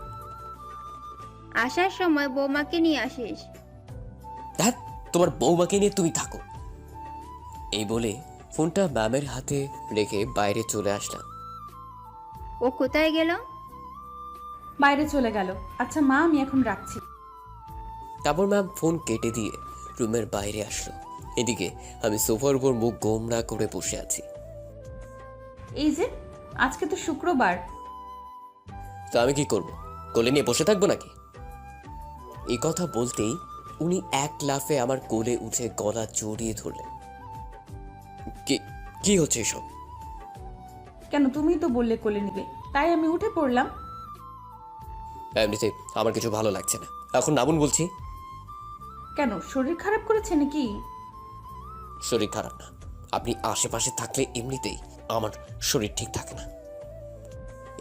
আসার সময় বৌমাকে নিয়ে আসিস। ধ্যাৎ, তোমার বৌমাকে নিয়ে তুমি থাকো। এই বলে ফোনটা ম্যামের হাতে রেখে বাইরে চলে আসলাম। ও কোথায় গেল? বাইরে চলে গেল। আচ্ছা মা, আমি এখন রাখছি। তারপর ম্যাম ফোন কেটে দিয়ে রুমের বাইরে আসলো। এদিকে আমি সোফার উপর মুখ গোমড়া করে বসে আছি। এই যে, আজকে তো শুক্রবার। তো আমি কি করব? কোলে নিয়ে বসে থাকবো নাকি? এই কথা বলতেই উনি এক লাফে আমার কোলে উঠে গলা জড়িয়ে ধরলেন। কি কি হচ্ছে এসব? কেন, তুমিই তো বললে কোলে নিবে, তাই আমি উঠে পড়লাম। এমনিতে আমার কিছু ভালো লাগছে না, এখন নামুন বলছি। কেন, শরীর খারাপ করেছে নাকি? শরীর খারাপ না, আপনি আশেপাশে থাকলে এমনিতেই আমার শরীর ঠিক থাকে না।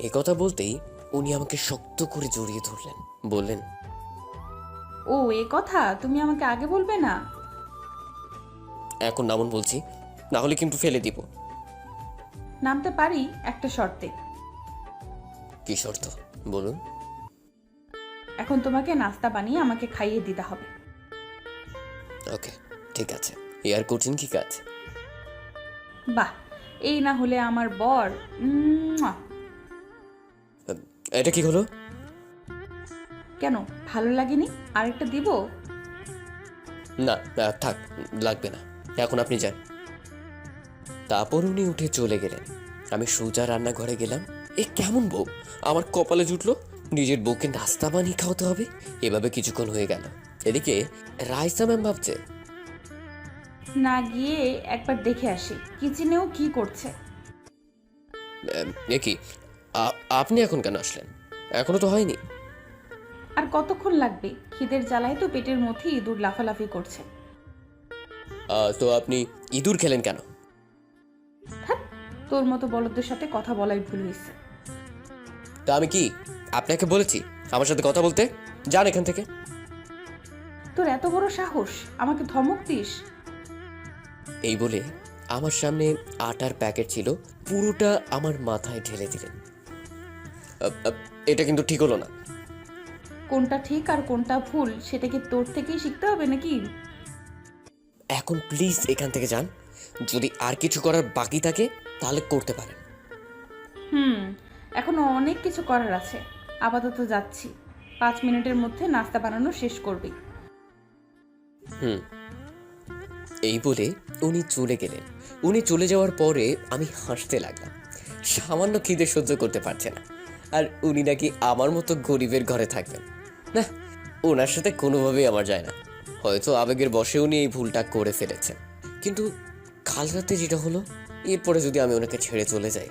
এই কথা বলতেই উনি আমাকে শক্ত করে জড়িয়ে ধরলেন, বললেন, ও এ কথা, তুমি আমাকে আগে বলবে না? এখন নামুন বলছি, না হলে কিন্তু ফেলে দিব। নামতে পারি একটা শর্তে। কি শর্ত বলুন? এখন তোমাকে নাস্তা বানিয়ে আমাকে খাইয়ে দিতে হবে। ওকে, ঠিক আছে, এর কঠিন কি কাজ? বাহ, এই না হলে আমার বর। এটা কি হলো? কেন, ভালো লাগেনি? আরেকটা দিব? না থাক, লাগবে না, এখন আপনি যান। তারপর উনি উঠে চলে গেলেন। আমি সোজা রান্নাঘরে গেলাম। এ কেমন বউ আমার কপালে জুটলো, নিজের বউকে নাস্তা বানিয়ে খাওয়াতে হবে। এভাবে কিছুক্ষণ হয়ে গেল। এদিকে রাইসা ম্যাম ভাবছে, না গিয়ে একবার দেখে আসি কিচেনেও কি করছে। এ কি, আপনি এখন কেন আসলেন? এখনো তো হয়নি। আর কতক্ষণ লাগবে? খিদের জ্বালায় তো পেটের মধ্যে ইঁদুর লাফালাফি করছে। তো আপনি ইঁদুর খেলেন কেন? হ্যাঁ, তোর মতো বলদের সাথে কথা বলাই ভুল হয়েছে। তা আমি কি আপনাকে বলেছি আমার সাথে কথা বলতে? যান এখান থেকে। তোর এত বড় সাহস, আমাকে ধমক দিস? এই বলে আমার সামনে আটার প্যাকেট ছিল, পুরোটা আমার মাথায় ঢেলে দিলেন। এটা কিন্তু ঠিক হলো না। কোনটা ঠিক আর কোনটা ভুল সেটা কি তোর থেকেই শিখতে হবে নাকি? এখন প্লিজ এখান থেকে যান। যদি আর কিছু করার বাকি থাকে তাহলে করতে পারেন। এখনো অনেক কিছু করার আছে। আপাতত যাচ্ছি, 5 মিনিটের মধ্যে নাস্তা বানানো শেষ করবি। এই বলে উনি চলে গেলেন। উনি চলে যাওয়ার পরে আমি হাসতে লাগলাম। সামান্য খিদে সহ্য করতে পারছে না, আর উনি নাকি আমার মতো গরিবের ঘরে থাকবেন। না, ওনার সাথে কোনোভাবেই আমার যায় না। হয়তো আবেগের বশে উনি এই ভুলটা করে ফেলেছেন। কিন্তু কাল রাতে যেটা হলো, এরপরে যদি আমি ওনাকে ছেড়ে চলে যাই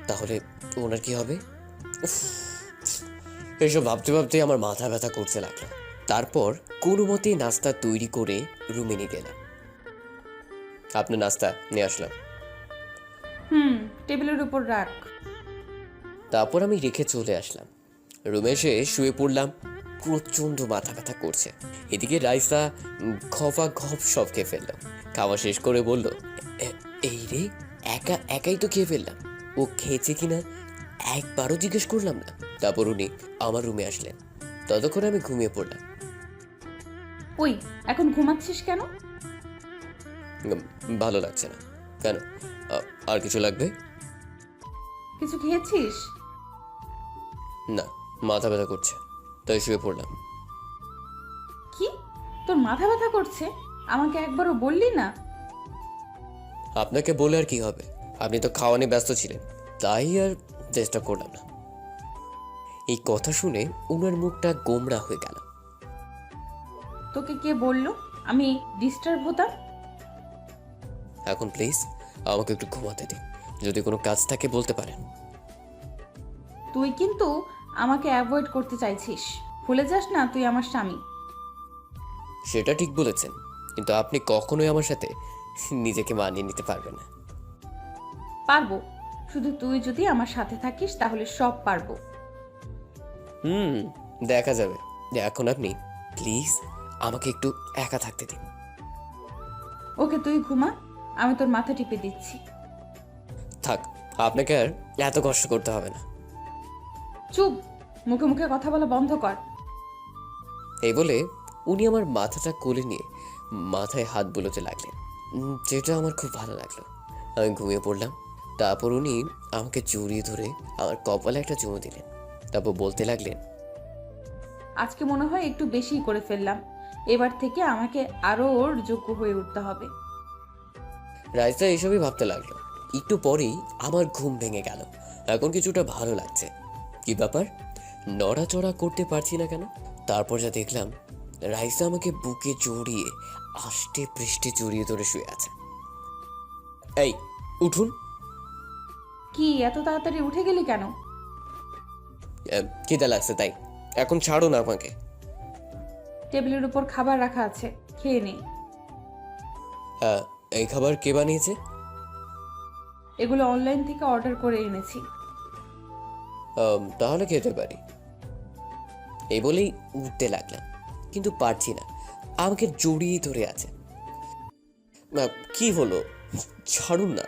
তাহলে ওনার কি হবে? উফ, এসব ভাবতে ভাবতে আমার মাথা ব্যথা করতে লাগলো। তারপর কোনো মতেই নাস্তা তৈরি করে রুমে নিয়ে গেলাম। আপনার নাস্তা নিয়ে আসলাম। টেবিলের উপর রাখ। তারপর আমি রেখে চলে আসলাম। রুমে এসে শুয়ে পড়লাম। প্রচণ্ড মাথা ব্যথা করছে। এদিকে রাইসা খফা খপ সব খেয়ে ফেললাম। খাওয়া শেষ করে বলল, এই রে, একাই তো খেয়ে ফেললাম, ও খেয়েছে কিনা একবারও জিজ্ঞেস করলাম না। তারপর উনি আমার রুমে আসলেন। ততক্ষণ আমি ঘুমিয়ে পড়লাম। ওই, এখন ঘুমাচ্ছিস কেন? ভালো লাগছে না। কেন, আর কিছু লাগবে? কিছু খেয়েছিস? না, মাথা ব্যথা করছে, তাই শুয়ে পড়লাম। কি, তোর মাথা ব্যথা করছে? আমাকে একবারও বললি না? আপনাকে বলে আর কি হবে, আপনি তো খাওয়া নিয়ে ব্যস্ত ছিলেন, তাই আর চেষ্টা করলাম না। এই কথা শুনে উনার মুখটা গোমড়া হয়ে গেল। তোকে কে বললো আমি ডিস্টার্ব হতাম? এখন প্লিজ আমাকে একটু ঘুমাতে দিন, যদি কোনো কাজ থাকে বলতে পারেন। তুই কিন্তু আমাকে অ্যাভয়েড করতে চাইছিস। ভুলে যাস না তুই আমার স্বামী। সেটা ঠিক বলেছেন, কিন্তু আপনি কখনোই আমার সাথে নিজেকে মানিয়ে নিতে পারবে না। পারবো, শুধু তুই যদি আমার সাথে থাকিস তাহলে সব পারবো। হুম, দেখা যাবে। এখন আপনি প্লিজ আমাকে একটু একা থাকতে দিন। ওকে, তুই ঘুমা, আমি তোর মাথা টিপে দিচ্ছি। থাক, আপনাকে আর এত কষ্ট করতে হবে না। চুপ, মুখে মুখে কথা বলা বন্ধ কর। এই বলে উনি আমার মাথাটা কোলে নিয়ে মাথায় হাত বুলোতে লাগলেন, যেটা আমার খুব ভালো লাগলো। আমি ঘুমিয়ে পড়লাম। তারপর উনি আমাকে জড়িয়ে ধরে আমার কপালে একটা চুমু দিলেন। তারপর বলতে লাগলেন, আজকে মনে হয় একটু বেশিই করে ফেললাম, এবার থেকে আমাকে আরো ওর যোগ্য হয়ে উঠতে হবে। রাইসা এসবই ভাবতে লাগলো। একটু পরেই আমার ঘুম ভেঙে গেল। এখন কিছুটা ভালো লাগছে। কি ব্যাপার, নড়াচড়া করতে পারছি না কেন? তারপর যা দেখলাম, রাইসা আমাকে বুকে জড়িয়ে আষ্টে পৃষ্ঠে জড়িয়ে ধরে শুয়ে আছে। এই উঠুন। কি এত তাড়াতাড়ি উঠে গেলি কেন? খিদে লাগছে তাই। এখন ছাড়ুন আমাকে। টেবিলের উপর খাবার রাখা আছে, খেয়ে নে। হ্যাঁ, এই খাবার কে বানিয়েছে? এগুলো অনলাইন থেকে অর্ডার করে এনেছি। তাহলে খেতে পারি। এই বলেই উঠতে লাগলাম, কিন্তু পারছি না, আমাকে জড়িয়ে ধরে আছে। কি হলো, ছাড়ুন না।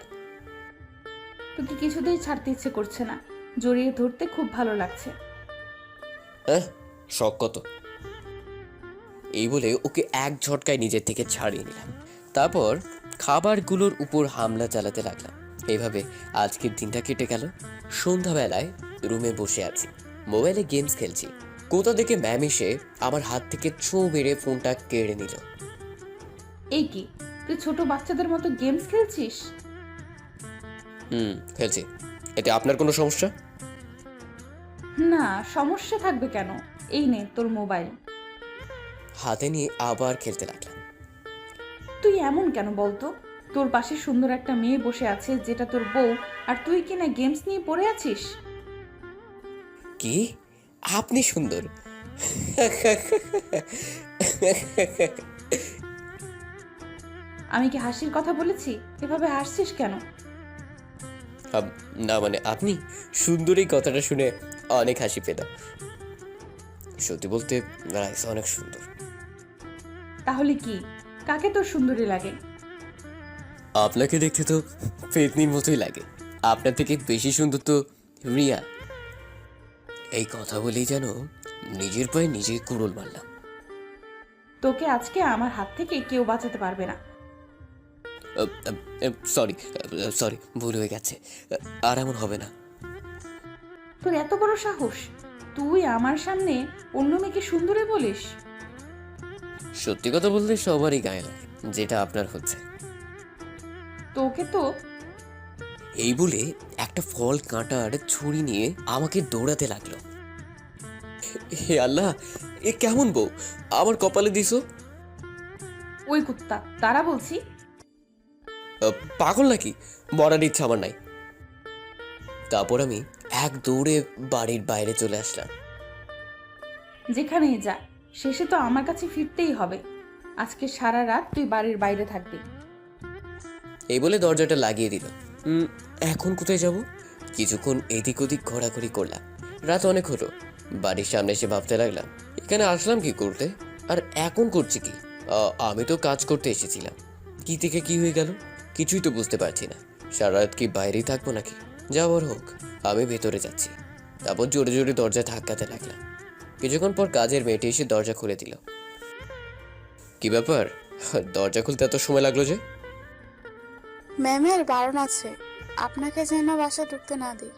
তোকে কিছুতেই ছাড়তে ইচ্ছে করছে না, জড়িয়ে ধরতে খুব ভালো লাগছে। হ্যাঁ, শখ কত। এই বলে ওকে এক ঝটকায় নিজের থেকে ছাড়িয়ে নিলাম। তারপর খাবারগুলোর উপর হামলা চালাতে লাগলাম। এইভাবে আজকের দিনটা কেটে গেল। সন্ধ্যাবেলায় রুমে বসে আছি, মোবাইলে গেমস খেলছি। কোথা থেকে ম্যাম এসে আমার হাত থেকে ছোঁ মেরে ফোনটা কেড়ে নিল। এই কি, তুই ছোট বাচ্চাদের মতো গেমস খেলছিস? খেলছি। এতে আপনার কোনো সমস্যা? না, সমস্যা থাকবে কেন? এই নে তোর মোবাইল। হাতে নিয়ে আবার খেলতে লাগলাম। তুই এমন কেন বলতো? তোর পাশে সুন্দর একটা মেয়ে বসে আছে যেটা তোর বউ, আর তুই কিনা গেমস নিয়ে পড়ে আছিস। কি আপনি সুন্দর? আমি কি হাসির কথা বলেছি? এভাবে হাসছিস কেন? না মানে আপনি সুন্দর, এই কথাটা শুনে অনেক হাসি পেলাম। সত্যি বলতে রাইসা অনেক সুন্দর। তাহলে কি, কাকে তোর সুন্দরী লাগে? আপনাকে দেখতে তো পেতনির মতোই লাগে। আপনার থেকে বেশি সুন্দর তো রিয়া। এই কথা বলেই যেন নিজের পায়ে নিজে কুড়োল মারলাম। তোকে আজকে আমার হাত থেকে কেউ বাঁচাতে পারবে না। সরি সরি, ভুল হয়ে গেছে। আর এমন হবে না। তোর এত বড় সাহস, তুই আমার সামনে অন্য মেয়েকে সুন্দরী বলিস? সত্যি কথা বলতে সবারই গায়ে লাগে, যেটা আপনার হচ্ছে। তোকে তো। এই বলে একটা ফল কাঁটার ছুরি নিয়ে আমাকে দৌড়াতে লাগলো। হে আল্লাহ, এ কেমন বউ আমার কপালে দিছো? ওই কুত্তা, তারা বলছি। পাগল নাকি? মরার ইচ্ছা আমার নাই। তারপর আমি এক দৌড়ে বাড়ির বাইরে চলে আসলাম। যেখানেই যা, শেষে তো আমার কাছে ফিরতেই হবে। আজকে সারা রাত তুই বাড়ির বাইরে থাকবি। এই বলে দরজাটা লাগিয়ে দিল। এখন কোথায় যাব? কিছুক্ষণ এদিক ওদিক ঘোরাঘুরি করলাম। রাত অনেক হলো। বাড়ির সামনে এসে ভাবতে লাগলাম, এখানে আসলাম কি করতে, আর এখন করছি কি? আমি তো কাজ করতে এসেছিলাম। কি থেকে কি হয়ে গেল কিছুই তো বুঝতে পারছি না। সারা রাত কি বাইরেই থাকবো নাকি? যাওয়ার হোক, আমি ভেতরে যাচ্ছি। তারপর জোরে জোরে দরজা ধাক্কাতে লাগলাম। কিছুক্ষণ পর কাজের মেয়েটি এসে দরজা খুলে দিল। কি ব্যাপার, দরজা খুলতে এত সময় লাগলো যে? ম্যামের বারণ আছে, আপনাকে যেন বাসা ঢুকতে না দিই।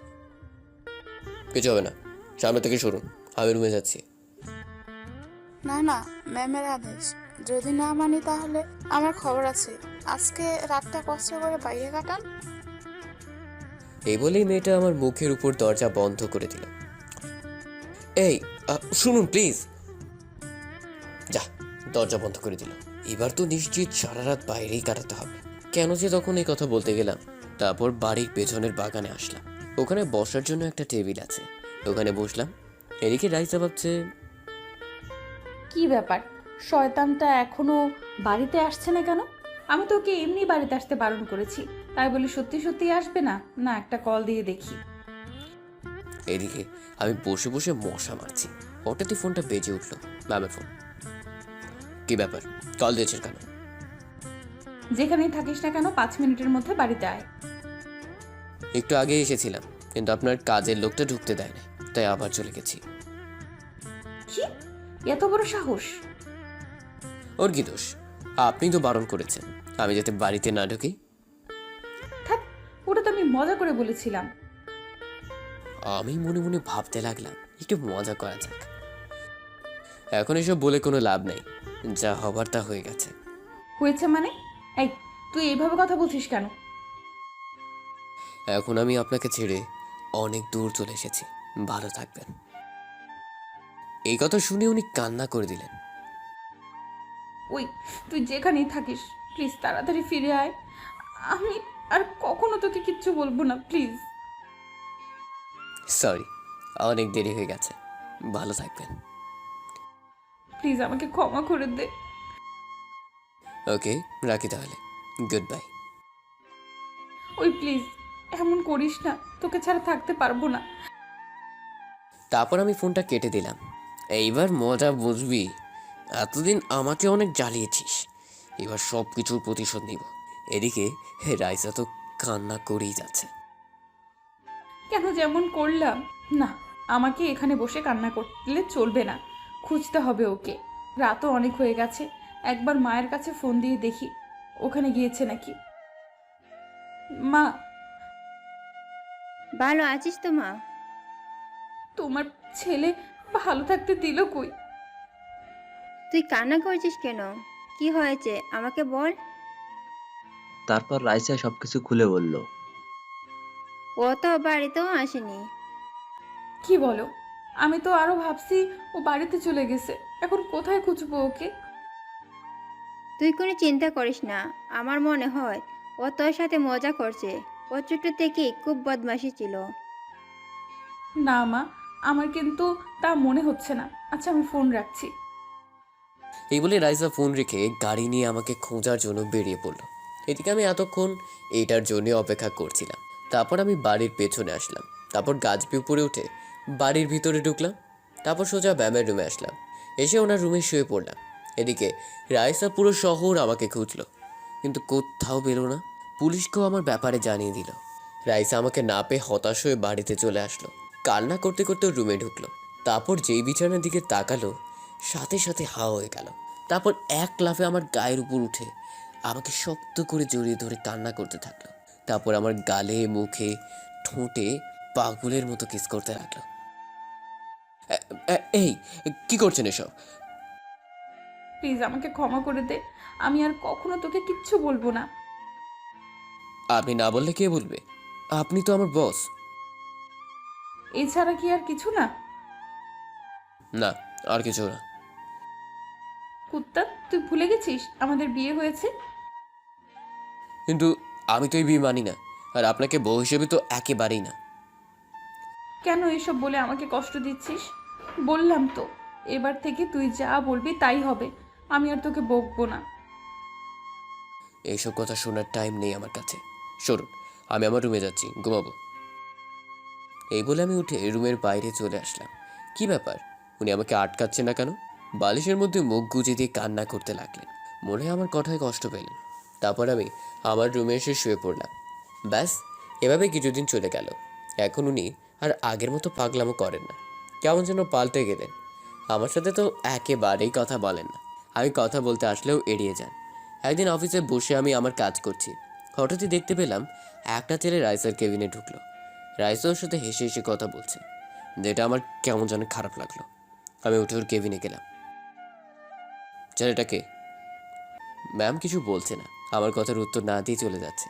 কিছু হবে না, সামনে থেকে সরুন, আমি রুমে যাচ্ছি। না না, ম্যামের আদেশ, যদি না মানি তাহলে আমার খবর আছে। আজকে রাতটা কষ্ট করে বাইরে কাটান। এই বলেই মেয়েটা আমার মুখের উপর দরজা বন্ধ করে দিল। এই শুনুন প্লিজ। যা, দরজা বন্ধ করে দিল। এবার তো নিশ্চিত সারা রাত বাইরেই কাটাতে হবে। কেন যে তখন এই কথা বলতে গেলাম। তারপর বাড়ির পেছনের বাগানে আসলাম। ওখানে বসার জন্য একটা টেবিল আছে, ওখানে বসলাম। এদিকে রাইসা ভাবছে, কি ব্যাপার, শয়তানটা এখনো বাড়িতে আসছে না কেন? আমি তোকে এমনি বাড়িতে আসতে বারণ করেছি, তাই বলি সত্যি সত্যি আসবে না? না, একটা কল দিয়ে দেখি। এদিকে আমি বসে বসে মশা মারছি, হঠাৎই ফোনটা বেজে উঠলো। ম্যামের ফোন। কি ব্যাপার, কল দিয়েছেন কেন? যেখানেই থাকিস না কেন 5 মিনিটের মধ্যে বাড়িতে আয়। একটু আগে এসেছিলাম, কিন্তু আপনার কাজের লোকটা ঢুকতে দেয় না, তাই আবার চলে গেছি। কি এত বড় সাহস? ওর কি দোষ? আপনি তো বারণ করেছেন আমি যাতে বাড়িতে না ঢুকি। থাক, ওটা তো আমি মজা করে বলেছিলাম। আমি মনে মনে ভাবতে লাগলাম একটু মজা করা যাক। এখন এসব বলে কোনো লাভ নেই, যা হবার তা হয়ে গেছে। হয়েছে মানে? এই, তুই এইভাবে কথা বলছিস কেন? এখন আমি আপনাকে ছেড়ে অনেক দূর চলে এসেছি, ভালো থাকবেন। এই কথা শুনে উনি কান্না করে দিলেন। ওই, তুই যেখানেই থাকিস প্লিজ তাড়াতাড়ি ফিরে আয়। আমি আর কখনো তোকে কিচ্ছু বলবো না, প্লিজ। সরি, অনেক দেরি হয়ে গেছে, ভালো থাকবেন। প্লিজ আমাকে ক্ষমা করে দে। ওকে, রাখি তাহলে, গুড বাই। ওই প্লিজ, এমন করিস না, তোকে ছাড়া থাকতে পারবো না। তারপর আমি ফোনটা কেটে দিলাম। এইবার মজা বুঝবি, এতদিন আমাকে অনেক জ্বালিয়েছিস, এবার সব কিছুর প্রতিশোধ নিব। এদিকে রাইসা তো কান্না করেই যাচ্ছে। কেন যেমন করলাম? না, আমাকে এখানে বসে কান্না করলে চলবে না, খুঁজতে হবে ওকে। রাতও অনেক হয়ে গেছে, একবার মায়ের কাছে ফোন দিয়ে দেখি ওখানে গিয়েছে নাকি। মা, ভালো আছিস তো মা? তোমার ছেলে ভালো থাকতে দিল কই? তুই কান্না করছিস কেন? কি হয়েছে আমাকে বল। তারপর রাইসা সবকিছু খুলে বলল। ও তো বাড়িতেও আসেনি। কি বলো? আমি তো আরো ভাবছি ও বাড়িতে চলে গেছে, এখন কোথায় খুঁজবো ওকে? তুই কোনো চিন্তা করিস না, আমার মনে হয় ও তোর সাথে মজা করছে। ও ছোট থেকেই খুব বদমাশি ছিল। না মা, আমার কিন্তু তা মনে হচ্ছে না। আচ্ছা, আমি ফোন রাখছি। এই বলে রাইসা ফোন রেখে গাড়ি নিয়ে আমাকে খোঁজার জন্য বেরিয়ে পড়লো। এদিকে আমি এতক্ষণ এইটার জন্য অপেক্ষা করছিলাম। তারপর আমি বাড়ির পেছনে আসলাম, তারপর গাছবি উপরে উঠে বাড়ির ভিতরে ঢুকলাম, তারপর সোজা ব্যামের রুমে আসলাম। এসে ওনার রুমে শুয়ে পড়লাম। এদিকে রাইসা পুরো শহর আমাকে খুঁজলো, কিন্তু কোথাও পেলো না। পুলিশকেও আমার ব্যাপারে জানিয়ে দিল। রাইসা আমাকে না পেয়ে হতাশ হয়ে বাড়িতে চলে আসলো, কান্না করতে করতে রুমে ঢুকলো। তারপর যেই বিছানার দিকে তাকালো, সাথে সাথে হা হয়ে গেল। তারপর এক লাফে আমার গায়ের উপর উঠে আমাকে শক্ত করে জড়িয়ে ধরে কান্না করতে থাকলো। তারপর আমার গালে, মুখে, ঠোঁটে পাগলের মতো কিস করতে লাগলো। এই কি করছেন এসব? প্লিজ আমাকে ক্ষমা করে দে, আমি আর কখনো তোকে কিচ্ছু বলবো না। আপনি না বললে কে বলবে? আপনি তো আমার বস। এছাড়া কি আর কিছু না? না, আর কিছু না। কুত্তা, তুই ভুলে গেছিস আমাদের বিয়ে হয়েছে? কিন্তু আমি তো এই বিয়ে মানি না, আর আপনাকে বউ হিসেবে তো একেবারেই না। কেন এসব বলে আমাকে কষ্ট দিচ্ছিস? বললাম তো, এবার থেকে তুই যা বলবি তাই হবে, আমি আর তোকে বকবো না। এইসব কথা শোনার টাইম নেই আমার কাছে। সরুন, আমি আমার রুমে যাচ্ছি, ঘুমাবো। এই বলে আমি উঠে রুমের বাইরে চলে আসলাম। কি ব্যাপার, উনি আমাকে আটকাচ্ছেন না কেন? বালিশের মধ্যে মুখ গুজে দিয়ে কান্না করতে লাগলেন, মনে হয় আমার কথায় কষ্ট পেলেন। তারপর আমি আমার রুমে এসে শুয়ে পড়লাম। ব্যাস, এভাবে কিছুদিন চলে গেল। এখন উনি আর আগের মতো পাগলামো করেন না, কেমন যেন পাল্টে গেলেন। আমার সাথে তো একেবারেই কথা বলেন না, আমি কথা বলতে আসলেও এড়িয়ে যান। একদিন অফিসে বসে আমি আমার কাজ করছি, হঠাৎই দেখতে পেলাম একটা ছেলে রাইসার কেবিনে ঢুকলো। রাইসা ওর সাথে হেসে হেসে কথা বলছে, যেটা আমার কেমন যেন খারাপ লাগলো। আমি উঠে ওর কেবিনে গেলাম। ছেলেটাকে ম্যাম কিছু বলছে না, আমার কথার উত্তর না দিয়ে চলে যাচ্ছে।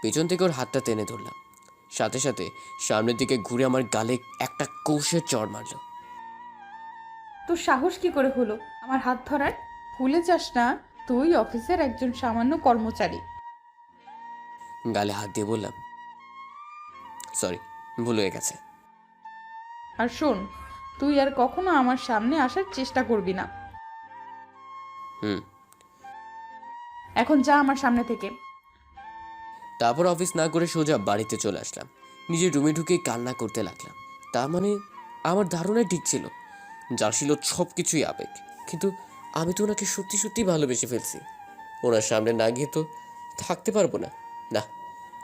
পিছন থেকে ওর হাতটা টেনে ধরলাম, সাথে সাথে সামনের দিকে ঘুরে আমার গালে একটা কৌশের চড় মারলো। তোর সাহস কি করে হলো আমার হাত ধরার? ভুলে যাস না, তুই অফিসের একজন সামান্য কর্মচারী। গালে হাত দিয়ে বললাম, সরি, ভুল হয়ে গেছে। আর শোন, তুই আর কখনো আমার সামনে আসার চেষ্টা করবি না। হুম। এখন যা আমার সামনে থেকে। তারপর অফিস না করে সোজা বাড়িতে চলে আসলাম। নিজের রুমে ঢুকে কান্না করতে লাগলাম। তার মানে আমার ধারণায় ঠিক ছিল, যা ছিল সব কিছুই আবেগ। কিন্তু আমি তো ওনাকে সত্যি সত্যি ভালোবেসে ফেলছি। ওনার সামনে না গিয়ে তো থাকতে পারবো না। না,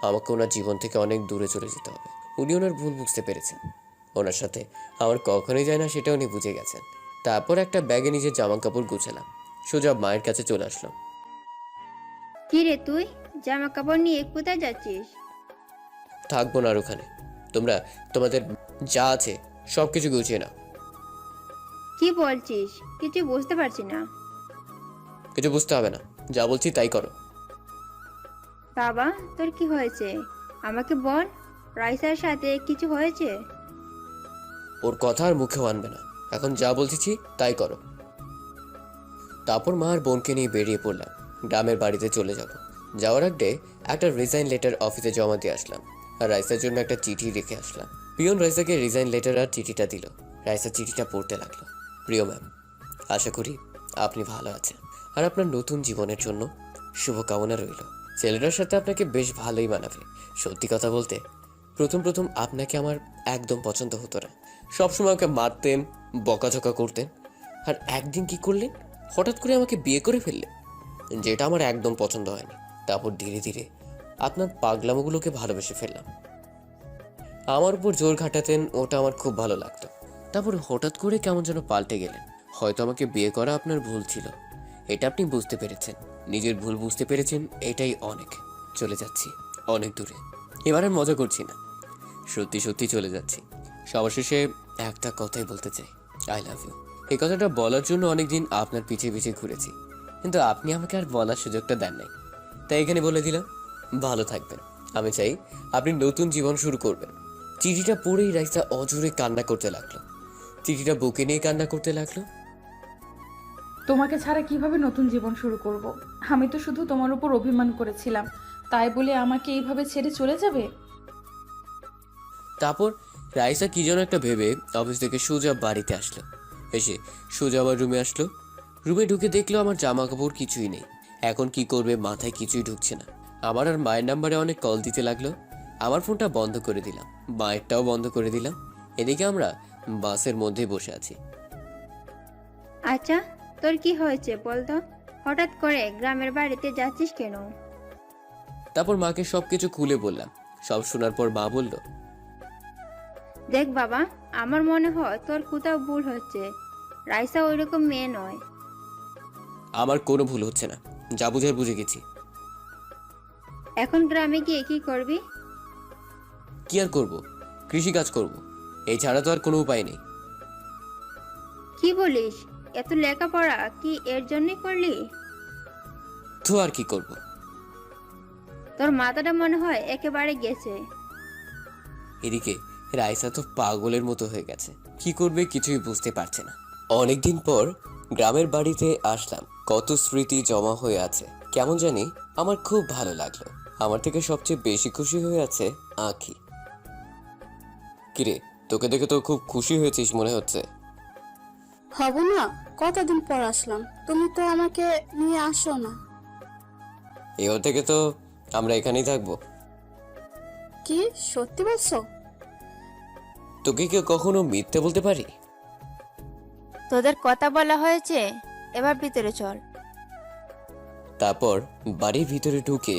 আমাকে ওনার জীবন থেকে অনেক দূরে চলে যেতে হবে। উনি ওনার ভুল বুঝতে পেরেছেন। ওনার সাথে আমার কখনোই যায় না, সেটা উনি বুঝে গেছেন। তারপর একটা ব্যাগে নিজের জামা কাপড় গুছালাম, সোজা মায়ের কাছে চলে আসলাম। কি রে তুই জামা কাপড় নিয়ে কোথায় যাচ্ছিস? থাকবো না আর ওখানে। তোমরা তোমাদের যা আছে সব কিছু গুছিয়ে নাও। কি বলছিস? কিছু বুঝতে পারছি না। কিছু বুঝতে হবে না, যা বলছি তাই করো। বাবা, তোর কি হয়েছে? আমাকে বল। রাইসার সাথে কিছু হয়েছে? ওর কথা আর মুখেও আনবে না। এখন যা বলছি তাই করো। তারপর মা আর বোনকে নিয়ে বেরিয়ে পড়লাম। গ্রামের বাড়িতে চলে যাব। যাওয়ার আগে একটা রিজাইন লেটার অফিসে জমা দিয়ে আসলাম, আর রাইসার জন্য একটা চিঠি রেখে আসলাম। পিয়ন রাইসাকে রিজাইন লেটার আর চিঠিটা দিল। রাইসা চিঠিটা পড়তে লাগলো। প্রিয় ম্যাম, আশা করি আপনি ভালো আছেন, আর আপনার নতুন জীবনের জন্য শুভকামনা রইল। ছেলেটার সাথে আপনাকে বেশ ভালোই মানাবে। সত্যি কথা বলতে, প্রথম আপনাকে আমার একদম পছন্দ হতো না। সবসময় আমাকে মারতেন, বকাঝকা করতেন। আর একদিন কি করলেন, হঠাৎ করে আমাকে বিয়ে করে ফেললেন, যেটা আমার একদম পছন্দ হয়নি। তারপর ধীরে ধীরে আপনার পাগলামোগুলোকে ভালোবেসে ফেললাম। আমার উপর জোর ঘাটাতেন, ওটা আমার খুব ভালো লাগতো। তারপর হঠাৎ করে কেমন যেন পাল্টে গেলেন। হয়তো আমাকে বিয়ে করা আপনার ভুল ছিল, এটা আপনি বুঝতে পেরেছেন। নিজের ভুল বুঝতে পেরেছেন, এটাই অনেক। চলে যাচ্ছি অনেক দূরে। এবার আর মজা করছি না, সত্যি সত্যি চলে যাচ্ছি। সবার শেষে একটা কথাই বলতে চাই, আই লাভ ইউ। এই কথাটা বলার জন্য অনেকদিন আপনার পিছে পিছে ঘুরেছি, কিন্তু আপনি আমাকে আর বলার সুযোগটা দেন নাই। তাই এখানে বলে দিলাম, ভালো থাকবেন। আমি চাই আপনি নতুন জীবন শুরু করবেন। চিঠিটা পড়েই রাইসা অজোরে কান্না করতে লাগলো। চিঠিটা বুকে নিয়ে কান্না করতে লাগলো। তোমাকে ছাড়া কিভাবে নতুন জীবন শুরু করব? আমি তো শুধু তোমার উপর অভিমান করেছিলাম, তাই বলে আমাকে এইভাবে ছেড়ে চলে যাবে? তারপর রাইসা কি যেন একটা ভেবে অফিস থেকে সোজা বাড়িতে আসলো। এসে সোজা আবার রুমে আসলো। রুমে ঢুকে দেখলো আমার জামা কাপড় কিছুই নেই। এখন কি করবে মাথায় কিছুই ঢুকছে না। আমার আর মায়ের নাম্বারে অনেক কল দিতে লাগলো। আমার ফোনটা বন্ধ করে দিলাম, মায়েরটাও বন্ধ করে দিলাম। এদিকে আমরা বাসের মধ্যে বসে আছি। আচ্ছা, তোর কি হয়েছে বল তো? হঠাৎ করে গ্রামের বাড়িতে যাচ্ছিস কেন? তারপর মাকে সবকিছু খুলে বললাম। সব শোনার পর মা বলল, দেখ বাবা, আমার মনে হয় তোর কোথাও ভুল হচ্ছে। রাইসা ওইরকম মেয়ে নয়। আমার কোনো ভুল হচ্ছে না, যা বুঝে বুঝে গেছি। এখন গ্রামে গিয়ে কি করবি? কি আর করব, কৃষিকাজ করব, এই ছাড়া তো আর কোনো উপায় নেই। কি বলিস? এত লেখাপড়া কি এর জন্যই করলি? তো আর কি করব। তোর মাথাটা মনে হয় একেবারে গেছে। এদিকে রাইসা তো পাগলের মতো হয়ে গেছে, কি করবে কিছুই বুঝতে পারছে না। অনেকদিন পর গ্রামের বাড়িতে আসলাম। কত স্মৃতি জমা হয়ে আছে, কেমন জানি আমার খুব ভালো লাগলো। আমার থেকে সবচেয়ে বেশি খুশি হয়ে আছে আঁখি। কিরে, তোকে দেখে তো খুব খুশি হয়েছিস মনে হচ্ছে। হব না? কতদিন পর আসলাম, তুমি তো আমাকে নিয়ে আসো না। এবার থেকে তো আমরা এখানেই থাকবো। কি সত্যি বলছো? তোকে কি কখনো মিথ্যে বলতে পারি? তোদের কথা বলা হয়েছে, এবার ভিতরে চল। তারপর বাড়ির ভিতরে ঢুকে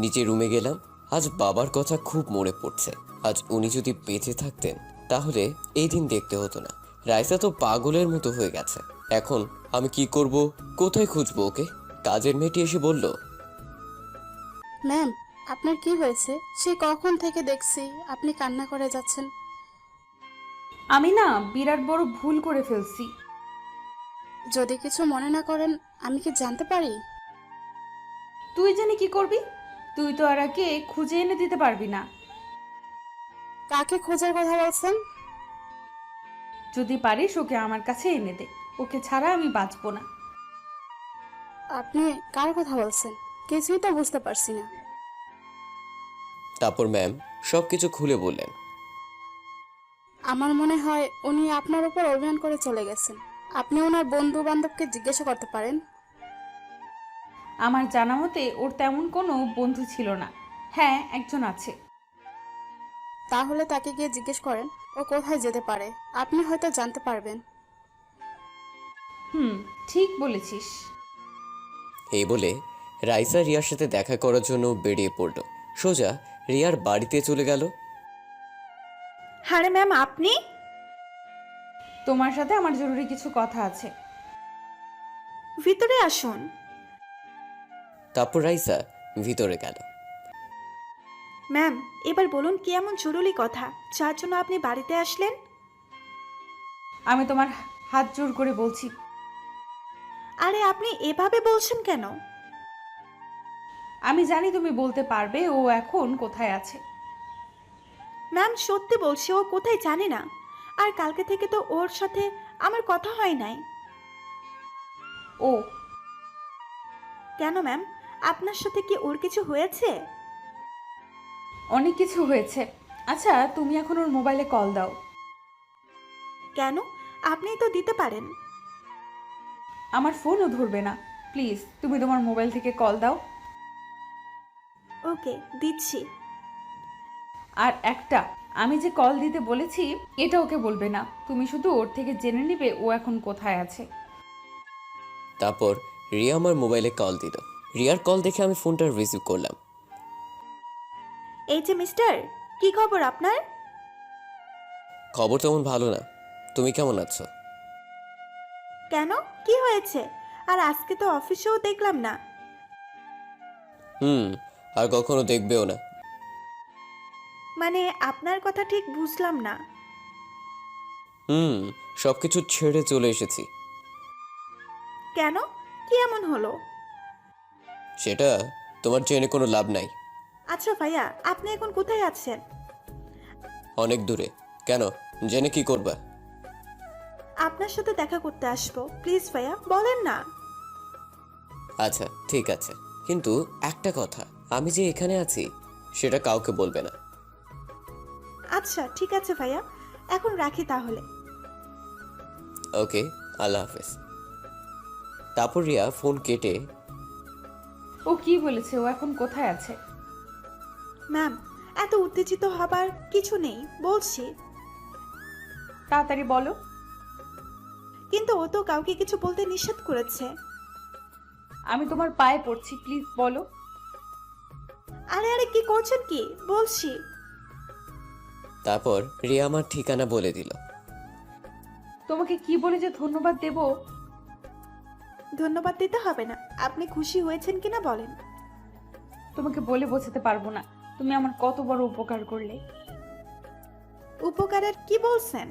নিচে রুমে গেলাম। আজ বাবার কথা খুব মনে পড়ছে। আজ উনি যদি বেঁচে থাকতেন তাহলে এই দিন দেখতে হতো না। রাইসা তো পাগলের মতো হয়ে গেছে। এখন আমি কি করব, কোথায় খুঁজবো ওকে? কাজের মেয়েটি এসে বলল, ম্যাম, আপনার কি হয়েছে? সে কখন থেকে দেখছি আপনি কান্না করে যাচ্ছেন। আমি না বিরাট বড় ভুল করে ফেলছি। যদি কিছু মনে না করেন, আমি কি জানতে পারি? তুই জানি কি করবি? তুই তো আর একে খুঁজে এনে দিতে পারবি না। কাকে খোঁজার কথা বলছেন? যদি পারিস ওকে আমার কাছে এনে দে, ওকে ছাড়া আমি বাঁচবো না। আপনি কার কথা বলছেন? কিছুই তো বুঝতে পারছি না। তারপর ম্যাম সবকিছু খুলে বললেন। আমার মনে হয় উনি আপনার উপর অভিমান করে চলে গেছেন। আপনি ওনার বন্ধু বান্ধবকে জিজ্ঞাসা করতে পারেন। আমার জানা মতে ওর তেমন কোনো বন্ধু ছিল না। হ্যাঁ, একজন আছে। তাহলে তাকে গিয়ে জিজ্ঞেস করেন ও কোথায় যেতে পারে, আপনি হয়তো জানতে পারবেন। ঠিক বলেছিস। এই বলে রাইসা রিয়ার সাথে দেখা করার জন্য বেরিয়ে পড়ল। সোজা রিয়ার বাড়িতে চলে গেল। আরে ম্যাম, আপনি? তোমার সাথে আমার জরুরি কিছু কথা আছে। ভিতরে আসুন। তারপর রাইসা ভিতরে গেল। ম্যাম, এবার বলুন কি এমন জরুরি কথা যার জন্য আপনি বাড়িতে আসলেন? আমি তোমার হাত জোর করে বলছি। আরে আপনি এভাবে বলছেন কেন? আমি জানি তুমি বলতে পারবে ও এখন কোথায় আছে। ম্যাম, সত্যি বলছি, ও কোথায় জানি না। আর কালকে থেকে তো ওর সাথে আমার কথা হয় নাই। ও কেন ম্যাম, আপনার সাথে কি ওর কিছু হয়েছে? অনেক কিছু হয়েছে। আচ্ছা, তুমি এখন ওর মোবাইলে কল দাও। কেন? আপনিই তো দিতে পারেন। আমার ফোনও ধরবে না। প্লিজ তুমি তোমার মোবাইল থেকে কল দাও। ওকে, দিচ্ছি। আর একটা, আমি যে কল দিতে বলেছি এটা ওকে বলবে না। তুমি শুধু ওর থেকে জেনে নিবে ও এখন কোথায় আছে। তারপর রিয়া আমার মোবাইলে কল দিল। রিয়ার কল দেখে আমি ফোনটা রিসিভ করলাম। এই যে মিস্টার, কি খবর আপনার? খবর তেমন ভালো না। তুমি কেমন আছো? কেন, কি হয়েছে? আর আজকে তো অফিসেও দেখলাম না। আর কখনো দেখবেও না। মানে আপনার কথা ঠিক বুঝলাম না। সবকিছু ছেড়ে চলে এসেছি। কেন, কি এমন হলো? সেটা তোমার জেনে কোনো লাভ নাই। আচ্ছা ভাইয়া, আপনি এখন কোথায় আছেন? অনেক দূরে। কেন, জেনে কি করবা? আপনার সাথে দেখা করতে আসবো। প্লিজ ভাইয়া, বলেন না। আচ্ছা ঠিক আছে, কিন্তু একটা কথা, আমি যে এখানে আছি সেটা কাউকে বলবে না। আচ্ছা ঠিক আছে ভাইয়া, এখন রাখি তাহলে। ওকে, আল্লাহ হাফেজ। তারপর রিয়া ফোন কেটে ও কি বলেছে ও এখন কোথায় আছে? ম্যাম, এত উত্তেজিত হবার কিছু নেই, বলছি। তাড়াতাড়ি বলো। কিন্তু ও তো কাউকে কিছু বলতে নিষেধ করেছে। আমি তোমার পায়ে পড়ছি, প্লিজ বলো। আরে আরে, কি করছেন কি, বলছি। তারপর রিয়া আমার ঠিকানা বলে দিল। তোমাকে কি বলে যে ধন্যবাদ দেব। ধন্যবাদ দিতে হবে না, আপনি খুশি হয়েছেন কিনা বলেন। তোমাকে বলে বোঝাতে পারবো না তুমি আমার কত বড় উপকার করলে। উপকারের কি বলছেন?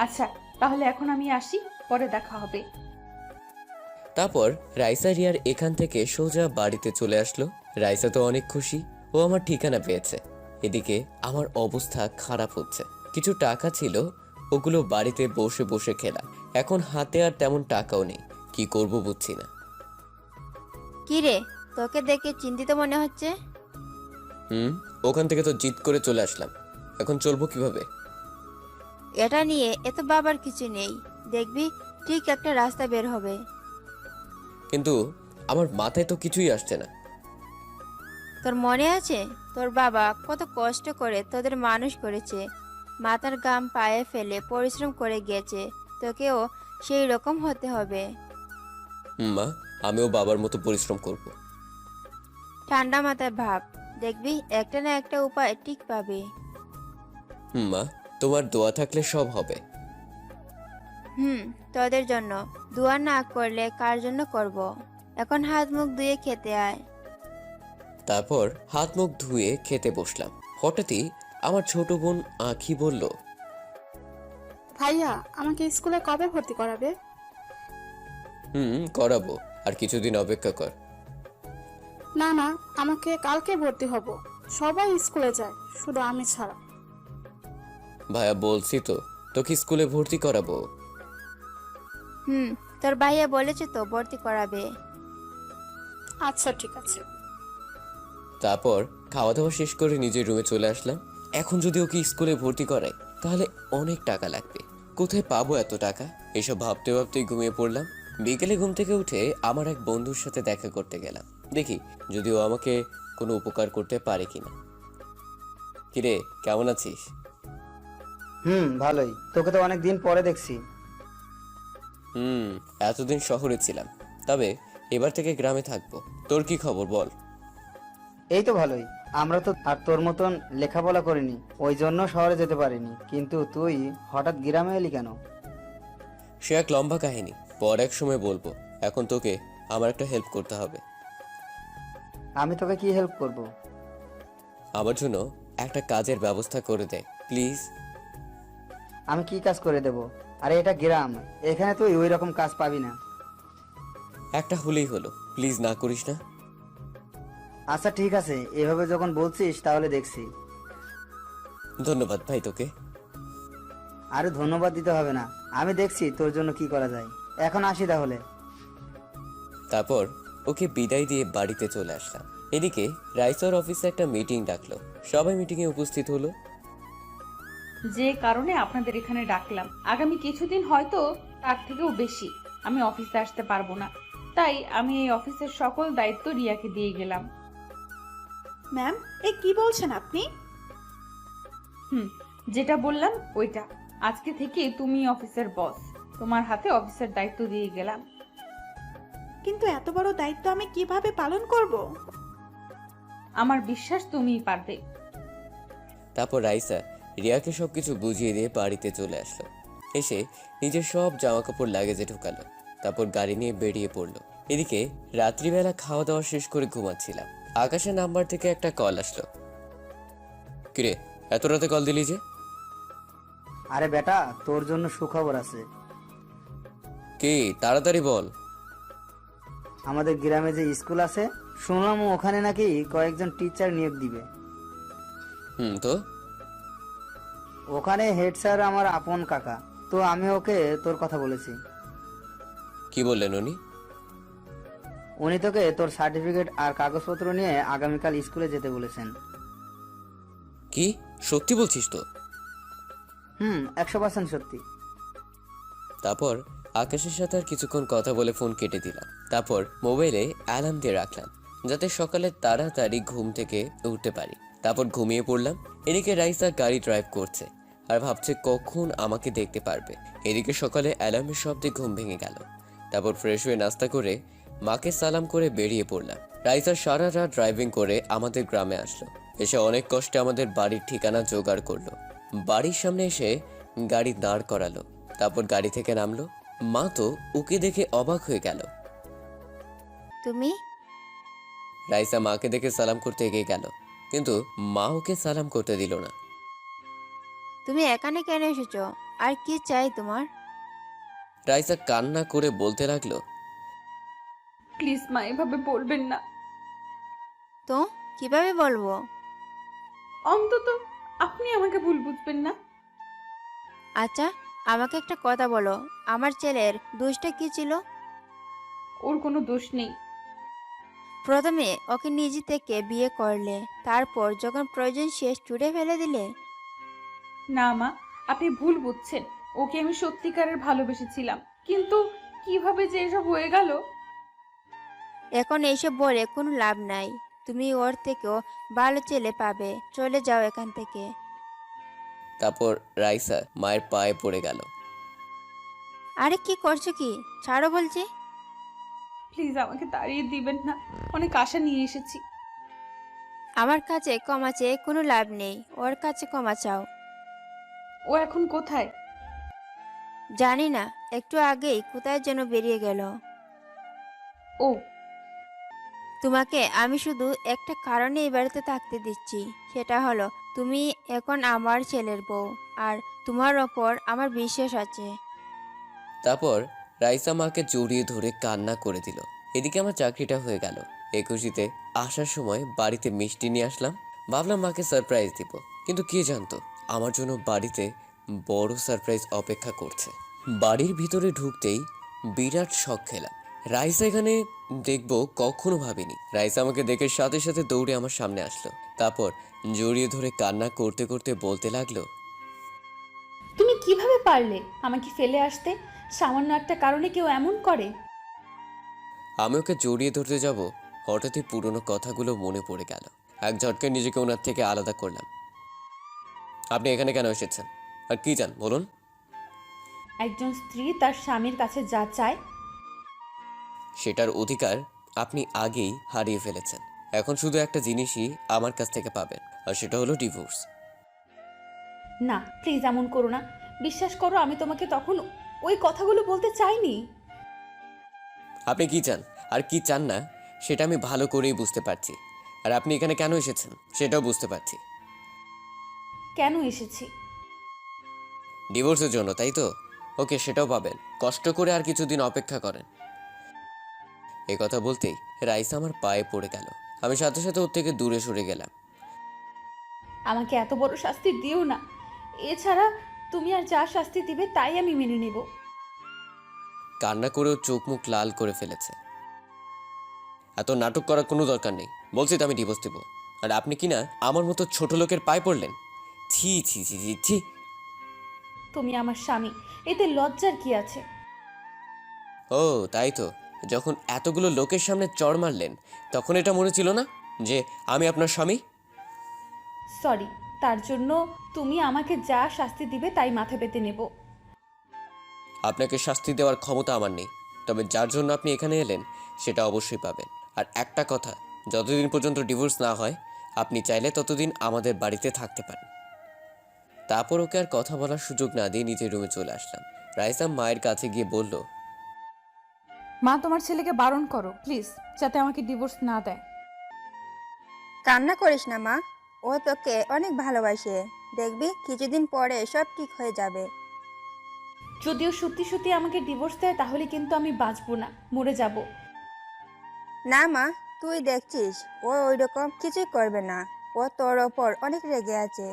আচ্ছা তাহলে এখন আমি আসি, পরে দেখা হবে। তারপর রাইসা রিয়ার এখান থেকে সোজা বাড়িতে চলে আসলো। রাইসা তো অনেক খুশি, ও আমার ঠিকানা পেয়েছে। এদিকে আমার অবস্থা খারাপ হচ্ছে। কিছু টাকা ছিল, ওগুলো বাড়িতে বসে বসে খেলা। এখন হাতে আর তেমন টাকাও নেই, কি করব বুঝছি না। কি রে, তোকে দেখে চিন্তিত মনে হচ্ছে। ওখান থেকে তো জিদ করে চলে আসলাম, এখন চলবো কিভাবে? এটা নিয়ে এত বাবার কিছু নেই, দেখবি ঠিক একটা রাস্তা বের হবে। কিন্তু আমার মাথায় তো কিছুই আসছে না। তোর মনে আছে তোর বাবা কত কষ্ট করে তোদের মানুষ করেছে, মাথার ঘাম পায়ে ফেলে পরিশ্রম করে গেছে, তোকেও সেই রকম হতে হবে। মা, আমিও বাবার মতো পরিশ্রম করব। ঠান্ডা মাথায় ভাব, দেখবি একটা না একটা উপায় ঠিক পাবে। মা, তোমার দোয়া থাকলে সব হবে। তোদের জন্য। দোয়া না করলে কার জন্য করব? এখন হাত মুখ ধুয়ে খেতে আয়। তারপর হাত মুখ ধুয়ে খেতে বসলাম। হঠাৎই আমার ছোট বোন আঁখি বলল, ভাইয়া, আমাকে স্কুলে কবে ভর্তি করাবে? করাবো, আর কিছুদিন অপেক্ষা কর। না না, আমাকে কালকে ভর্তি হব। সবাই স্কুলে যায়, শুধু আমি ছাড়া। ভাইয়া বলছি তো, তোকে স্কুলে ভর্তি করাবো। তোর ভাইয়া বলেছে তো ভর্তি করাবে। আচ্ছা ঠিক আছে। তারপর খাওয়া দাওয়া শেষ করে নিজের রুমে চলে আসলাম। এখন যদি ওকে স্কুলে ভর্তি করাই তাহলে অনেক টাকা লাগবে, কোথায় পাবো এত টাকা? এসব ভাবতে ভাবতেই ঘুমিয়ে পড়লাম। বিকেলে ঘুম থেকে উঠে আমার এক বন্ধুর সাথে দেখা করতে গেলাম, দেখি যদি ও আমাকে কোনো উপকার করতে পারে কিনা। কিরে, কেমন আছিস? ভালোই। তোকে তো অনেক দিন পরে দেখছি। এতদিন শহরে ছিলাম, তবে এবার থেকে গ্রামে থাকবো। তোর কি খবর বল? এই তো ভালোই। আমরা তো আর তোর মতন লেখাপড়া করিনি, ওই জন্য শহরে যেতে পারিনি। কিন্তু তুই হঠাৎ গ্রামে এলি কেন? সে এক লম্বা কাহিনী, পর এক সময় বলবো। এখন তোকে আমার একটা হেল্প করতে হবে। আমি তোকে কি হেল্প করব? আমার জন্য একটা কাজের ব্যবস্থা করে দে প্লিজ। আমি কি কাজ করে দেব? আরে এটা গ্রাম, এখানে তুই ওই রকম কাজ পাবি না। একটা হলেই হলো, প্লিজ না করিস না। আচ্ছা ঠিক আছে, এভাবে যখন বলছিস তাহলে দেখছি। ধন্যবাদ ভাই তোকে। আরে ধন্যবাদ দিতে হবে না, আমি দেখছি তোর জন্য কি করা যায়। এখন আসি তাহলে। তারপর ওকে বিদায় দিয়ে বাড়িতে চলে আসলাম। এদিকে রাইসর অফিসে একটা মিটিং ডাকলো, সবাই মিটিংয়ে উপস্থিত হলো। যে কারণে আপনাদের এখানে ডাকলাম, আগামী কিছুদিন হয়তো তার থেকেও বেশি আমি অফিসে আসতে পারবো না, তাই আমি এই অফিসের সকল দায়িত্ব রিয়াকে দিয়ে গেলাম। ম্যাম, এ কি বলছেন আপনি? যেটা বললাম ওইটা। আজকে থেকে তুমি অফিসের বস, তোমার হাতে অফিসের দায়িত্ব দিয়ে গেলাম। কিন্তু এত বড় দায়িত্ব আমি কিভাবে পালন করব? আমার বিশ্বাস তুমিই পারবে। তারপর রাইসা রিয়াকে সবকিছু বুঝিয়ে দিয়ে বাড়িতে চলে আসলো। এসে নিজের সব জামা কাপড় লাগেজে ঢুকালো, তারপর গাড়ি নিয়ে বেরিয়ে পড়লো। এদিকে রাত্রিবেলা খাওয়া দাওয়া শেষ করে ঘুমাচ্ছিলাম। আকাশের নাম্বার থেকে একটা কল আসলো। কিরে, এত রাতে কল দিলি যে? আরে বেটা, তোর জন্য সুখবর আছে। কি, তাড়াতাড়ি বল। আমাদের গ্রামে যে স্কুল আছে, শুনলাম ওখানে নাকি কয়েকজন টিচার নিয়োগ দিবে। তো ওখানে হেড স্যার আমার আপন কাকা, তো আমি ওকে তোর কথা বলেছি। কি বললেন উনি? উনি তোকে তোর সার্টিফিকেট আর কাগজপত্র নিয়ে আগামীকাল স্কুলে যেতে বলেছেন। কি, সত্যি বলছিস তো? 100% সত্যি। তারপর আকাশের সাথে আর কিছুক্ষণ কথা বলে ফোন কেটে দিলাম। তারপর মোবাইলে অ্যালার্ম দিয়ে রাখলাম, যাতে সকালে তাড়াতাড়ি ঘুম থেকে উঠতে পারি। তারপর ঘুমিয়ে পড়লাম। এদিকে রাইসা গাড়ি ড্রাইভ করছে আর ভাবছে কখন আমাকে দেখতে পারবে। এদিকে সকালে অ্যালার্মের শব্দে ঘুম ভেঙে গেল। তারপর ফ্রেশ হয়ে নাস্তা করে মাকে সালাম করে বেরিয়ে পড়লাম। রাইসা সারা রাত ড্রাইভিং করে আমাদের গ্রামে আসলো। এসে অনেক কষ্টে আমাদের বাড়ির ঠিকানা জোগাড় করলো। বাড়ির সামনে এসে গাড়ি দাঁড় করালো, তারপর গাড়ি থেকে নামলো। মা তো ওকে দেখে অবাক হয়ে গেল। তুমি? রাইসা মাকে দেখে সালাম করতে এগিয়ে গেল, কিন্তু মা ওকে সালাম করতে দিল না। তুমি এখানে কেন এসেছো? আর কি চাই তোমার? রাইসা কান্না করে বলতে লাগলো, প্লিজ মা, এভাবে বলবেন না। তো কিভাবে বলবো? অন্তত আপনি আমাকে ভুল বুঝবেন না। আচ্ছা, আমাকে একটা কথা বলো, আমার ছেলের দোষটা কি ছিল? ওর কোনো দোষ নেই। প্রথমে ওকে নিজে থেকে বিয়ে করলে, তারপর যখন প্রয়োজন শেষ ছুড়ে ফেলে দিলে। না মা, আপনি ভুল বুঝছেন। ওকে আমি সত্যিকারের ভালোবেসেছিলাম, কিন্তু কিভাবে যে এসব হয়ে গেল। এখন এইসব বলে কোনো লাভ নাই। তুমি ওর থেকেও ভালো ছেলে পাবে, চলে যাও এখান থেকে। তারপর রাইসা মায়ের পায়ে পড়ে গেল। আরে কি করছো কি? ছাড়ো বলছি। প্লিজ আমাকে তাড়িয়ে দিবেন না, অনেক আশা নিয়ে এসেছি। আমার কাছে ক্ষমা চেয়ে কোনো লাভ নেই, ওর কাছে ক্ষমা চাও। ও এখন কোথায়? জানি না, একটু আগেই কোথায় যেন বেরিয়ে গেল। ও, তোমাকে আমি শুধু একটা কারণে এই বাড়িতে থাকতে দিচ্ছি, সেটা হলো তুমি এখন আমার ছেলের বউ, আর তোমার ওপর আমার বিশ্বাস আছে। তারপর রাইসা মাকে জড়িয়ে ধরে কান্না করে দিল। এদিকে আমার চাকরিটা হয়ে গেল। এই খুশিতে আসার সময় বাড়িতে মিষ্টি নিয়ে আসলাম, ভাবলাম মাকে সারপ্রাইজ দিব, কিন্তু কে জানতো আমার জন্য বাড়িতে বড় সারপ্রাইজ অপেক্ষা করছে। বাড়ির ভিতরে ঢুকতেই বিরাট শখ খেলাম। রাইসা এখানে দেখবো কখনো ভাবিনি। রাইসা আমাকে দেখে সাথে সাথে দৌড়ে আমার সামনে আসলো, তারপর জড়িয়ে ধরে কান্না করতে করতে বলতে লাগলো, তুমি কিভাবে পারলে আমাকে ফেলে আসতে? সামান্য একটা কারণে কেউ এমন করে? আমি ওকে জড়িয়ে ধরতে যাব, হঠাৎই পুরনো কথাগুলো মনে পড়ে গেল। এক ঝটকায় নিজেকে ওনার থেকে আলাদা করলাম। আপনি এখানে কেন এসেছেন আর কি চান বলুন? একজন স্ত্রী তার স্বামীর কাছে যা চায়, সেটার অধিকার আপনি আগেই হারিয়ে ফেলেছেন। এখন শুধু একটা জিনিসই আমার কাছ থেকে পাবেন, আর সেটা হলো ডিভোর্স। না প্লিজ এমন করো না। বিশ্বাস করো, আমি তোমাকে তখন ওই কথাগুলো বলতে চাইনি। আপনি কি চান আর কি চান না সেটা আমি ভালো করেই বুঝতে পারছি, আর আপনি এখানে কেন এসেছেন সেটাও বুঝতে পারছি। কেন এসেছি? ডিভোর্সের জন্য, তাই তো? ওকে, সেটাও পাবেন। কষ্ট করে আর কিছুদিন অপেক্ষা করেন। এই কথা বলতেই রাইসা আমার পায়ে পড়ে গেল। আমি সাথে সাথে ওর থেকে দূরে সরে গেলাম। আমাকে এত বড় শাস্তি দিও না। এছাড়া তুমি আর যা শাস্তি দিবে তাই আমি মেনে নেব। কান্না করেও চোখ মুখ লাল করে ফেলেছে। এত নাটক করার কোনো দরকার নেই। বলছি তো আমি ডিভোর্স দেবো, আর আপনি কি না আমার মতো ছোট লোকের পায়ে পড়লেন? ছি ছি ছি ছি ছি। তুমি আমার স্বামী, এতে লজ্জার কি আছে? ও তাই তো, যখন এতগুলো লোকের সামনে চড় মারলেন তখন এটা মনে ছিল না যে আমি আপনার স্বামী? সরি, তার জন্য তুমি আমাকে যা শাস্তি দিবে তাই মাথা পেতে নেব। আপনাকে শাস্তি দেওয়ার ক্ষমতা আমার নেই, তবে যার জন্য আপনি এখানে এলেন সেটা অবশ্যই পাবেন। আর একটা কথা, যতদিন পর্যন্ত ডিভোর্স না হয় আপনি চাইলে ততদিন আমাদের বাড়িতে থাকতে পারেন। তারপর ওকে আর কথা বলার সুযোগ না দিয়ে নিজের রুমে চলে আসলাম। রাইসা মায়ের কাছে গিয়ে বলল, মা, তোমার ছেলেকে বারণ করো প্লিজ, যাতে আমাকে ডিভোর্স না দেয়। কান্না করিস না মা, ও তোকে অনেক ভালোবাসে। দেখবি কিছুদিন পরে সব ঠিক হয়ে যাবে। যদিও সত্যি সত্যি আমাকে ডিভোর্স দেয় তাহলে কিন্তু আমি বাঁচবো না, মরে যাব। না মা, তুই দেখছিস ও ওই রকম কিছুই করবে না। ও তোর ওপর অনেক রেগে আছে,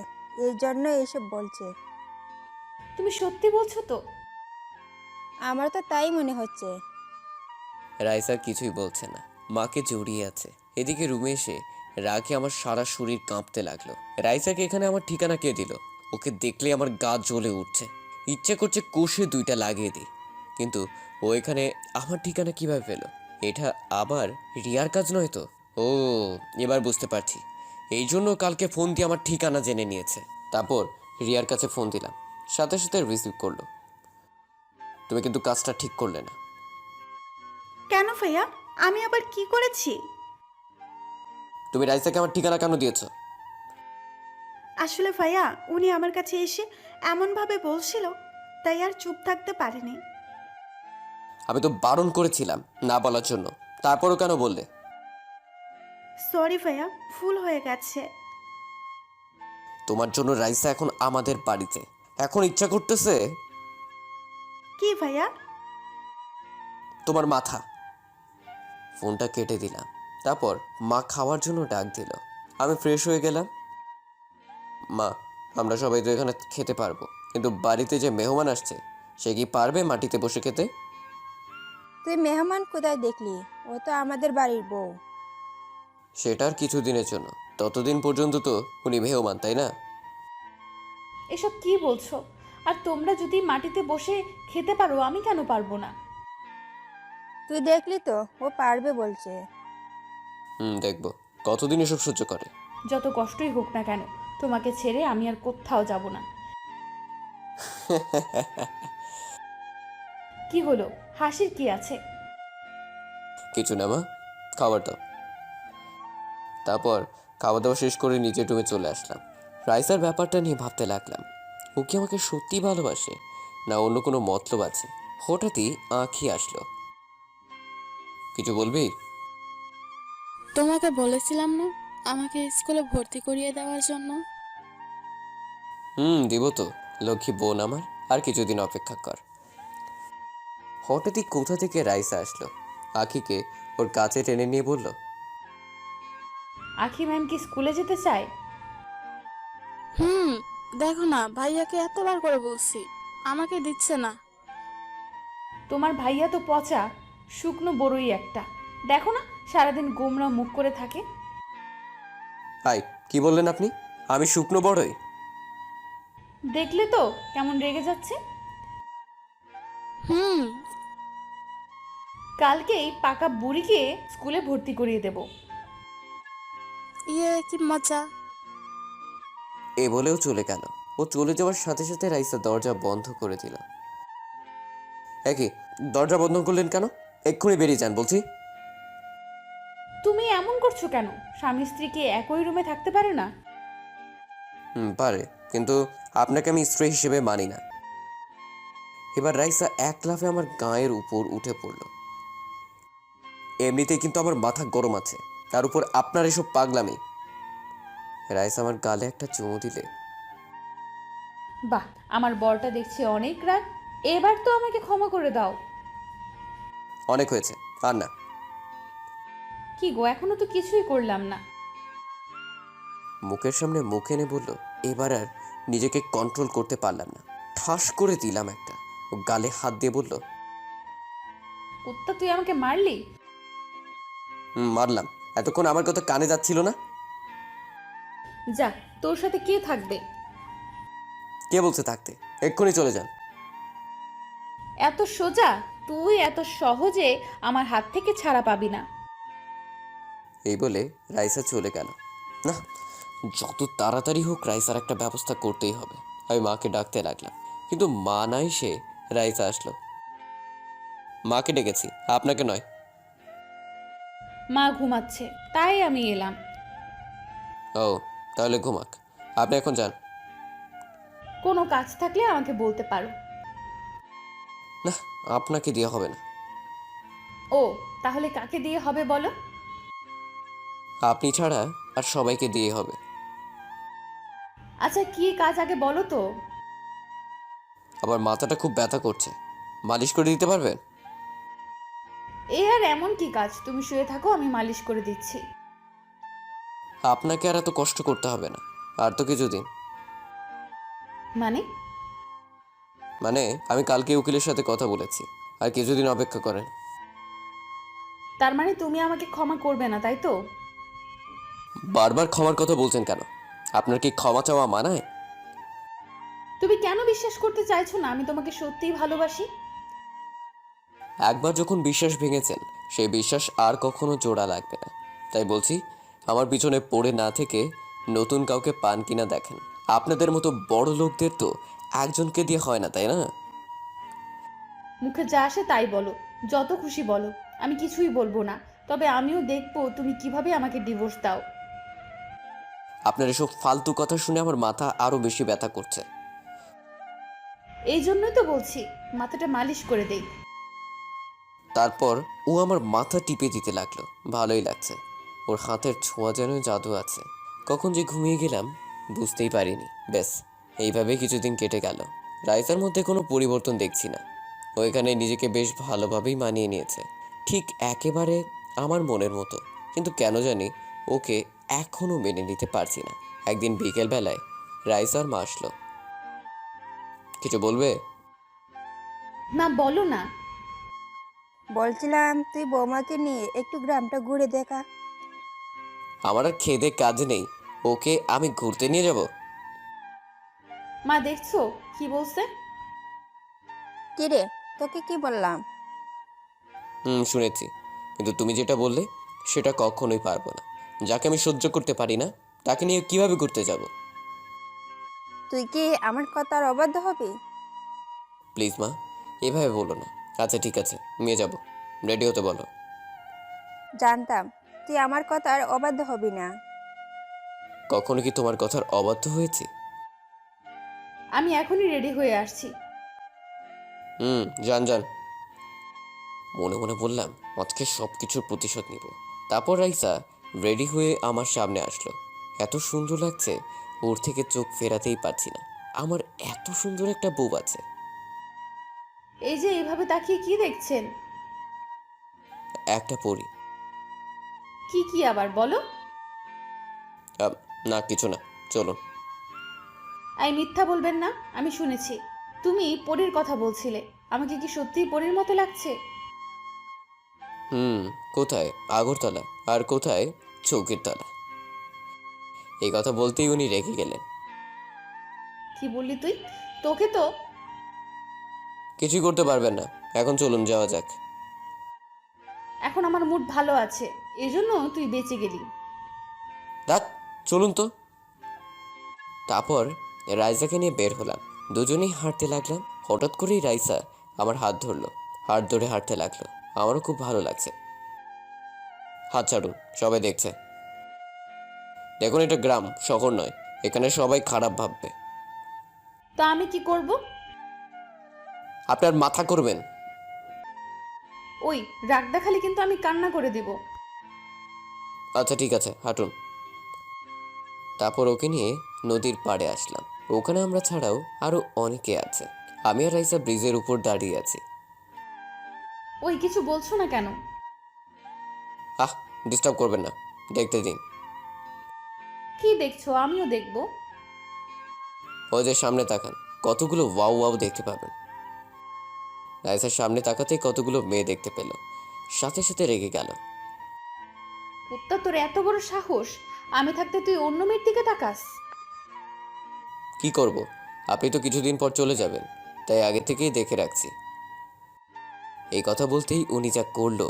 এই জন্য এইসব বলছে। তুমি সত্যি বলছো তো? আমার তো তাই মনে হচ্ছে। রাইসা কিছুই বলছে না, মাকে জড়িয়ে আছে। এদিকে রুমে এসে রাগে আমার সারা শরীর কাঁপতে লাগলো। রাইসাকে এখানে আমার ঠিকানা কে দিল? ওকে দেখলে আমার গা জ্বলে উঠছে, ইচ্ছে করছে কষে দুইটা লাগিয়ে দিই। কিন্তু ও এখানে আমার ঠিকানা কিভাবে পেলো? এটা আবার রিয়ার কাজ নয় তো? ও, এবার বুঝতে পারছি, এই জন্য কালকে ফোন দিয়ে আমার ঠিকানা জেনে নিয়েছে। তারপর রিয়ার কাছে ফোন দিলাম, সাথে সাথে রিসিভ করলো। তুমি কিন্তু কাজটা ঠিক করলে না। কেন ভাইয়া, আমি আবার কি করেছি? তুমি রাইসাকে আমার ঠিকানা কেন দিয়েছো? আসলে ভাইয়া, উনি আমার কাছে এসে এমনভাবে বলছিল, তাই আর চুপ থাকতে পারিনি। আমি তো বারণ করেছিলাম না বলার জন্য, তারপরও কেন বললে? সরি ভাইয়া, ভুল হয়ে গেছে। তোমার জন্য রাইসা এখন আমাদের বাড়িতে। এখন ইচ্ছা করতেছে কি ভাইয়া? তোমার মাথা। ফোনটা কেটে দিলাম। তারপর মা খাওয়ার জন্য ডাক দিল। আমি ফ্রেশ হয়ে গেলাম। মা, আমরা সবাই তো এখানে খেতে পারবো, কিন্তু বাড়িতে যে মেহমান আসছে সে কি পারবে মাটিতে বসে খেতে? তুই মেহমান কোথায় দেখলি? ও তো আমাদের বাড়ির বউ। সেটার কিছুদিনের জন্য, ততদিন পর্যন্ত তো উনি মেহমান, তাই না? এসব কি বলছো? আর তোমরা যদি মাটিতে বসে খেতে পারো, আমি কেন পারবো না? তুই দেখলি তো, ও পারবে বলছে। দেখবো কতদিন এসব সহ্য করে। যত কষ্টই হোক না কেন, তোমাকে ছেড়ে আমি আর কোথাও যাব না। কি হলো, হাসির কি আছে? কিছু না মা, খাবার দাও। তারপর খাওয়া দাওয়া শেষ করে নিজের রুমে চলে আসলাম। রাইসার ব্যাপারটা নিয়ে ভাবতে লাগলাম, ও কি আমাকে সত্যি ভালোবাসে না অন্য কোনো মতলব আছে? হঠাৎই আঁখি আসলো। কিছু বলবি? তোমাকে বলেছিলাম না আমাকে স্কুলে ভর্তি করিয়ে দেওয়ার জন্য? দিব তো, লক্ষ্মী বোন আমার, আর কিছুদিন অপেক্ষা কর। হঠাৎই কোথা থেকে রাইসা আসলো, আঁখিকে ওর কাছে টেনে নিয়ে বলল, আখি ম্যাম কি স্কুলে যেতে চায়? দেখো না, ভাইয়াকে এতবার করে বলছি, আমাকে দিচ্ছে না। তোমার ভাইয়া তো পচা শুকনো বড়ই একটা, দেখো না সারাদিন গোমরা মুখ করে থাকে। হাই, কি বললেন আপনি? আমি শুকনো বড়ই? দেখলে তো কেমন রেগে যাচ্ছে। কালকেই পাকা বুড়িকে স্কুলে ভর্তি করিয়ে দেব। ইয়ে কি মজা। এ বলেও চলে গেল। ও চলে যাওয়ার সাথে সাথে রাইসা দরজা বন্ধ করে দিল। একই, দরজা বন্ধ করলেন কেন? এক্ষুনি বেরিয়ে যান বলছি। তুমি এমন করছো কেন? স্বামী স্ত্রী কি একই রুমে থাকতে পারে না? পারে, কিন্তু আপনাকে আমি স্ত্রী হিসেবে মানি না। এবার রাইসা এক লাফে আমার গায়ের উপর উঠে পড়ল। এমনিতেই কিন্তু আমার মাথা গরম আছে, তার উপর আপনার এসব পাগলামি। রাইসা আমার গালে একটা চুমু দিলে। বাহ, আমার বরটা দেখছি অনেক রাগ। এবার তো আমাকে ক্ষমা করে দাও। অনেক হয়েছে, আর না। কি গো, এখনো তো কিছুই করলাম না। মুখের সামনে মুখ এনে বলল। এবার আর নিজেকে কন্ট্রোল করতে পারলাম না, ঠাস করে দিলাম একটা। ও গালে হাত দিয়ে বলল, কুত্তা, তুই আমাকে মারলি? মারলাম। এতক্ষণ আমার কথা কানে যাচ্ছিল না? যা, তোর সাথে কে থাকবে? কে বলছে থাকতে? এক্ষুনি চলে যান। এত সোজা? তুই এত সহজে আমার হাত থেকে ছাড়া পাবি না। এই বলে রাইসা চলে গেল। না, যত তাড়াতাড়ি হোক রাইসার একটা ব্যবস্থা করতেই হবে। আমি মাকে ডাকতে লাগলাম, কিন্তু মা নাই, সে রাইসা আসলো। মাকে ডেকেছি, আপনাকে নয়। মা ঘুমাচ্ছে, তাই আমি এলাম। ও, তাহলে ঘুমাক। আপনি এখন যান। কোনো কাজ থাকলে আমাকে বলতে পারো। না, আপনাকে দিয়ে হবে না। ও, তাহলে কাকে দিয়ে হবে বলো? আপনি ছাড়া আর সবাইকে দিয়ে হবে। আচ্ছা, কি কাজ আগে বলো তো। আবার মাথাটা খুব ব্যথা করছে, মালিশ করে দিতে পারবেন? এ আর এমন কি কাজ? তুমি শুয়ে থাকো, আমি মালিশ করে দিচ্ছি। আপনাকে আর এত কষ্ট করতে হবে না, আর তো কিছুদিন। মানে? মানে আমি কালকে উকিলের সাথে কথা বলেছি, আর কিছুদিন অপেক্ষা করেন। তার মানে তুমি আমাকে ক্ষমা করবে না, তাই তো? বারবার ক্ষমার কথা বলছেন কেন? আপনার কি ক্ষমা চাওয়া মানায়? তুমি কেন বিশ্বাস করতে চাইছো না আমি তোমাকে সত্যিই ভালোবাসি? একবার যখন বিশ্বাস ভেঙেছেন, সেই বিশ্বাস আর কখনো জোড়া লাগবে না। তাই বলছি, আমার পিছনে পড়ে না থেকে নতুন কাউকে পান কিনা দেখেন। আপনাদের মতো বড় লোকদের তো একজনকে দিয়ে হয় না, তাই না? মুখে যা আসে তাই বলো, যত খুশি বলো, আমি কিছুই বলবো না। তবে আমিও দেখবো তুমি কিভাবে আমাকে ডিভোর্স দাও। আপনার এসব ফালতু কথা শুনে আমার মাথা আরো বেশি ব্যথা করছে। এই জন্যই তো বলছি মাথাটা মালিশ করে দেই। তারপর ও আমার মাথা টিপে দিতে লাগলো। ভালোই লাগছে, ওর হাতের ছোঁয়া যেন জাদু আছে। কখন যে ঘুমিয়ে গেলাম বুঝতেই পারিনি। ব্যাস, এইভাবে কিছুদিন কেটে গেল। রাইসার মধ্যে কোনো পরিবর্তন দেখছি না। ও এখানে নিজেকে বেশ ভালোভাবেই মানিয়ে নিয়েছে, ঠিক একেবারে আমার মনের মতো। কিন্তু কেন জানি ওকে এখনও মেনে নিতে পারছি না। একদিন বিকেলবেলায় রাইসার মা আসলো। কিছু বলবে? না, বলো না। বলছিলাম তুই বৌমাকে নিয়ে একটু গ্রামটা ঘুরে দেখা। আমার আর খেদে কাজ নেই, ওকে আমি ঘুরতে নিয়ে যাব? মা দেখছো কি বলছে? কিরে, তোকে কি বললাম? শুনেছি, কিন্তু তুমি যেটা বললে সেটা কখনোই পারবো না। যাকে আমি সহ্য করতে পারি না তাকে নিয়ে কিভাবে ঘুরতে যাব? তুই কি আমার কথার অবাধ্য হবি? প্লিজ মা, এভাবে বলো না। আচ্ছা ঠিক আছে, নিয়ে যাব। রেডি হতে বলো। জানতাম তুই আমার কথার অবাধ্য হবি না। কখনো কি তোমার কথার অবাধ্য হয়েছি? আমি এখনই রেডি হয়ে আসছি। যান যান। মনে মনে বললাম আজকে সব কিছুর প্রতিশোধ নিব। তারপর রাইসা রেডি হয়ে আমার সামনে আসলো। এত সুন্দর লাগছে, ওর থেকে চোখ ফেরাতেই পারছি না। আমার এত সুন্দর একটা বউ আছে। এই যে এইভাবে তাকিয়ে কি দেখছেন? একটা পরি। কি কি আবার বলো? না কিছু না, চলো। এই মিথ্যা বলবেন না, আমি শুনেছি তুমি পরীর কথা বলছিলে। আমাকে কি সত্যিই পরীর মতো লাগছে? কোথায় আগরতলা আর কোথায় চৌকির তলা? এই কথা বলতেই উনি রেগে গেলেন। কি বললি তুই? তোকে তো। কিছুই করতে পারবেন না, এখন চলুন যাওয়া যাক। এখন আমার মুড ভালো আছে, এজন্য তুই বেঁচে গেলি। রাত, চলুন তো। তারপর রাইসাকে নিয়ে বের হলাম। দুজনেই হাঁটতে লাগলাম। হঠাৎ করেই রাইসা আমার হাত ধরলো, হাত ধরে হাঁটতে লাগলো। আমারও খুব ভালো লাগছে। হাত ছাড়ুন, সবাই দেখছে। দেখুন, এটা গ্রাম, শহর নয়। এখানে সবাই খারাপ ভাববে। তো আমি কি করব? আপনার মাথা করবেন। ওই রাগ দেখালে কিন্তু আমি কান্না করে দিব। আচ্ছা ঠিক আছে, হাঁটুন। তারপর ওকে নিয়ে নদীর পাড়ে আসলাম। ওখানে আমরা ছাড়াও আরো অনেকে আছে। আমি আর রাইসা ব্রিজের উপর দাঁড়িয়ে আছি। ওই কিছু বলছো না কেন? আহ, ডিস্টার্ব করবেন না, দেখতে দিন। কি দেখছো? আমিও দেখব। ওই যে সামনে তাকান, কতগুলো ওয়াও ওয়াও দেখতে পাবেন। রাইসার সামনে তাকাতেই কতগুলো মেয়ে দেখতে পেল, সাথে সাথে রেগে গেল। কুত্তা, তোর এত বড় সাহস! আমি থাকতে তুই অন্য মেয়ের দিকে তাকাস? কি করব, আপনি তো কিছুদিন পর চলে যাবেন, তাই আগে থেকেই দেখে রাখছি। এই কথা বলতেই উনি যা করলো,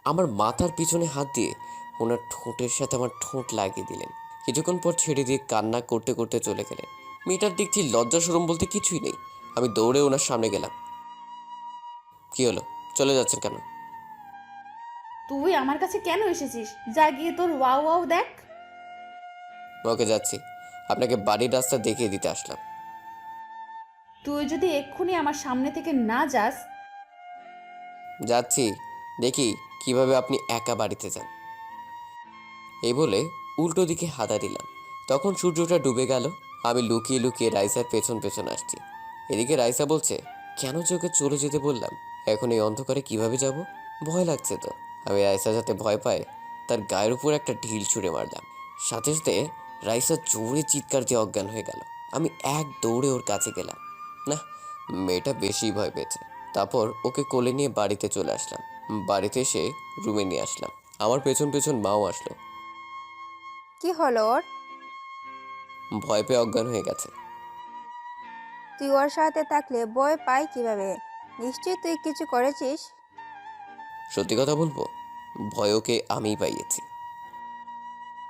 আমার মাথার পিছনে হাত দিয়ে ওনার ঠোঁটের সাথে আমার ঠোঁট লাগিয়ে দিলেন। কিছুক্ষণ পর ছেড়ে দিয়ে কান্না করতে করতে চলে গেলেন। মেয়েটার দেখছি লজ্জা শরম বলতে কিছুই নেই। আমি দৌড়ে ওনার সামনে গেলাম। কি হলো, চলে যাচ্ছেন কেন? তুই আমার কাছে কেন এসেছিস? যা গিয়ে তোর ওয়াও ওয়াও দেখ। ওকে, যাচ্ছি। আপনাকে বাড়ির রাস্তা দেখিয়ে দিতে আসলাম। তুই যদি এক্ষুনি আমার সামনে থেকে না যাস। যাচ্ছি, দেখি কিভাবে আপনি একা বাড়িতে যান। এই বলে উল্টো দিকে হাতা দিলাম। তখন সূর্যটা ডুবে গেল। আমি লুকিয়ে লুকিয়ে রাইসার পেছন পেছন আসছি। এদিকে রাইসা বলছে, কেন যে ওকে চলে যেতে বললাম, এখন এই অন্ধকারে কিভাবে যাব? ভয় লাগছে তো। আমি রাইসা যাতে ভয় পায় তার গায়ের উপর একটা ঢিল ছুঁড়ে মারলাম। সাথে সাথে রাইসা জোরে চিৎকার দিয়ে অজ্ঞান হয়ে গেল। আমি এক দৌড়ে ওর কাছে গেলাম। না, মেয়েটা বেশি ভয় পেয়েছে। তারপর ওকে কোলে নিয়ে বাড়িতে চলে আসলাম। বাড়িতে এসে রুমে নিয়ে আসলাম। আমার পেছন পেছন মাও আসলো। কি হলো ওর? ভয় পেয়ে অজ্ঞান হয়ে গেছে। তুই ওর সাথে থাকলে ভয় পাই কিভাবে? নিশ্চয়ই তুই কিছু করেছিস। সত্যি কথা বলবো, ভয় ওকে আমিই পাইয়েছি।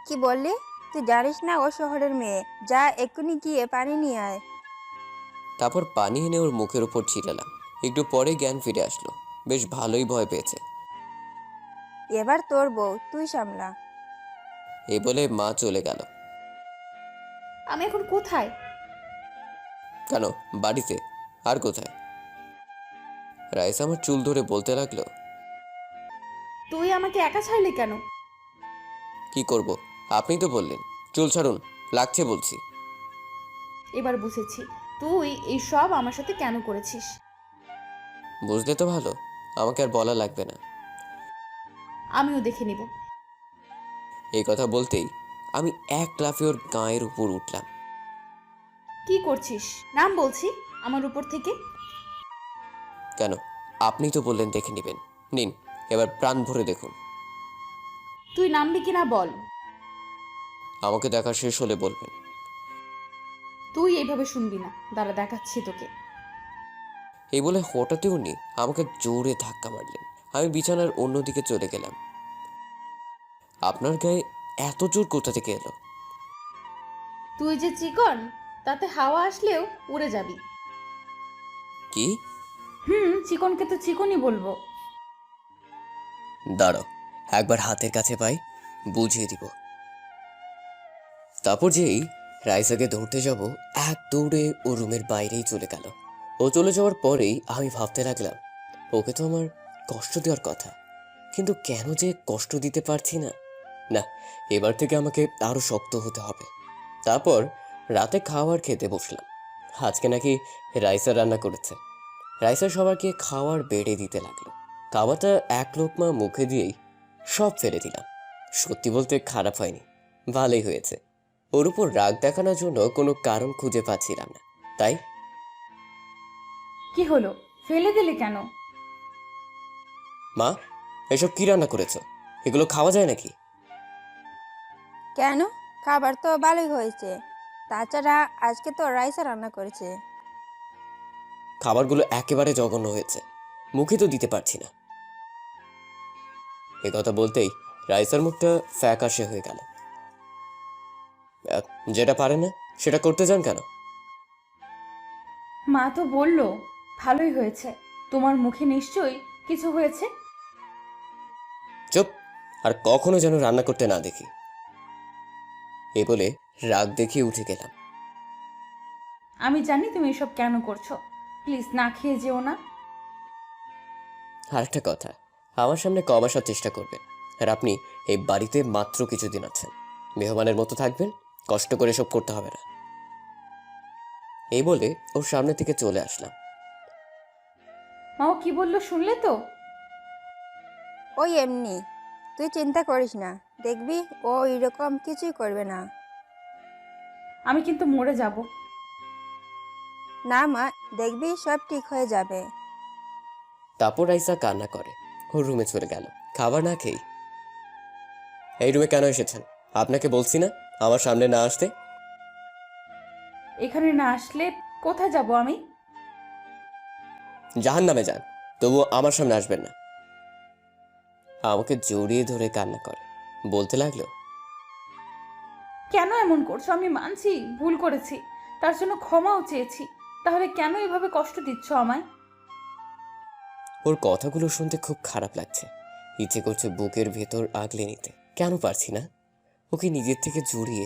কি বললি? তুই জানিস না ও শহরের মেয়ে? যা এক্ষুনি গিয়ে পানি নিয়ে আয়। তারপর পানি এনে ওর মুখের উপর ছিটালাম। একটু পরে জ্ঞান ফিরে আসলো। বেশ ভালোই ভয় পেয়েছে। এবার তোর বউ, তুই সামলা। এই বলে মা চলে গেল। আমি এখন কোথায়? কেন, বাড়িতে। আর কোথায়? রাইস আমার চুল ধরে বলতে লাগলো, তুই আমাকে একা ছাড়লি কেন? কি করব, আপনি তো বললেন। চুল ছাড়ুন, লাগছে বলছি। এবার বুঝেছি তুই এই সব আমার সাথে কেন করেছিস। বুঝলে তো ভালো, আমাকে আর বলা লাগবে না। আমিও দেখে নিব। এই কথা বলতেই আমি এক লাফে ওর গায়ের উপর উঠলাম। কি করছিস? নাম বলছি আমার উপর থেকে। কেন, আপনি তো বললেন দেখে নেবেন। নিন, এবার প্রাণ ভরে দেখুন। তুই নামবি কিনা বল। আমাকে দেখা শেষ হলে বলবেন। তুই এইভাবে শুনবি না, দাঁড়া দেখাচ্ছি তোকে। এই বলে হঠাৎই উনি আমাকে জোরে ধাক্কা মারলেন। আমি বিছানার অন্যদিকে চলে গেলাম। আপনার গায়ে এত জোর কোথা থেকে এলো? তুই যে চিকন, তাতে হাওয়া আসলেও উড়ে যাবি। কি? চিকনকে তো চিকনই বলবো। দাঁড়াও, একবার হাতের কাছে পাই, বুঝিয়ে দিব। তারপর যেই রাইসাকে ধরতে যাব, এক দৌড়ে ও রুমের বাইরেই চলে গেল। ও চলে যাওয়ার পরেই আমি ভাবতে লাগলাম, ওকে তো আমার কষ্ট দেওয়ার কথা, কিন্তু কেন যে কষ্ট দিতে পারছি না। না, এবার থেকে আমাকে আরো শক্ত হতে হবে। তারপর রাতে খাবার খেতে বসলাম। আজকে নাকি রাইসা রান্না করেছে। রাইসা সবাইকে খাবার বেড়ে দিতে লাগলো। খাবারটা এক লোকমা মুখে দিয়েই সব ফেলে দিলাম। সত্যি বলতে খারাপ হয়নি, ভালোই হয়েছে। ওর উপর রাগ দেখানোর জন্য কোনো কারণ খুঁজে পাচ্ছিলাম না, তাই। কি হলো, ফেলে দিলে কেন? মা, এসব কি রান্না করেছো? এগুলো খাওয়া যায় নাকি? কেন? খাবার তো ভালোই হয়েছে। তাছাড়া আজকে তো রাইসা রান্না করেছে। খাবারগুলো একেবারে জঘন্য হয়েছে, মুখে তো দিতে পারছি না। এ কথা বলতেই রাইসার মুখটা ফ্যাকাশে হয়ে গেল। যেটা পারে না সেটা করতে যান কেন? মা তো বললো ভালোই হয়েছে, তোমার মুখে নিশ্চয়ই কিছু হয়েছে। চুপ, আর কখনো যেন রান্না করতে না দেখি। এ বলে রাগ দেখিয়ে উঠে গেলাম। আমি জানি তুমি এসব কেন করছো, প্লিজ না খেয়ে যেও না। আর একটা কথা, আমার সামনে কম আসার চেষ্টা করবেন। আর আপনি এই বাড়িতে মাত্র কিছুদিন আছেন, মেহমানের মতো থাকবেন, কষ্ট করে সব করতে হবে না। এই বলে ওর সামনে থেকে চলে আসলাম। মাও কি বললো শুনলে তো? ওই এমনি, তুই চিন্তা করিস না, দেখবি ও এরকম কিছুই করবে না। আমি কিন্তু মরে যাব। না মা, দেখবি সব ঠিক হয়ে যাবে। তারপর রাইসা কান্না করে ওর রুমে চলে গেল খাবার না খেয়ে। এই রুমে কেন এসেছেন? আপনাকে বলছি না আমার সামনে না আসতে? এখানে না আসলে কোথায় যাব আমি? জাহান্নামে যান, তবুও আমার সামনে আসবেন না। আমাকে জড়িয়ে ধরে কান্না করে, বলতে লাগলো, কেন এমন করছো? আমি মানছি ভুল করেছি, তার জন্য ক্ষমাও চেয়েছি, তাহলে কেন এভাবে কষ্ট দিচ্ছ আমায়? ওর কথাগুলো শুনতে খুব খারাপ লাগছে। ইচ্ছে করছে বুকের ভেতর আগলে নিতে, কেন পারছি না। ওকে নিজের থেকে জড়িয়ে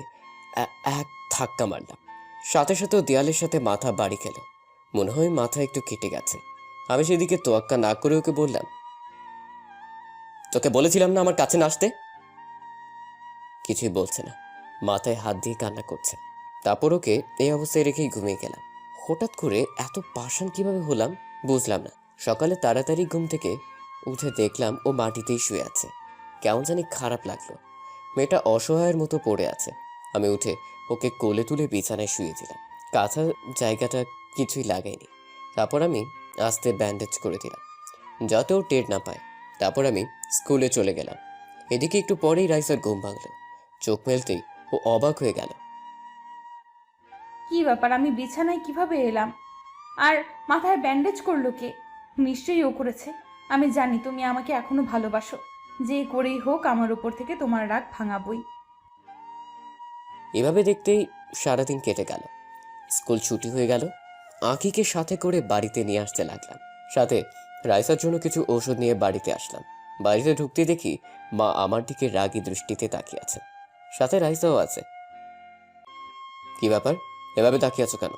এক ধাক্কা মারলাম। সাথে সাথে ও দেয়ালের সাথে মাথা বাড়ি খেল, মনে হয় মাথা একটু কেটে গেছে। আমি সেদিকে তোয়াক্কা না করে ওকে বললাম, তোকে বলেছিলাম না আমার কাছে না আসতে? কিছুই বলছে না, মাথায় হাত দিয়ে কান্না করছে। তারপর ওকে এই অবস্থায় রেখেই ঘুমিয়ে গেলাম। হঠাৎ করে এত পাষাণ কিভাবে হলাম বুঝলাম না। সকালে তাড়াতাড়ি ঘুম থেকে উঠে দেখলাম ও মাটিতেই শুয়ে আছে। কেমন জানি খারাপ লাগলো। মেয়েটা অসহায়ের মতো পড়ে আছে। আমি উঠে ওকে কোলে তুলে বিছানায় শুয়ে দিলাম। কাঁথা জায়গাটা কিছুই লাগাইনি। তারপর আমি আস্তে ব্যান্ডেজ করে দিলাম যাতে ও টের না পায়। তারপর আমি স্কুলে চলে গেলাম। এদিকে একটু পরেই রাইসার ঘুম ভাঙলো। চোখ মেলতেই ও অবাক হয়ে গেল। কি ব্যাপার, আমি বিছানায় কিভাবে এলাম? আর মাথায় ব্যান্ডেজ করলো কে? নিশ্চয়ই ও করেছে। আমি জানি তুমি আমাকে এখনো ভালোবাসো, যে করেই হোক আমার উপর থেকে তোমার রাগ ভাঙাবই। এভাবে দেখতেই সারাদিন কেটে গেল। স্কুল ছুটি হয়ে গেল। আঁকিকে সাথে করে বাড়িতে নিয়ে আসতে লাগলাম। সাথে রাইসার জন্য কিছু ঔষধ নিয়ে বাড়িতে আসলাম। বাড়িতে ঢুকতে দেখি মা আমার দিকে রাগী দৃষ্টিতে তাকিয়ে আছে, সাথে রাইসাও আছে। কি ব্যাপার, এভাবে তাকিয়ে আছো কেন?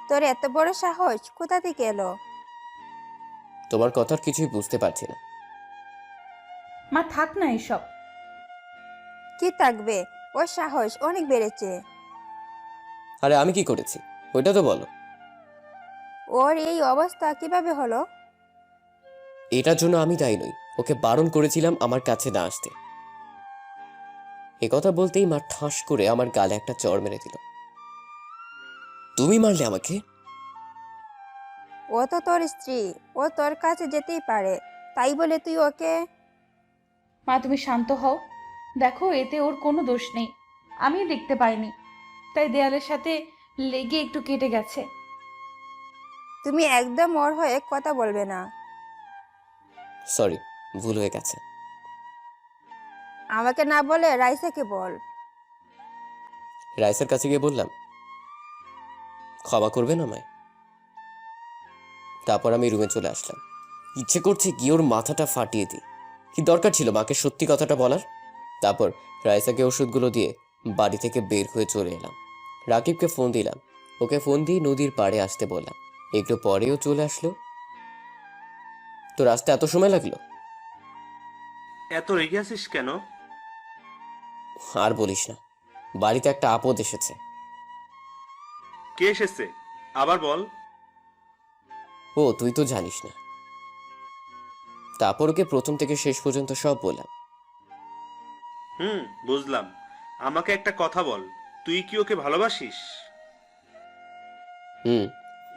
তোর এত বড় সাহস কোথা থেকে এলো? তোমার কথার কিছুই বুঝতে পারছি না। মা থাক না এসব। কি থাকবে, ওর সাহস অনেক বেড়েছে। আরে আমি কি করেছি ওইটা তো বলো। ওর এই অবস্থা কিভাবে হলো? এটার জন্য আমি দায়ী নই, ওকে বারণ করেছিলাম আমার কাছে না আসতে। কথা বলতেই মা ঠাস করে আমার গালে একটা চড় মেরে দিল। তুমি মারলে আমাকে? ও তো তোর স্ত্রী, ও তোর কাছে যেতেই পারে, তাই বলে তুই ওকে? মা তুমি শান্ত হও, দেখো এতে ওর কোনো দোষ নেই, আমি দেখতে পাইনি, তাই দেয়ালের সাথে লেগে একটু কেটে গেছে। তুমি একদম ওর হয়ে কথা বলবে না। সরি, ভুল হয়ে গেছে। আমাকে না বলে রাইসাকে বল। রাইসার কাছে গিয়ে বললাম, ক্ষমা করবেন আমায়। তারপর আমি রুমে চলে আসলাম। ইচ্ছে করছে গিয়ে ওর মাথাটা ফাটিয়ে দিই। কি দরকার ছিল মাকে সত্যি কথাটা বলার? তারপর রাইসাকে ওষুধগুলো দিয়ে বাড়ি থেকে বের হয়ে চলে এলাম। রাকিবকে ফোন দিলাম, ওকে ফোন দিয়ে নদীর পাড়ে আসতে বললাম। একটু পরেও চলে আসলো। তোর আসতে এত সময় লাগলো? এত রেগে আছিস কেন? আর বলিস না, বাড়িতে একটা আপদ এসেছে। কে এসেছে আবার বল। ও তুই তো জানিস না। তারপর ওকে প্রথম থেকে শেষ পর্যন্ত সব বললাম। বুঝলাম। আমাকে একটা কথা বল, তুই কি ওকে ভালোবাসিস?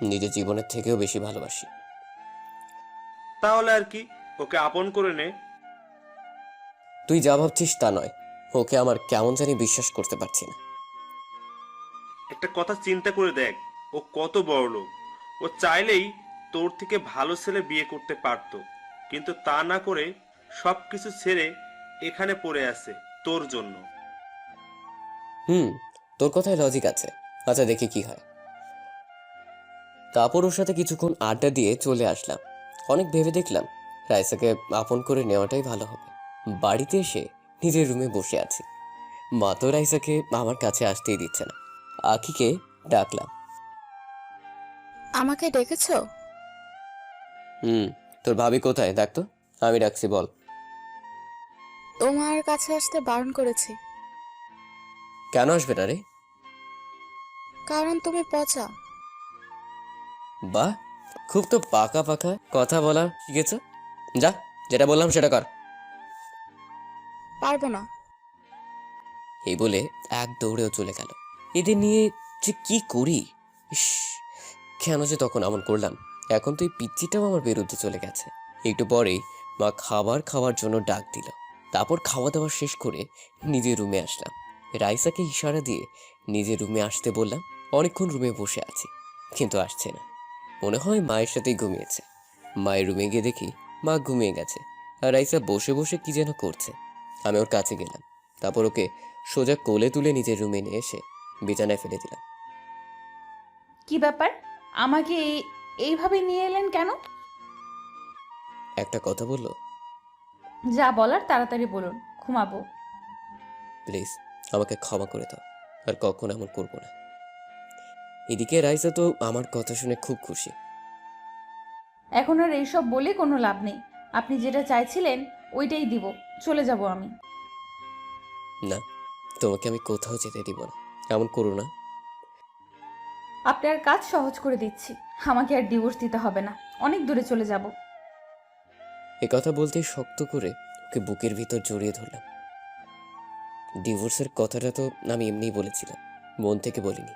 নিজের জীবনের থেকেও বেশি ভালোবাসি। তাহলে আর কি, ওকে আপন করে নে। তুই যা ভাবছিস তা নয়, ওকে আমার কেমন জানি বিশ্বাস করতে পারছি না। একটা কথা চিন্তা করে দেখ, ও কত বড় লোক। ও চাইলেই তোর থেকে ভালো ছেলে বিয়ে করতে পারতো, কিন্তু তা না করে সবকিছু ছেড়ে এখানে পড়ে আছে তোর জন্য। তোর কথায় লজিক আছে। আচ্ছা দেখি কি হয়। তারপর ওর সাথে কিছুক্ষণ আড্ডা দিয়ে চলে আসলাম। অনেক ভেবে দেখলাম রাইসাকে আপন করে নেওয়াটাই ভালো হবে। বাড়িতে এসে নিজের রুমে বসে আছি। মা তো রাইসাকে আমার কাছে আসতেই দিচ্ছে না। আখিকে ডাকলাম। আমাকে ডেকেছো? তোর ভাবি কোথায় দেখ তো। আমি ডাকছি, বল। তোমার কাছে আসতে বারণ করেছি। কেন আসবে না রে? কারণ তুমি পচা। বাহ, খুব তো পাকা পাকা কথা বলা শিখেছ। যা, যেটা বললাম সেটা কর। পারবো না। এই বলে এক দৌড়েও চলে গেল। এদের নিয়ে যে কি করি, ইস, কেন যে তখন এমন করলাম। এখন তো এই পিচ্চিটাও আমার বিরুদ্ধে চলে গেছে। একটু পরেই মা খাবার খাওয়ার জন্য ডাক দিল। তারপর খাওয়া দাওয়া শেষ করে নিজের রুমে আসলাম। রাইসাকে ইশারা দিয়ে নিজের রুমে আসতে বললাম। অনেকক্ষণ রুমে বসে আছি, কিন্তু আসছে না। মনে হয় মায়ের সাথেই ঘুমিয়েছে। মায়ের রুমে গিয়ে দেখি মা ঘুমিয়ে গেছে, আর রাইসা বসে বসে কি যেন করছে। আমি ওর কাছে গেলাম। তারপর ওকে সোজা কোলে তুলে নিজের রুমে নিয়ে এসে বিছানায় ফেলে দিলাম। কি ব্যাপার, আমাকে এইভাবে নিয়ে এলেন কেন? একটা কথা বললো। যা বলার তাড়াতাড়ি বলুন, ঘুমাবো। প্লিজ আমাকে ক্ষমা করে দাও, আর কখনো এমন করবো না। এদিকে রাইসা তো আমার কথা শুনে খুব খুশি। এখন আর এইসব বলে কোনো লাভ নেই। আপনি যেটা চাইছিলেন ওইটাই দিব, চলে যাব আমি। না, তোমাকে আমি কোথাও যেতে দিব না, এমন করো না। আপনার কাজ সহজ করে দিচ্ছি, আমাকে আর ডিভোর্স দিতে হবে না, অনেক দূরে চলে যাব। এ কথা বলতেই শক্ত করে ওকে বুকের ভিতর জড়িয়ে ধরলাম। ডিভোর্সের কথাটা তো আমি এমনিই বলেছিলাম, মন থেকে বলিনি।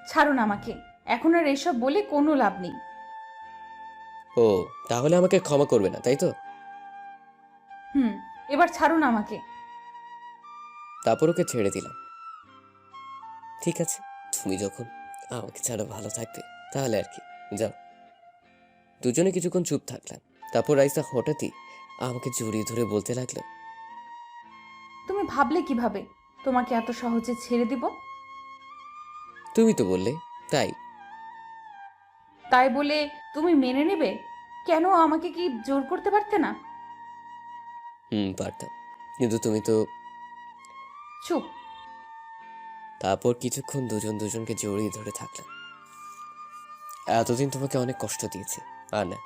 ছাড়ুন আমাকে, এখন আর এইসব বলে কোনো লাভ নেই। ও, তাহলে আমাকে ক্ষমা করবে না, তাই তো? এবার ছাড়ুন আমাকে। তারপর ওকে ছেড়ে দিলাম। ঠিক আছে, তুমি যখন আমাকে ছাড়া ভালো থাকবে তাহলে আর কি, যাও। দুজনে কিছুক্ষণ চুপ থাকলাম। তারপর রাইসা হঠাৎই আমাকে জড়িয়ে ধরে বলতে লাগলো, তুমি ভাবলে কিভাবে তোমাকে এত সহজে ছেড়ে দিব? তুমি তো বললে তাই। তাই বলে তুমি মেনে নেবে? কেন, আমাকে কি জোর করতে পারতে না? পারতাম, কিন্তু তুমি তো। চুপ। তারপর কিছুক্ষণ দুজনকে জড়িয়ে ধরে থাকলাম। এতদিন তোমাকে অনেক কষ্ট দিয়েছি, আর না,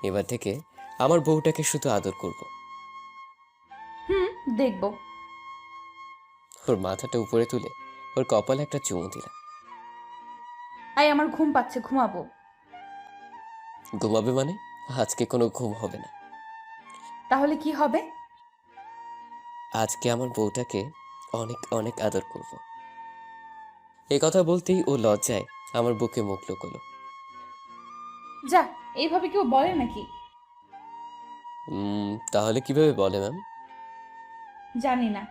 এবার থেকে আমার বউটাকে শুধু আদর করব। দেখব। ওর মাথাটা উপরে তুলে ওর কপালে একটা চুমু দিলাম। আমার ঘুম পাচ্ছে, ঘুমাবো। ঘুমাবে মানে? আজকে কোনো ঘুম হবে না। তাহলে কি হবে? আজকে আমার বউটাকে অনেক অনেক আদর করব। এই কথা বলতেই ও লজ্জায় আমার বুকে মুখ লুকোলো। যা, এইভাবে কেউ বলে নাকি? তাহলে কিভাবে বলে ম্যাম? জানি না।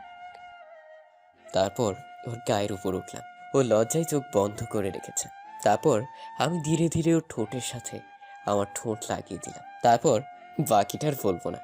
তারপর ওর গায়ের উপর উঠলাম। ও লজ্জায় চোখ বন্ধ করে রেখেছে। তারপর আমি ধীরে ধীরে ওর ঠোঁটের সাথে আমার ঠোঁট লাগিয়ে দিলাম। তারপর বাকিটা আর বলবো না।